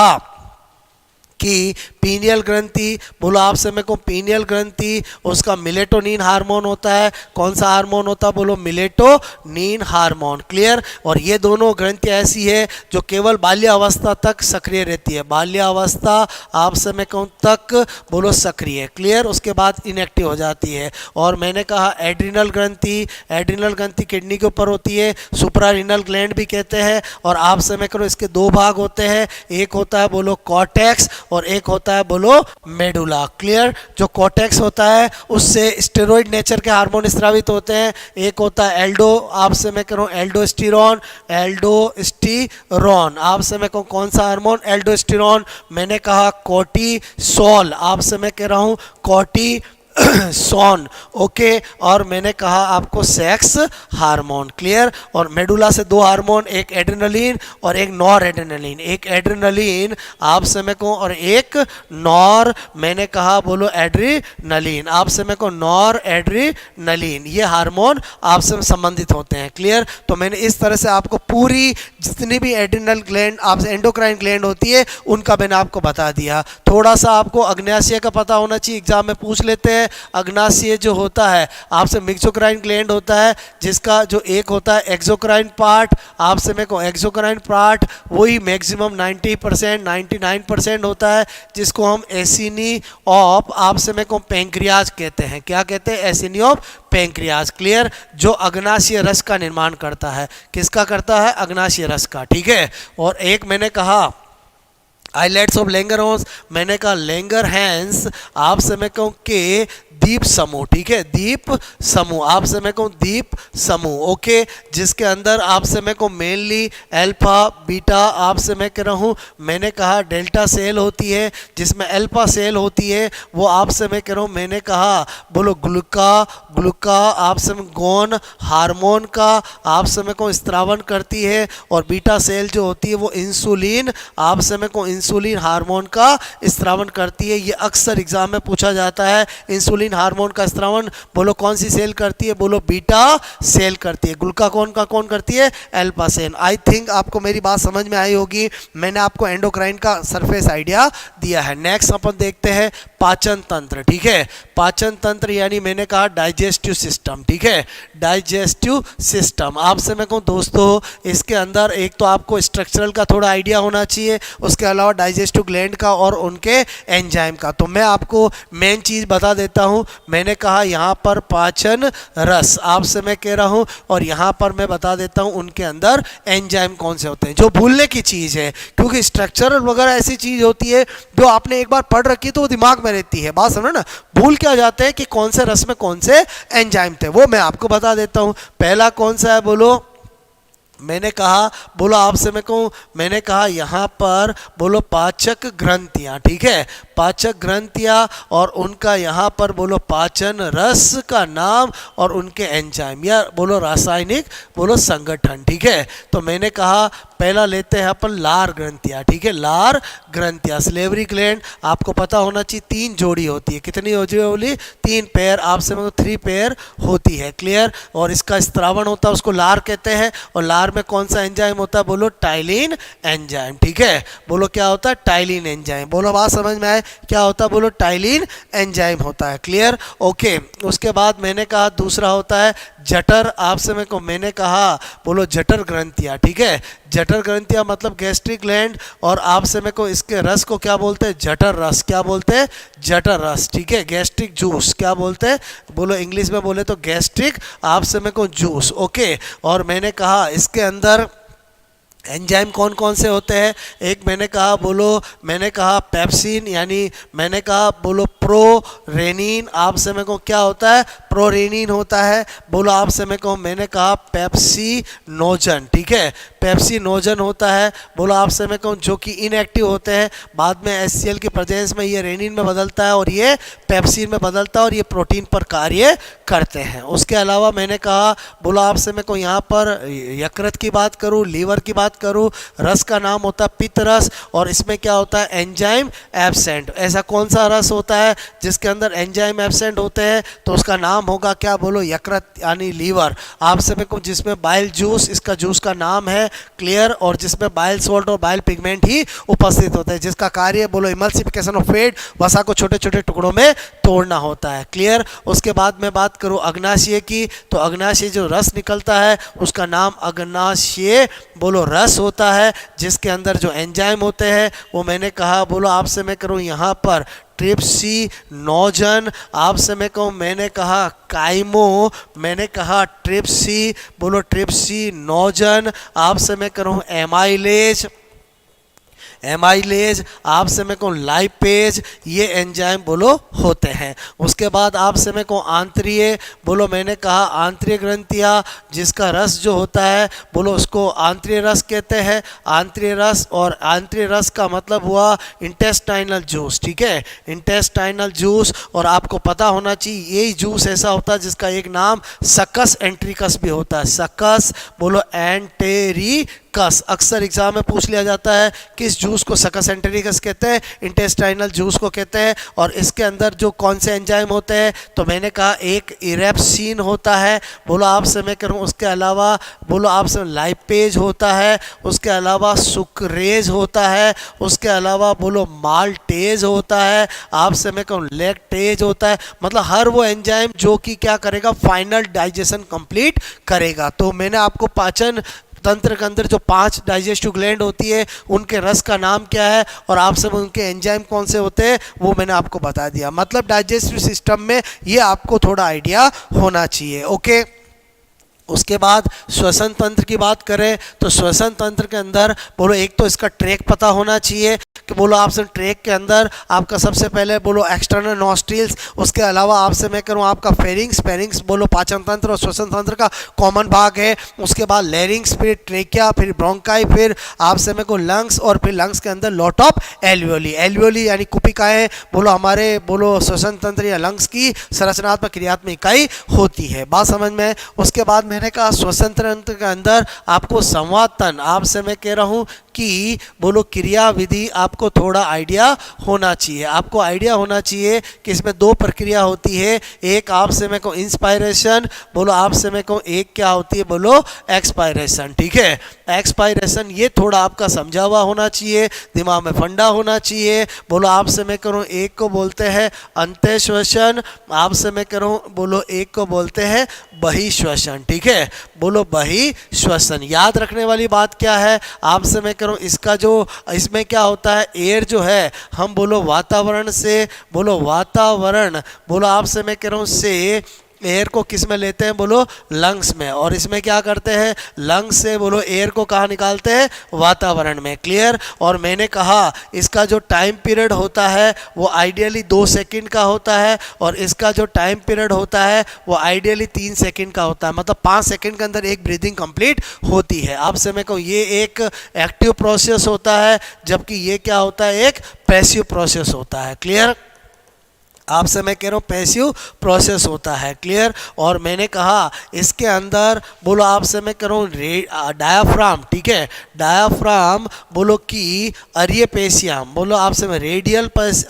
कि पीनियल ग्रंथि, बोलो आपसे मैं कहूँ पीनियल ग्रंथि, उसका मिलेटोनिन हार्मोन होता है। कौन सा हार्मोन होता है, बोलो मिलेटोनिन हार्मोन, क्लियर। और ये दोनों ग्रंथि ऐसी है जो केवल बाल्यावस्था तक सक्रिय रहती है, बाल्यावस्था आपसे मैं कहूँ तक बोलो सक्रिय, क्लियर। उसके बाद इनएक्टिव हो जाती है। और मैंने कहा एड्रिनल ग्रंथि, एड्रिनल ग्रंथि किडनी के ऊपर होती है, सुप्रारीनल ग्लैंड भी कहते हैं। और आपसे मैं कहूँ इसके दो भाग होते हैं, एक होता है बोलो कॉर्टेक्स और एक होता है बोलो मेडुला, क्लियर। जो कॉर्टेक्स होता है उससे स्टेरॉइड नेचर के हार्मोन स्रावित होते हैं। एक होता है एल्डो, आपसे मैं कह रहा हूँ एल्डोस्टेरॉन, एल्डोस्टेरॉन आपसे मैं कहूँ कौन सा हार्मोन, एल्डोस्टेरॉन। मैंने कहा कोर्टिसोल, आपसे मैं कह रहा हूँ कोर्टिसोन, ओके। और मैंने कहा आपको सेक्स हार्मोन, क्लियर। और मेडुला से दो हार्मोन, एक एड्रेनलिन और एक नॉर एड्रेनलिन, एक एड्रेनलिन आपसे मैं कहूँ और एक नॉर मैंने कहा बोलो एड्रेनलिन, आपसे मैं कहूँ नॉर एड्रेनलिन, ये हार्मोन आपसे संबंधित होते हैं, क्लियर। तो मैंने इस तरह से आपको पूरी जितनी भी एड्रिनल ग्लैंड आपसे एंडोक्राइन ग्लैंड होती है उनका मैंने आपको बता दिया। थोड़ा सा आपको अग्न्याशय का पता होना चाहिए, एग्जाम में पूछ लेते हैं। अग्नाशय जो होता है आपसे मिक्सोक्राइन ग्लैंड होता है, जिसका जो एक होता है एक्सोक्राइन पार्ट, आपसे मैं कहूँ एक्सोक्राइन पार्ट वही मैक्सिमम 90% 99% होता है, जिसको हम एसिनी ऑफ आपसे मैं कहूँ पेंक्रियाज कहते हैं। क्या कहते हैं, एसिनी ऑफ पेंक्रियाज, क्लियर। जो अग्नाशय रस का निर्माण करता है, किसका करता है, अग्नाशय रस का, ठीक है। और एक मैंने कहा आइलेट्स ऑफ लैंगरहॉर्न्स, मैंने कहा लैंगरहैंस आपसे मैं कहूँ के दीप समूह, ठीक है, दीप समूह आपसे मैं कहूँ दीप समूह, ओके। जिसके अंदर आपसे मैं कहूँ मेनली अल्फा बीटा आपसे मैं कह रहा हूँ, मैंने कहा डेल्टा सेल होती है, जिसमें अल्फा सेल होती है वो आपसे मैं कह रहा हूँ, मैंने कहा बोलो ग्लूका आपसे मैं गौन हार्मोन का आपसे मैं कहूँ स्त्रावन करती है। और बीटा सेल जो होती है वो इंसुलिन आपसे मैं कहूँ इंसुलिन हार्मोन का स्त्रावन करती है। ये अक्सर एग्जाम में पूछा जाता है, इंसुलिन हार्मोन का स्त्रावन बोलो कौन सी सेल करती है, बोलो बीटा सेल करती है। ग्लूका कौन करती है, अल्फा सेल। आई थिंक आपको मेरी बात समझ में आई होगी, मैंने आपको एंडोक्राइन का सरफेस आइडिया दिया है। नेक्स्ट अपन देखते हैं पाचन तंत्र, ठीक है। पाचन तंत्र यानी मैंने कहा डाइजेस्टिव सिस्टम, ठीक है, डाइजेस्टिव सिस्टम आपसे मैं कहूँ दोस्तों, इसके अंदर एक तो आपको स्ट्रक्चरल का थोड़ा आइडिया होना चाहिए, उसके अलावा डाइजेस्टिव ग्लैंड का और उनके एंजाइम का। तो मैं आपको मेन चीज़ बता देता हूँ हूँ, मैंने कहा यहाँ पर पाचन रस आपसे मैं कह रहा हूँ, और यहाँ पर मैं बता देता हूँ उनके अंदर एंजाइम कौन से होते हैं, जो भूलने की चीज़ है, क्योंकि स्ट्रक्चरल वगैरह ऐसी चीज़ होती है जो आपने एक बार पढ़ रखी है तो वो दिमाग में रहती है, बात समझो ना। भूल क्या जाते हैं कि कौन से रस में कौन से एंजाइम थे, वो मैं आपको बता देता हूँ। पहला कौन सा है बोलो, मैंने कहा, बोलो आपसे मैं कहूँ, मैंने कहा यहाँ पर बोलो पाचक ग्रंथियाँ, ठीक है, पाचक ग्रंथियाँ, और उनका यहाँ पर बोलो पाचन रस का नाम और उनके एंजाइम या बोलो रासायनिक बोलो संगठन, ठीक है। तो मैंने कहा पहला लेते हैं अपन लार ग्रंथियाँ, ठीक है, लार ग्रंथियाँ, सलेवरी ग्लैंड आपको पता होना चाहिए 3 जोड़ी होती है, कितनी बोली 3 पेयर, आपसे मैं 3 पेयर होती है, क्लियर। और इसका स्त्रावण होता है उसको लार कहते हैं, और लार में कौन सा एंजाइम होता है बोलो टाइलिन एंजाइम, ठीक है, बोलो क्या होता है टाइलिन एंजाइम, बोलो बात समझ में आए क्या होता है बोलो टाइलिन एंजाइम होता है, क्लियर, ओके। उसके बाद मैंने कहा दूसरा होता है जठर, आपसे मैंने कहा बोलो जठर ग्रंथियाँ, ठीक है, जठर ग्रंथियाँ मतलब गैस्ट्रिक ग्लैंड, और आपसे मेरे को इसके रस को क्या बोलते हैं जठर रस, क्या बोलते हैं जठर रस, ठीक है, गैस्ट्रिक जूस क्या बोलते हैं बोलो, इंग्लिश में बोले तो गैस्ट्रिक आपसे मेरे को जूस, ओके। और मैंने कहा इसके अंदर एंजाइम कौन कौन से होते हैं, एक मैंने कहा बोलो, मैंने कहा पेप्सिन, यानी मैंने कहा बोलो प्रोरेनिन, आपसे मेरे को क्या होता है प्रोरेनिन होता है, बोलो आपसे मेरे को मैंने कहा पेप्सिनोजन, ठीक है, पेप्सिनोजन होता है, बोलो आपसे मैं कहूँ जो कि इनएक्टिव होते हैं, बाद में HCl की प्रेजेंस में ये रेनिन में बदलता है और ये पेप्सिन में बदलता है और ये प्रोटीन पर कार्य करते हैं। उसके अलावा मैंने कहा बोलो आपसे मैं को यहाँ पर यकृत की बात करूँ, लीवर की बात करूँ, रस का नाम होता है पित्त रस, और इसमें क्या होता है एंजाइम एब्सेंट। ऐसा कौन सा रस होता है जिसके अंदर एंजाइम एब्सेंट होते हैं, तो उसका नाम होगा क्या बोलो यकृत यानी लीवर, आपसे मैं को जिसमें बाइल जूस, इसका जूस का नाम है, क्लियर, और जिसमें बाइल सॉल्ट और बाइल पिगमेंट ही उपस्थित होते हैं, जिसका कार्य बोलो इमल्सिफिकेशन ऑफ फैट, वसा को छोटे छोटे टुकड़ों में तोड़ना होता है, क्लियर। उसके बाद मैं बात करूं अग्नाशय की, तो अग्नाशय जो रस निकलता है उसका नाम अग्नाशय बोलो रस होता है, जिसके अंदर जो एंजाइम होते हैं वो मैंने कहा बोलो आपसे मैं करूं यहाँ पर ट्रिप्सिनोजन, आपसे मैं कहूँ मैंने कहा काइमो, मैंने कहा ट्रिप्सी बोलो ट्रिप्सिनोजन, आपसे मैं करूँ एमाइलेज, एमाइलेज, आपसे मैं कहूँ लाइपेज, ये एंजाइम बोलो होते हैं। उसके बाद आपसे मैं कहूँ आंतरीय, बोलो मैंने कहा आंतरीय ग्रंथियाँ, जिसका रस जो होता है बोलो उसको आंतरीय रस कहते हैं, आंतरीय रस, और आंतरीय रस का मतलब हुआ इंटेस्टाइनल जूस, ठीक है, इंटेस्टाइनल जूस। और आपको पता होना चाहिए यही जूस ऐसा होता है जिसका एक नाम सकस एंट्रिकस भी होता है, सकस बोलो एंटेरिकस, अक्सर एग्जाम में पूछ लिया जाता है किस जूस को सकस एंटेरिकस कहते हैं, इंटेस्टाइनल जूस को कहते हैं। और इसके अंदर जो कौन से एंजाइम होते हैं, तो मैंने कहा एक इरेप्सिन होता है, बोलो आपसे मैं करूँ, उसके अलावा बोलो आपसे लाइपेज होता है, उसके अलावा सुक्रेज होता है, उसके अलावा बोलो माल्टेज होता है, आपसे मैं कहूँ लैक्टेज होता है, मतलब हर वो एंजाइम जो कि क्या करेगा फाइनल डाइजेशन कंप्लीट करेगा। तो मैंने आपको पाचन तंत्र के अंदर जो 5 डाइजेस्टिव ग्लैंड होती है उनके रस का नाम क्या है और आपसे उनके एंजाइम कौन से होते हैं वो मैंने आपको बता दिया, मतलब डाइजेस्टिव सिस्टम में ये आपको थोड़ा आइडिया होना चाहिए, ओके। उसके बाद श्वसन तंत्र की बात करें तो श्वसन तंत्र के अंदर बोलो एक तो इसका ट्रैक पता होना चाहिए कि बोलो आपसे ट्रैक के अंदर आपका सबसे पहले बोलो एक्सटर्नल नॉस्ट्रिल्स, उसके अलावा आपसे मैं करूँ आपका फेरिंग्स, फेरिंग्स बोलो पाचन तंत्र और श्वसन तंत्र का कॉमन भाग है, उसके बाद लैरिंग्स, फिर ट्रेकिया, फिर ब्रोंकाई, फिर आपसे मैं को लंग्स, और फिर लंग्स के अंदर लॉट ऑफ एल्वियोली, एल्वियोली यानी कुपिकाएँ बोलो हमारे बोलो श्वसन तंत्र या लंग्स की संरचनात्मक क्रियात्मक इकाई होती है, बात समझ में। उसके बाद मैंने कहा श्वसन तंत्र के अंदर आपको संवाद तंत्र, आपसे मैं कह रहा हूँ कि बोलो क्रिया विधि आपको थोड़ा आइडिया होना चाहिए, आपको आइडिया होना चाहिए कि इसमें 2 प्रक्रिया होती है, एक आपसे मैं कहूँ इंस्पायरेशन, बोलो आपसे मैं कहूँ एक क्या होती है बोलो एक्सपायरेशन, ठीक है, एक्सपायरेशन ये थोड़ा आपका समझा हुआ होना चाहिए, दिमाग में फंडा होना चाहिए। बोलो आपसे मैं करूँ एक को बोलते हैं अंत्यश्वसन, आपसे मैं करूँ बोलो एक को बोलते हैं बहिश्वसन, ठीक है, बोलो बहिश्वसन। याद रखने वाली बात क्या है, आपसे मैं करूँ इसका जो इसमें क्या होता है है एयर जो है हम बोलो वातावरण से, बोलो वातावरण, बोलो आपसे मैं कह रहा हूँ से एयर को किस में लेते हैं, बोलो लंग्स में, और इसमें क्या करते हैं, लंग्स से बोलो एयर को कहाँ निकालते हैं, वातावरण में। क्लियर। और मैंने कहा इसका जो टाइम पीरियड होता है वो आइडियली 2 सेकंड का होता है, और इसका जो टाइम पीरियड होता है वो आइडियली 3 सेकंड का होता है, मतलब 5 सेकंड के अंदर एक ब्रीदिंग कंप्लीट होती है। आपसे मैं कहूँ ये एक एक्टिव प्रोसेस होता है, जबकि ये क्या होता है, एक पैसिव प्रोसेस होता है। क्लियर। आपसे मैं कह रहा हूँ पैसिव प्रोसेस होता है। क्लियर। और मैंने कहा इसके अंदर बोलो आपसे मैं कह रहा हूँ डायाफ्राम, ठीक है, डायाफ्राम बोलो कि अरियपेशियम, बोलो आपसे मैं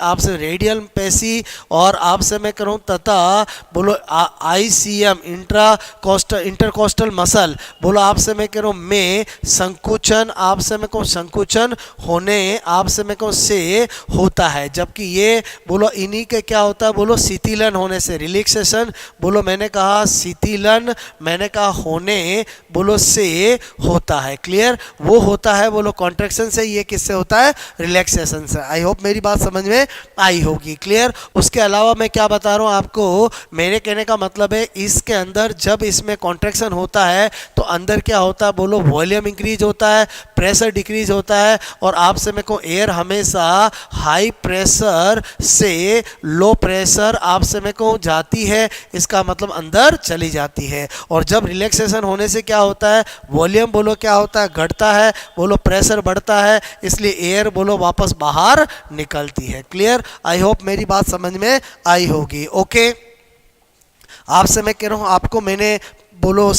आपसे रेडियल पेशी, और आपसे मैं कह रहा हूँ तथा बोलो आईसीएम इंटरकोस्टल मसल, बोलो आपसे मैं कह रहा हूँ में संकुचन, आपसे मैं कहूँ संकुचन होने आपसे मैं कहूँ से होता है, जबकि ये बोलो इन्हीं के क्या होता है, बोलो शीतलन होने से, रिलैक्सेशन, बोलो मैंने कहा शीतलन, मैंने कहा होने बोलो से होता है। क्लियर। वो होता है बोलो कॉन्ट्रैक्शन से, ये किससे होता है, रिलैक्सेशन से। आई होप मेरी बात समझ में आई होगी। क्लियर। उसके अलावा मैं क्या बता रहा हूँ आपको, मेरे कहने का मतलब है इसके अंदर जब इसमें कॉन्ट्रैक्शन होता है तो अंदर क्या होता है, बोलो वॉल्यूम इंक्रीज होता है, प्रेशर डिक्रीज होता है, और आपसे मैं को एयर हमेशा हाई प्रेशर से लो प्रेशर आपसे में को जाती है, इसका मतलब अंदर चली जाती है। और जब रिलैक्सेशन होने से क्या होता है, वॉल्यूम बोलो क्या होता है, घटता है, बोलो प्रेशर बढ़ता है, इसलिए एयर बोलो वापस बाहर निकलती है। क्लियर। आई होप मेरी बात समझ में आई होगी। ओके। आपसे मैं कह रहा हूँ आपको मैंने बोलो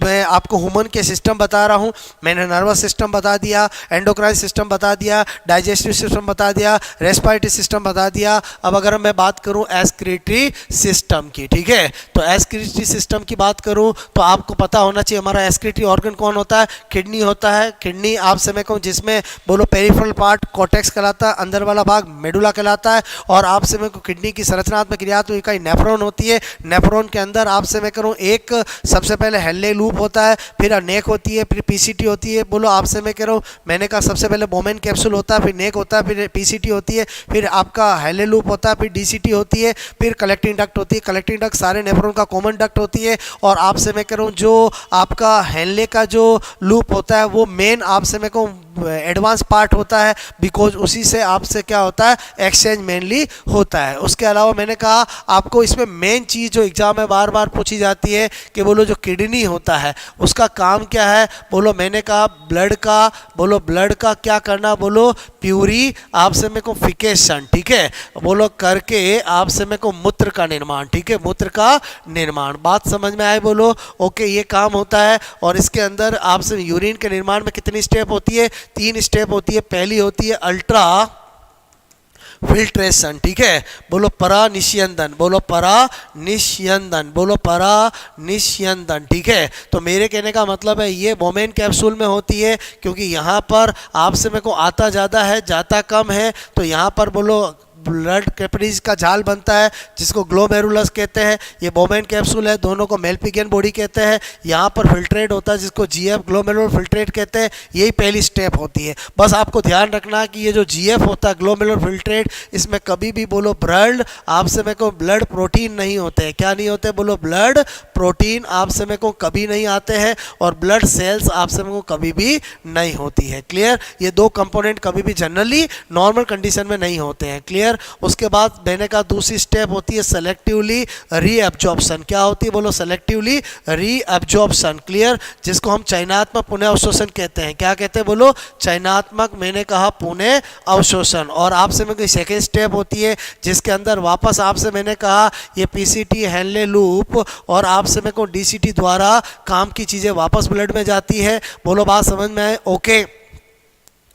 मैं आपको ह्यूमन के सिस्टम बता रहा हूँ, मैंने नर्वस सिस्टम बता दिया, एंडोक्राइन सिस्टम बता दिया, डाइजेस्टिव सिस्टम बता दिया, रेस्पिरेटरी सिस्टम बता दिया। अब अगर मैं बात करूँ एक्सक्रीटरी सिस्टम की, ठीक है, तो एक्सक्रीटरी सिस्टम की बात करूँ तो आपको पता होना चाहिए हमारा एक्सक्रीटरी ऑर्गन कौन होता है, किडनी होता है। किडनी आपसे मैं कहूँ जिसमें बोलो पेरिफेरल पार्ट कॉर्टेक्स कहलाता है, अंदर वाला भाग मेडुला कहलाता है, और आपसे मैं कहूँ किडनी की संरचनात्मक क्रियात्मक इकाई नेफ्रॉन होती है। नेफ्रॉन के अंदर आपसे मैं करूँ एक सबसे पहले हेल्ले लूप होता है, फिर नेक होती है, फिर पीसीटी होती है। बोलो आपसे मैं कह रहा हूँ, मैंने कहा सबसे पहले बोमेन कैप्सूल होता है, फिर नेक होता है, फिर पीसीटी होती है, फिर आपका हेले लूप होता है, फिर डीसीटी होती है, फिर कलेक्टिंग डक्ट होती है। कलेक्टिंग डक्ट सारे नेफ्रॉन का कॉमन डक्ट होती है। और आपसे मैं कह रहा हूँ जो आपका हेले का जो लूप होता है वो मेन आपसे मैं कहूँ एडवांस पार्ट होता है, बिकॉज उसी से आपसे क्या होता है, एक्सचेंज मेनली होता है। उसके अलावा मैंने कहा आपको इसमें मेन चीज़ जो एग्जाम में बार बार पूछी जाती है कि बोलो जो किडनी होता है उसका काम क्या है, बोलो मैंने कहा ब्लड का, बोलो ब्लड का क्या करना, बोलो प्यूरी आपसे मेरे को फिकेशन, ठीक है, बोलो करके आपसे मेरे को मूत्र का निर्माण, ठीक है, मूत्र का निर्माण। बात समझ में आए, बोलो ओके, ये काम होता है। और इसके अंदर आपसे यूरिन के निर्माण में कितनी स्टेप होती है, 3 स्टेप होती है। पहली होती है अल्ट्रा फिल्ट्रेशन, ठीक है, बोलो परानिस्यंदन, बोलो परानिस्यंदन, बोलो परानिस्यंदन, ठीक है। तो मेरे कहने का मतलब है ये बोमेन कैप्सूल में होती है, क्योंकि यहाँ पर आपसे मेरे को आता ज़्यादा है जाता कम है, तो यहाँ पर बोलो ब्लड कैपिलरीज का जाल बनता है जिसको ग्लोमेरुलस कहते हैं। ये बोमेन कैप्सूल है, दोनों को मेल्पिगियन बॉडी कहते हैं। यहाँ पर फिल्ट्रेट होता है जिसको जीएफ ग्लोमेरुलर फिल्ट्रेट कहते हैं। यही पहली स्टेप होती है। बस आपको ध्यान रखना कि ये जो जीएफ होता है ग्लोमेरुलर फिल्ट्रेट, इसमें कभी भी बोलो ब्लड आपसे मेरे को ब्लड प्रोटीन नहीं होते हैं। क्या नहीं होते, बोलो ब्लड प्रोटीन आपसे मेरे को कभी नहीं आते हैं, और ब्लड सेल्स आपसे मेरे को कभी भी नहीं होती है। क्लियर। ये 2 कंपोनेंट कभी भी जनरली नॉर्मल कंडीशन में नहीं होते हैं। क्लियर। उसके बाद मैंने कहा दूसरी स्टेप होती है सेलेक्टिवली रीअब्जॉर्प्शन। क्या होती है, बोलो सेलेक्टिवली रीअब्जॉर्प्शन। क्लियर। जिसको हम चयनात्मक पुनः अवशोषण कहते हैं। क्या कहते हैं, बोलो चयनात्मक, मैंने कहा पुनः अवशोषण। और आपसे मेरे को सेकेंड स्टेप होती है जिसके अंदर वापस आपसे मैंने कहा ये पीसीटी हेनले लूप और आपसे मेरे को डीसीटी द्वारा काम की चीज़ें वापस ब्लड में जाती है। बोलो बात समझ में आए, ओके।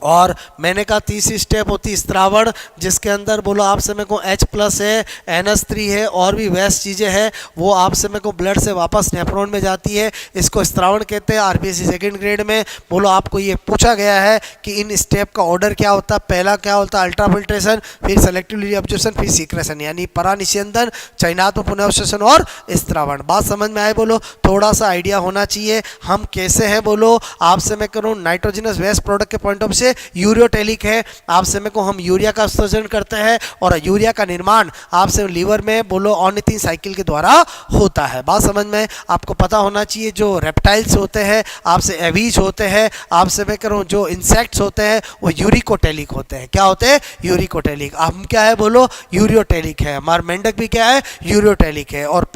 और मैंने कहा तीसरी स्टेप होती है स्त्रावण, जिसके अंदर बोलो आपसे मेरे को H+ है, NH3 है, और भी वेस्ट चीज़ें हैं, वो आपसे मेरे को ब्लड से वापस नेफ्रॉन में जाती है। इसको स्त्रावण कहते हैं। आरबीसी सेकंड ग्रेड में बोलो आपको ये पूछा गया है कि इन स्टेप का ऑर्डर क्या होता है। पहला क्या होता है, अल्ट्रा फिल्ट्रेशन, फिर सेलेक्टिव रीअब्जॉर्प्शन, फिर सीक्रेशन, यानी परानिस्यंदन, चयनात्मक पुनर्अवशोषण और स्त्रावण। बात समझ में आए, बोलो थोड़ा सा आइडिया होना चाहिए हम कैसे हैं। बोलो आपसे मैं करूँ नाइट्रोजनस वेस्ट प्रोडक्ट के पॉइंट ऑफ से यूरियोटेलिक है, आपसे मेरे को हम यूरिया का उत्सर्जन करते हैं और यूरिया का निर्माण आपसे लीवर में बोलो ऑर्निथिन साइकिल के द्वारा होता है। बात समझ में? आपको पता होना चाहिए जो रेप्टाइल्स होते हैं आपसे एवीज होते हैं, आपसे मैं कह रहा हूँ जो इंसेक्ट्स होते हैं वो यूरिकोटेलिक होते हैं। क्या होते हैं? यूरिकोटेलिक। हम क्या है बोलो? यूरियोटेलिक है। हमारा मेंढक भी क्या है? यूरियोटेलिक है। और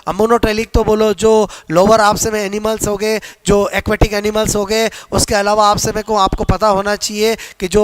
अमोनोटेलिक तो बोलो जो लोअर आपसे में एनिमल्स हो गए, जो एक्वेटिक एनिमल्स हो गए। उसके अलावा आपसे मेरे को आपको पता होना चाहिए कि जो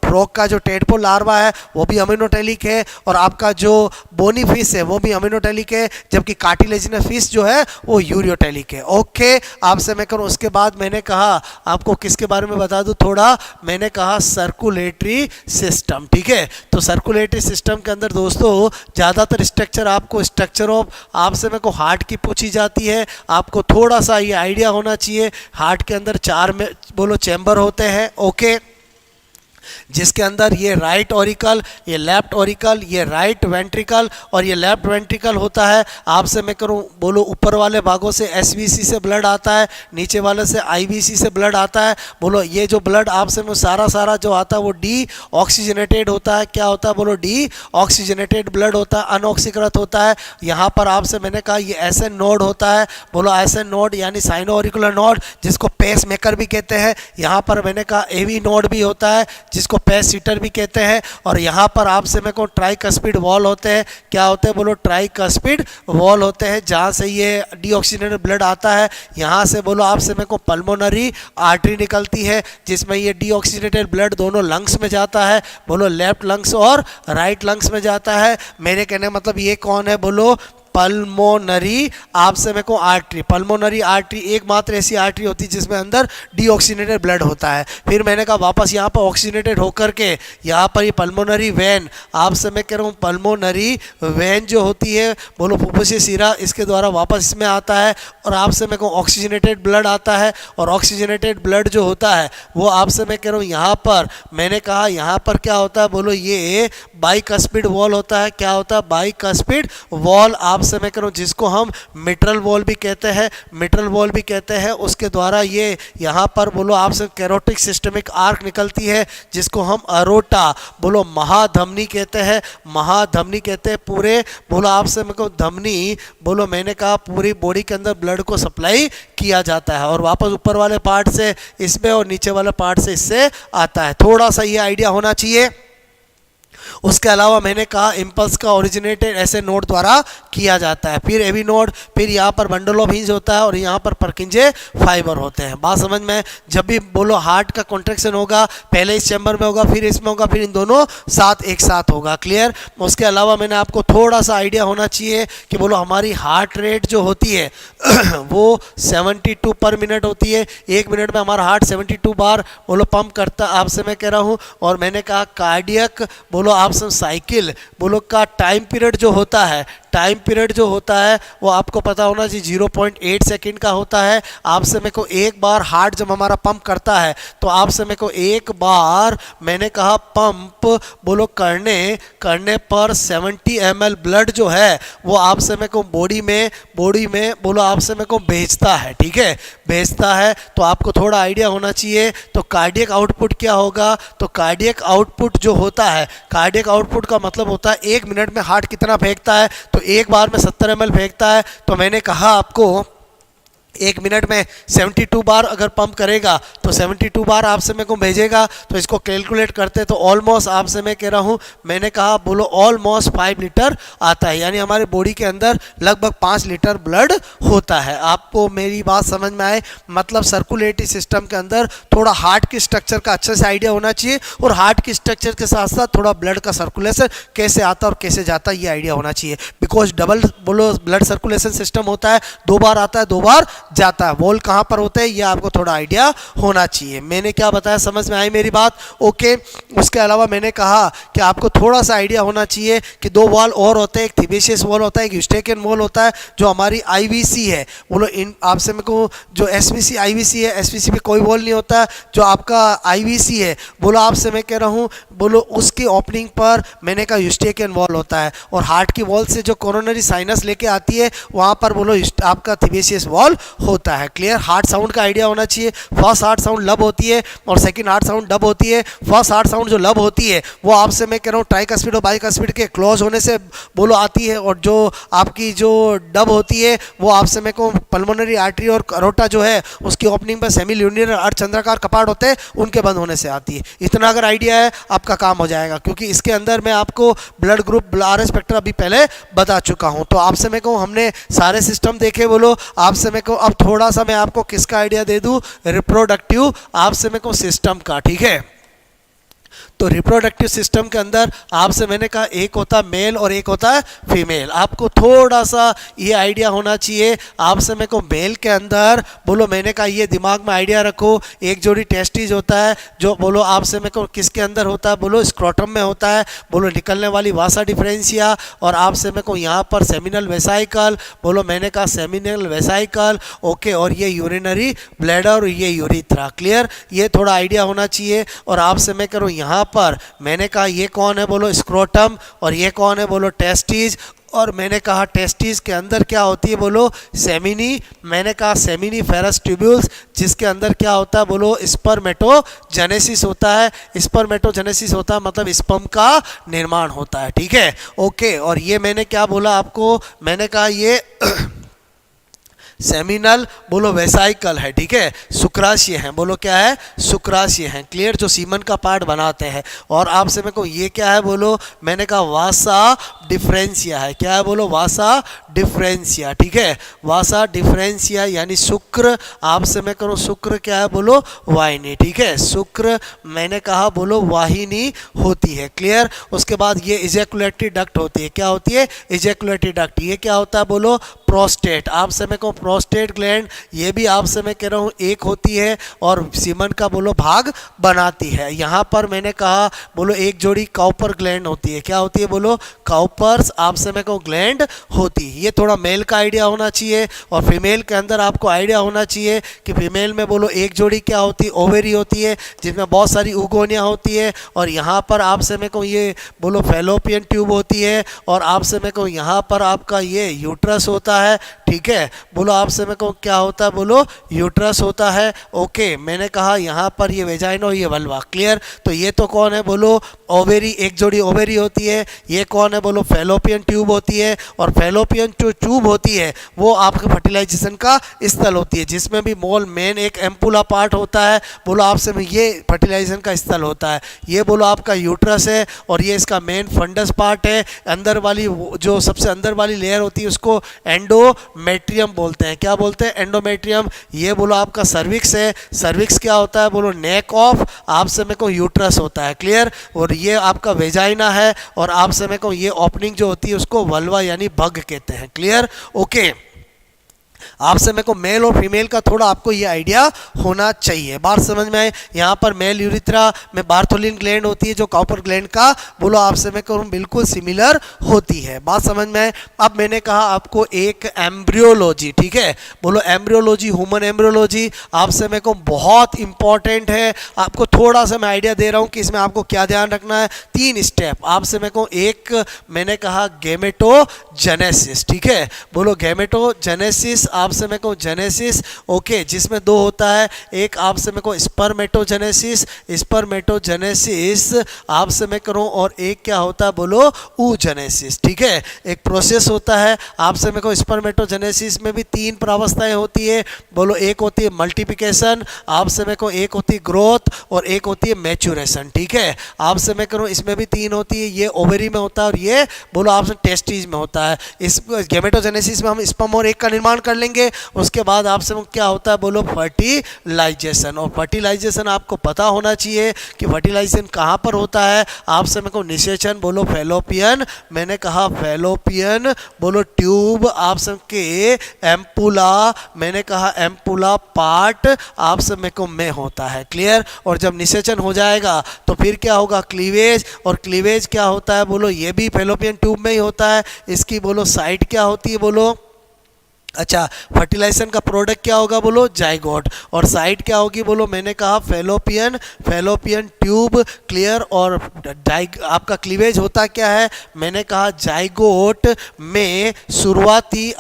फ्रॉग का जो टेडपोल लार्वा है वो भी अमीनोटेलिक है, और आपका जो बोनी फिश है वो भी अमीनोटेलिक है, जबकि कार्टिलेजिनस फिश जो है वो यूरियोटेलिक है। ओके, आपसे मैं करूँ उसके बाद मैंने कहा आपको किसके बारे में बता दूं थोड़ा, मैंने कहा सर्कुलेटरी सिस्टम। ठीक है, तो सर्कुलेटरी सिस्टम के अंदर दोस्तों ज़्यादातर स्ट्रक्चर आपको स्ट्रक्चर ऑफ आपसे मेरे को हार्ट की पूछी जाती है। आपको थोड़ा सा ये आइडिया होना चाहिए हार्ट के अंदर 4 में बोलो चैम्बर होते हैं। ओके, जिसके अंदर ये राइट ऑरिकल, ये लेफ्ट ऑरिकल, ये राइट वेंट्रिकल और ये लेफ्ट वेंट्रिकल होता है। आपसे मैं करूं बोलो ऊपर वाले भागों से एसवीसी से ब्लड आता है, नीचे वाले से आईवीसी से ब्लड आता है। बोलो ये जो ब्लड आपसे में सारा जो आता है वो डी ऑक्सीजनेटेड होता है। क्या होता है बोलो? डी ऑक्सीजनेटेड ब्लड होता है, अनऑक्सीकृत होता है। यहाँ पर आपसे मैंने कहा ये एसएन नोड होता है। बोलो एसएन नोड यानी साइनो ऑरिकुलर नोड, जिसको पेस मेकर भी कहते हैं। यहाँ पर मैंने कहा एवी नोड भी होता है जिसको पेस सीटर भी कहते हैं। और यहाँ पर आपसे मेरे को ट्राइकस्पिड वॉल होते हैं। क्या होते हैं बोलो? ट्राइकस्पिड वॉल होते हैं, जहाँ से ये डीऑक्सीजनेटेड ब्लड आता है। यहाँ से बोलो आपसे मेरे को पल्मोनरी आर्टरी निकलती है, जिसमें ये डीऑक्सीजनेटेड ब्लड दोनों लंग्स में जाता है। बोलो लेफ्ट लंग्स और राइट लंग्स में जाता है। मेरे कहने मतलब ये कौन है बोलो? पल्मोनरी आपसे मेरे को आर्टरी। पल्मोनरी आर्टरी एकमात्र ऐसी आर्टरी होती है जिसमें अंदर डीऑक्सीजनेटेड ब्लड होता है। फिर मैंने कहा वापस यहाँ पर ऑक्सीजनेटेड होकर के यहाँ पर ये पल्मोनरी वेन, आपसे मैं कह रहा हूँ पल्मोनरी वेन जो होती है बोलो फुफ्फुसी सिरा, इसके द्वारा वापस इसमें आता है और आपसे मेरे को ऑक्सीजनेटेड ब्लड आता है। और ऑक्सीजनेटेड ब्लड जो होता है वो आपसे मैं कह रहा हूँ यहाँ पर मैंने कहा यहाँ पर क्या होता है बोलो? ये बाइकस्पिड वॉल होता है। क्या होता है? बाइकस्पिड वॉल आपसे मैं करूं जिसको हम मिट्रल वॉल भी कहते हैं, मिट्रल वॉल भी कहते हैं। उसके द्वारा ये यहाँ पर बोलो आपसे कैरोटिक सिस्टमिक आर्क निकलती है, जिसको हम अरोटा बोलो महाधमनी कहते हैं। महाधमनी कहते हैं पूरे बोलो आपसे मेरे को धमनी बोलो मैंने कहा पूरी बॉडी के अंदर ब्लड को सप्लाई किया जाता है और वापस ऊपर वाले पार्ट से इसमें और नीचे वाले पार्ट से इससे आता है। थोड़ा सा ये आइडिया होना चाहिए। उसके अलावा मैंने कहा इम्पल्स का ओरिजिनेटेड ऐसे नोड द्वारा किया जाता है। फिर एवी नोड, फिर यहाँ पर बंडल ऑफ हिंज होता है और यहाँ पर परकिंजे फाइबर होते हैं। बात समझ में? जब भी बोलो हार्ट का कॉन्ट्रैक्शन होगा पहले इस चैम्बर में होगा, फिर इसमें होगा, फिर इन दोनों साथ एक साथ होगा। क्लियर? उसके अलावा मैंने आपको थोड़ा सा आइडिया होना चाहिए कि बोलो हमारी हार्ट रेट जो होती है वो 72 पर मिनट होती है। 1 मिनट में हमारा हार्ट 72 बार बोलो पंप करता आपसे मैं कह रहा हूँ। और मैंने कहा कार्डियक बोलो आपसे साइकिल बोलो का टाइम पीरियड जो होता है, टाइम पीरियड जो होता है वो आपको पता होना चाहिए 0.8 सेकेंड का होता है। आपसे मेरे को एक बार हार्ट जब हमारा पंप करता है तो आपसे मेरे को एक बार मैंने कहा पंप बोलो करने पर 70 ml ब्लड जो है वो आपसे मेरे को बॉडी में बोलो आपसे मेरे को भेजता है। ठीक है, भेजता है। तो आपको थोड़ा आइडिया होना चाहिए। तो कार्डियक आउटपुट क्या होगा? तो कार्डियक आउटपुट जो होता है, कार्डियक आउटपुट का मतलब होता है 1 मिनट में हार्ट कितना फेंकता है। तो एक बार में 70 ml फेंकता है। तो मैंने कहा आपको 1 मिनट में 72 बार अगर पंप करेगा तो 72 बार आपसे मेरे को भेजेगा। तो इसको कैलकुलेट करते तो ऑलमोस्ट आपसे मैं कह रहा हूँ मैंने कहा बोलो ऑलमोस्ट 5 लीटर आता है, यानी हमारे बॉडी के अंदर लगभग 5 लीटर ब्लड होता है। आपको मेरी बात समझ में आए? मतलब सर्कुलेटरी सिस्टम के अंदर थोड़ा हार्ट की स्ट्रक्चर का अच्छे से आइडिया होना चाहिए और हार्ट की स्ट्रक्चर के साथ साथ थोड़ा ब्लड का सर्कुलेशन कैसे आता और कैसे जाता है ये आइडिया होना चाहिए। बिकॉज डबल बोलो ब्लड सर्कुलेशन सिस्टम होता है, 2 बार आता है 2 बार जाता है। वॉल कहाँ पर होते हैं ये आपको थोड़ा आइडिया होना चाहिए। मैंने क्या बताया, समझ में आई मेरी बात? ओके। उसके अलावा मैंने कहा कि आपको थोड़ा सा आइडिया होना चाहिए कि 2 वॉल और होते हैं, एक थिबेशियस वॉल होता है, एक यूस्टेकियन वॉल होता है। जो हमारी आईवीसी है बोलो इन आपसे मेरे को जो एसवीसी आईवीसी है, एसवीसी में कोई वॉल नहीं होता है। जो आपका आईवीसी है बोलो आपसे मैं कह रहा हूँ बोलो उसकी ओपनिंग पर मैंने कहा यूस्टेकियन वॉल होता है। और हार्ट की वॉल से जो कोरोनरी साइनस लेके आती है वहाँ पर बोलो आपका थिबेशियस वॉल होता है। क्लियर, हार्ड साउंड का आइडिया होना चाहिए। फर्स्ट हार्ड साउंड लब होती है और सेकंड हार्ड साउंड डब होती है। फर्स्ट हार्ड साउंड जो लब होती है वो आपसे मैं कह रहा हूँ ट्राइकस्पिड और बाइकस्पिड के क्लोज होने से बोलो आती है, और जो आपकी जो डब होती है वो आपसे मैं कहूँ पल्मोनरी आर्टरी और करोटा जो है उसकी ओपनिंग पर सेमी ल्यूनियर अर्धचंद्राकार कपाट होते हैं उनके बंद होने से आती है। इतना अगर आइडिया है आपका काम हो जाएगा, क्योंकि इसके अंदर मैं आपको ब्लड ग्रुप आरएस स्पेक्ट्रा अभी पहले बता चुका हूं। तो आपसे मैं कहूँ हमने सारे सिस्टम देखे, बोलो आपसे मैं कहूँ अब थोड़ा सा मैं आपको किसका आइडिया दे दूं, रिप्रोडक्टिव आपसे मैं कहूँ सिस्टम का। ठीक है, तो रिप्रोडक्टिव सिस्टम के अंदर आपसे मैंने कहा एक होता है मेल और एक होता है फीमेल। आपको थोड़ा सा ये आइडिया होना चाहिए। आपसे मैं को मेल के अंदर बोलो मैंने कहा ये दिमाग में आइडिया रखो, एक जोड़ी टेस्टिज होता है जो बोलो आपसे मैं को किसके अंदर होता है, बोलो स्क्रोटम में होता है, बोलो निकलने वाली वासा डिफरेंशिया, और आपसे मैं को यहाँ पर सेमिनल वेसाइकल, बोलो मैंने कहा सेमिनल वेसाइकल, ओके, और ये यूरिनरी ब्लैडर और ये यूरिथ्रा। क्लियर, ये थोड़ा आइडिया होना चाहिए। और आपसे मैं करूँ यहाँ पर मैंने कहा ये कौन है, बोलो स्क्रोटम, और ये कौन है, बोलो टेस्टिज, और मैंने कहा टेस्टिस के अंदर क्या होती है, बोलो सेमिनी, मैंने कहा सेमिनी फेरस ट्यूब्यूल्स, जिसके अंदर क्या होता है, बोलो स्पर्मेटोजेनेसिस होता है। स्पर्मेटोजेनेसिस होता है मतलब स्पर्म का निर्माण होता है। ठीक है, ओके, और ये मैंने क्या बोला आपको, मैंने कहा ये सेमिनल बोलो वेसाइकल है। ठीक है, शुक्राशय है, बोलो क्या है, शुक्राशय है। क्लियर, जो सीमन का पार्ट बनाते हैं। और आपसे मैं कहूँ ये क्या है, बोलो मैंने कहा वासा डिफरेंशिया है। क्या है, बोलो वासा डिफरेंशिया। ठीक है, वासा डिफरेंशिया यानी शुक्र, आपसे मैं करूँ शुक्र क्या है, बोलो वाहिनी। ठीक है, शुक्र मैंने कहा बोलो वाहिनी होती है। क्लियर, उसके बाद ये इजैकुलेटरी डक्ट होती है। क्या होती है, इजैकुलेटरी डक्ट। ये क्या होता है, बोलो प्रोस्टेट। आपसे मैं कहूँ प्रोस्टेट ग्लैंड, ये भी आपसे मैं कह रहा हूँ एक होती है और सीमन का बोलो भाग बनाती है। यहाँ पर मैंने कहा बोलो एक जोड़ी काउपर ग्लैंड होती है। क्या होती है, बोलो काउपर्स आपसे मैं कहूँ ग्लैंड होती है। ये थोड़ा मेल का आइडिया होना चाहिए। और फीमेल के अंदर आपको आइडिया होना चाहिए कि फीमेल में बोलो एक जोड़ी क्या होती है, ओवेरी होती है, जिसमें बहुत सारी उगोनियाँ होती है। और यहाँ पर आपसे मैं कहूँ ये बोलो फैलोपियन ट्यूब होती है। और आपसे मैं कहूँ यहाँ पर आपका ये यूट्रस होता है। ठीक है, बोलो आपसे मैं कहूँ क्या होता है, बोलो यूट्रस होता है। ओके, मैंने कहा यहाँ पर ये वेजाइना और ये वल्वा। क्लियर, तो ये तो कौन है, बोलो ओवेरी, एक जोड़ी ओवेरी होती है। ये कौन है, बोलो फैलोपियन ट्यूब होती है। और फैलोपियन जो ट्यूब होती है वो आपके फर्टिलाइजेशन का स्थल होती है, जिसमें भी मोल मेन एक एम्पुला पार्ट होता है। बोलो आपसे में ये फर्टिलाइजेशन का स्थल होता है। ये बोलो आपका यूट्रस है और ये इसका मेन फंडस पार्ट है। अंदर वाली जो सबसे अंदर वाली लेयर होती है उसको एंडोमेट्रियम बोलते हैं। क्या बोलते हैं, एंडोमेट्रियम। ये बोलो आपका सर्विक्स है। सर्विक्स क्या होता है, बोलो नेक ऑफ आपसे में को यूट्रस होता है। क्लियर, और ये आपका वेजाइना है। और आपसे में को ये ओपनिंग जो होती है उसको वल्वा यानी भग कहते हैं। क्लियर, ओके, आपसे मेरे को मेल और फीमेल का थोड़ा आपको ये आइडिया होना चाहिए। बात समझ में आए, यहाँ पर मेल यूरिथ्रा में बार्थोलिन ग्लैंड होती है जो काउपर ग्लैंड का बोलो आपसे मैं कहूँ बिल्कुल सिमिलर होती है। बात समझ में आए। अब मैंने कहा आपको एक एम्ब्रियोलॉजी, ठीक है, बोलो एम्ब्रियोलॉजी, ह्यूमन एम्ब्रियोलॉजी आपसे मेरे को बहुत इंपॉर्टेंट है। आपको थोड़ा सा मैं आइडिया दे रहा हूँ कि इसमें आपको क्या ध्यान रखना है। 3 स्टेप आपसे मेरे को, एक मैंने कहा गैमेटोजेनेसिस, ठीक है, बोलो गैमेटोजेनेसिस आपसे मेरे को जेनेसिस, ओके, जिसमें 2 होता है। एक आपसे मेरे को स्पर्मेटोजेनेसिस, स्पर्मेटोजेनेसिस आपसे मैं करूं, और एक क्या होता है बोलो ऊजेनेसिस, ठीक है, एक प्रोसेस होता है। आपसे मेरे को स्पर्मेटोजेनेसिस में भी 3 प्रावस्थाएं होती है। बोलो एक होती है मल्टीप्लिकेशन, आपसे मेरे को एक होती है ग्रोथ और एक होती है मैच्योरेशन, ठीक है। आपसे मैं करूं इसमें भी 3 होती है। ये ओवरी में होता है और ये बोलो आपसे टेस्टिस में होता है। इस गैमेटोजेनेसिस में हम स्पर्म और एग का निर्माण कर लेंगे। उसके बाद आपसे क्या होता है बोलो फर्टिलाइजेशन। और फर्टिलाइजेशन आपको पता होना चाहिए कि फर्टिलाइजेशन कहाँ पर होता है। आपसे मेरे को निषेचन बोलो फैलोपियन, मैंने कहा फैलोपियन बोलो ट्यूब, आपसे के एम्पुला, मैंने कहा एम्पुला पार्ट आपसे मेरे को में होता है। क्लियर, और जब निषेचन हो जाएगा तो फिर क्या होगा, क्लीवेज। और क्लीवेज क्या होता है बोलो, ये भी फैलोपियन ट्यूब में ही होता है। इसकी बोलो साइट क्या होती है, बोलो अच्छा, फर्टिलाइजेशन का प्रोडक्ट क्या होगा बोलो, जाइगोट। और साइड क्या होगी बोलो, मैंने कहा फैलोपियन ट्यूब, क्लियर। और आपका क्लीवेज होता क्या है, मैंने कहा जाइगोट में शुरुआती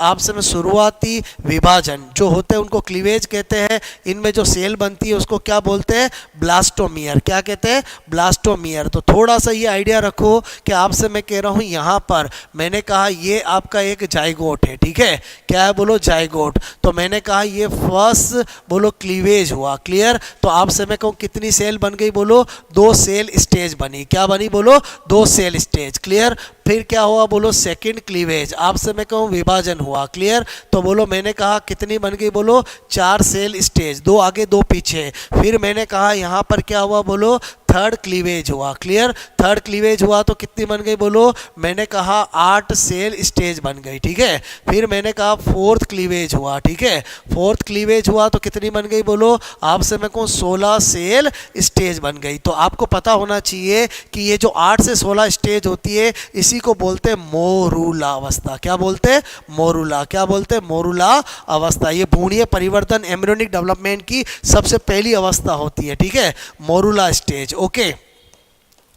विभाजन जो होते हैं उनको क्लीवेज कहते हैं। इनमें जो सेल बनती है उसको क्या बोलते हैं, ब्लास्टोमियर। क्या कहते हैं, ब्लास्टोमियर। तो थोड़ा सा ये आइडिया रखो कि आपसे मैं कह रहा हूँ यहाँ पर मैंने कहा ये आपका एक जाइगोट है, ठीक है, क्या है बोलो, जाइगोट। तो मैंने कहा ये फर्स्ट बोलो क्लीवेज हुआ, क्लियर। तो आपसे मैं कहूँ कितनी सेल बन गई बोलो, 2 सेल स्टेज बनी। क्या बनी बोलो, 2 सेल स्टेज, क्लियर। फिर क्या हुआ बोलो, सेकंड क्लीवेज, आपसे मैं कहूँ विभाजन हुआ, क्लियर। तो बोलो मैंने कहा कितनी बन गई बोलो, 4 सेल स्टेज, 2 आगे 2 पीछे। फिर मैंने कहा यहाँ पर क्या हुआ बोलो, थर्ड क्लीवेज हुआ, क्लियर। थर्ड क्लीवेज हुआ तो कितनी बन गई बोलो, मैंने कहा 8 सेल स्टेज बन गई, ठीक है। फिर मैंने कहा फोर्थ क्लीवेज हुआ, ठीक है। फोर्थ क्लीवेज हुआ तो कितनी बन गई बोलो, आपसे मैं कहूँ 16 सेल स्टेज बन गई। तो आपको पता होना चाहिए कि ये जो 8 से 16 स्टेज होती है इसी को बोलते हैं मोरूला अवस्था। क्या बोलते हैं, मोरूला। क्या बोलते हैं, मोरूला अवस्था। ये भ्रूणीय परिवर्तन एम्ब्रियोनिक डेवलपमेंट की सबसे पहली अवस्था होती है, ठीक है, मोरूला स्टेज। ओके,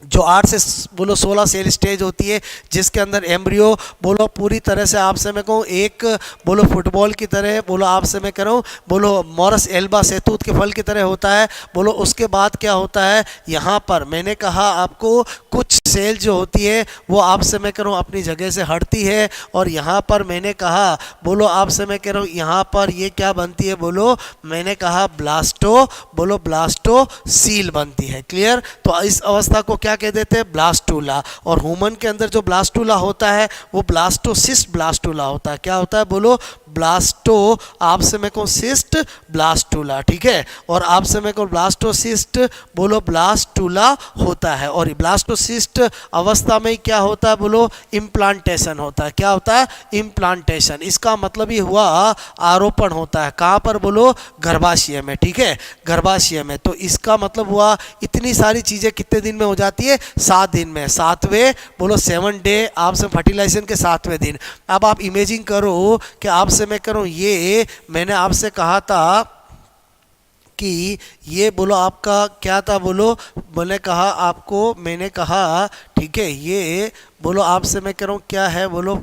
जो 8 से बोलो 16 सेल स्टेज होती है जिसके अंदर एम्ब्रियो बोलो पूरी तरह से आपसे मैं कहूँ एक बोलो फुटबॉल की तरह बोलो, आपसे मैं कह रहा हूँ बोलो मॉरस एल्बा सहतूत के फल की तरह होता है बोलो। उसके बाद क्या होता है, यहाँ पर मैंने कहा आपको कुछ सेल जो होती है वो आपसे मैं कह रहा हूँ अपनी जगह से हटती है। और यहाँ पर मैंने कहा बोलो आपसे मैं कह रहा हूँ यहाँ पर ये क्या बनती है बोलो, मैंने कहा ब्लास्टो सील बनती है, क्लियर। तो इस अवस्था को क्या कह देते हैं, ब्लास्टूला। और ह्यूमन के अंदर जो ब्लास्टूला होता है वो ब्लास्टोसिस्ट ब्लास्टूला होता है। क्या होता है बोलो, ब्लास्टो आपसे मैं कहूँ सिस्ट ब्लास्टूला, ठीक है। और आपसे मैं कहूँ ब्लास्टोसिस्ट बोलो ब्लास्टूला होता है। और ब्लास्टोसिस्ट अवस्था में क्या होता है बोलो, इम्प्लांटेशन होता है। क्या होता है, इम्प्लांटेशन। इसका मतलब ये हुआ आरोपण होता है, कहाँ पर बोलो, गर्भाशय में, ठीक है, गर्भाशय में। तो इसका मतलब हुआ इतनी सारी चीज़ें कितने दिन में हो जाती है, 7 दिन में, 7वें बोलो 7 डे आपसे फर्टिलाइजेशन के 7वें दिन। अब आप इमेजिन करो कि आपसे मैं करूं ये मैंने आपसे कहा था कि ये बोलो आपका क्या था बोलो, मैंने कहा आपको, मैंने कहा ठीक है, ये बोलो आपसे मैं कह रहा हूँ क्या है बोलो,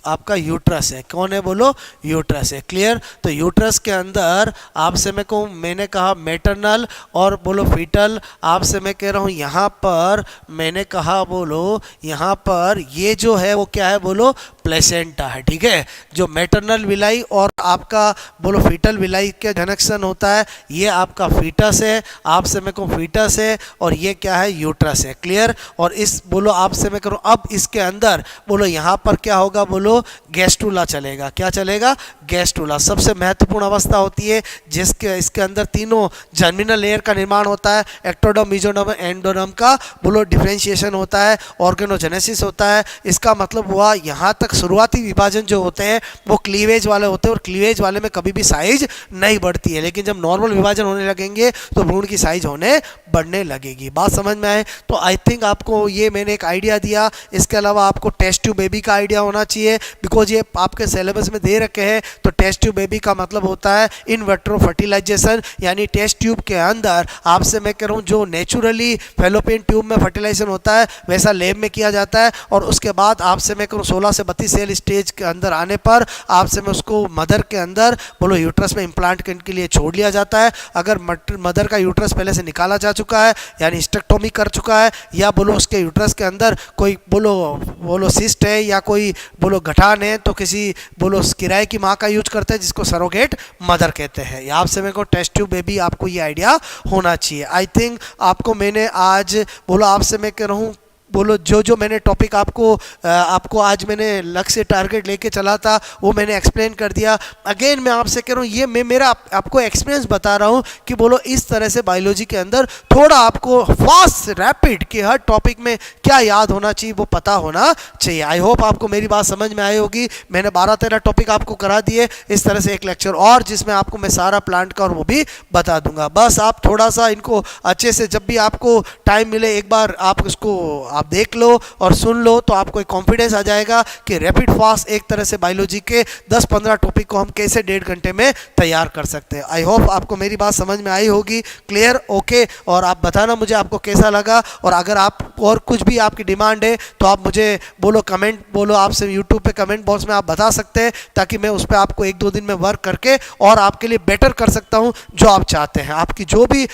आपका यूट्रस है। कौन है बोलो, यूट्रस है, क्लियर। तो यूट्रस के अंदर आपसे मैं कहूँ, मैंने कहा मैटरनल और बोलो फीटल, आपसे मैं कह रहा हूँ यहाँ पर मैंने कहा बोलो यहाँ पर ये जो है वो क्या है बोलो, प्लेसेंटा है, ठीक है। जो मैटरनल विलाई और आपका बोलो फीटल विलाई के कनेक्शन होता है ये आपका फीटस है, आपसे मैं कहूँ फीटस है, और ये क्या है, यूट्रस है, क्लियर। और इस बोलो आपसे मैं करूँ अब इसके अंदर बोलो यहाँ पर क्या होगा बोलो, गैस्ट्रुला चलेगा। क्या चलेगा, गैस्ट्रुला। सबसे महत्वपूर्ण अवस्था होती है जिसके इसके अंदर तीनों जर्मिनल लेयर का निर्माण होता है, एक्टोडर्म, मेसोडर्म, एंडोडर्म का बोलो डिफरेंशिएशन होता है, ऑर्गेनोजेनेसिस होता है। इसका मतलब हुआ यहाँ तक शुरुआती विभाजन जो होते हैं वो क्लीवेज वाले होते हैं, और क्लीवेज वाले में कभी भी साइज नहीं बढ़ती है। लेकिन जब नॉर्मल विभाजन होने लगेंगे तो भ्रूण की साइज होने बढ़ने लगेगी। बात समझ में आए तो आई थिंक आपको ये मैंने एक आइडिया दिया। इसके अलावा आपको टेस्ट ट्यूब बेबी का आइडिया होना चाहिए, बिकॉज ये आपके सिलेबस में दे रखे हैं। तो टेस्ट ट्यूब बेबी का मतलब होता है इन विट्रो फर्टिलाइजेशन, यानी टेस्ट ट्यूब के अंदर आपसे मैं कह रहा हूँ जो नेचुरली फैलोपियन ट्यूब में फर्टिलाइजेशन होता है वैसा लैब में किया जाता है। और उसके बाद आपसे मैं कहूँ 16 से 32 सेल स्टेज के अंदर आने पर आपसे मैं उसको मदर के अंदर बोलो यूट्रस में इम्प्लांट के लिए छोड़ लिया जाता है। अगर मदर का यूट्रस पहले से निकाला जा चुका है यानी हिस्टेक्टोमी कर चुका है, या बोलो उसके यूट्रस के अंदर कोई बोलो सिस्ट है या कोई बोलो गठान है, तो किसी बोलो किराए की माँ का यूज करते हैं जिसको सरोगेट मदर कहते हैं। या आपसे मेरे को टेस्ट ट्यूब बेबी आपको ये आइडिया होना चाहिए। आई थिंक आपको मैंने आज बोलो आपसे मैं कह रहा हूँ बोलो जो मैंने टॉपिक आपको आज मैंने लक्ष्य टारगेट लेके चला था वो मैंने एक्सप्लेन कर दिया। अगेन मैं आपसे कह रहा हूँ ये मैं मेरा आपको एक्सपीरियंस बता रहा हूँ कि बोलो इस तरह से बायोलॉजी के अंदर थोड़ा आपको फास्ट रैपिड कि हर टॉपिक में क्या याद होना चाहिए वो पता होना चाहिए। आई होप आपको मेरी बात समझ में आई होगी। मैंने 12-13 टॉपिक आपको करा दिए, इस तरह से एक लेक्चर और जिसमें आपको मैं सारा प्लांट का और वो भी बता दूंगा। बस आप थोड़ा सा इनको अच्छे से जब भी आपको टाइम मिले एक बार आप इसको आप देख लो और सुन लो तो आपको एक कॉन्फिडेंस आ जाएगा कि रैपिड फास्ट एक तरह से बायोलॉजी के 10-15 टॉपिक को हम कैसे 1.5 घंटे में तैयार कर सकते हैं। आई होप आपको मेरी बात समझ में आई होगी, क्लियर, ओके। और आप बताना मुझे आपको कैसा लगा, और अगर आप और कुछ भी आपकी डिमांड है तो आप मुझे बोलो, कमेंट बोलो, आपसे यूट्यूब पे कमेंट बॉक्स में आप बता सकते हैं, ताकि मैं उस पर आपको 1-2 दिन में वर्क करके और आपके लिए बेटर कर सकता हूँ जो आप चाहते हैं। आपकी जो भी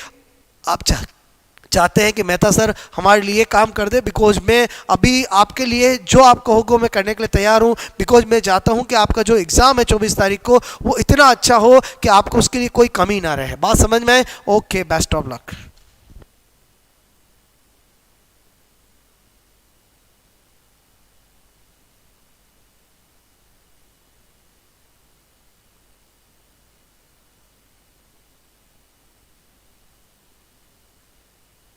आप चाहते हैं कि मेहता सर हमारे लिए काम कर दे, बिकॉज मैं अभी आपके लिए जो आप कहोगे मैं करने के लिए तैयार हूँ, बिकॉज मैं चाहता हूँ कि आपका जो एग्ज़ाम है 24 तारीख को वो इतना अच्छा हो कि आपको उसके लिए कोई कमी ना रहे। बात समझ में आए? Okay, best of luck.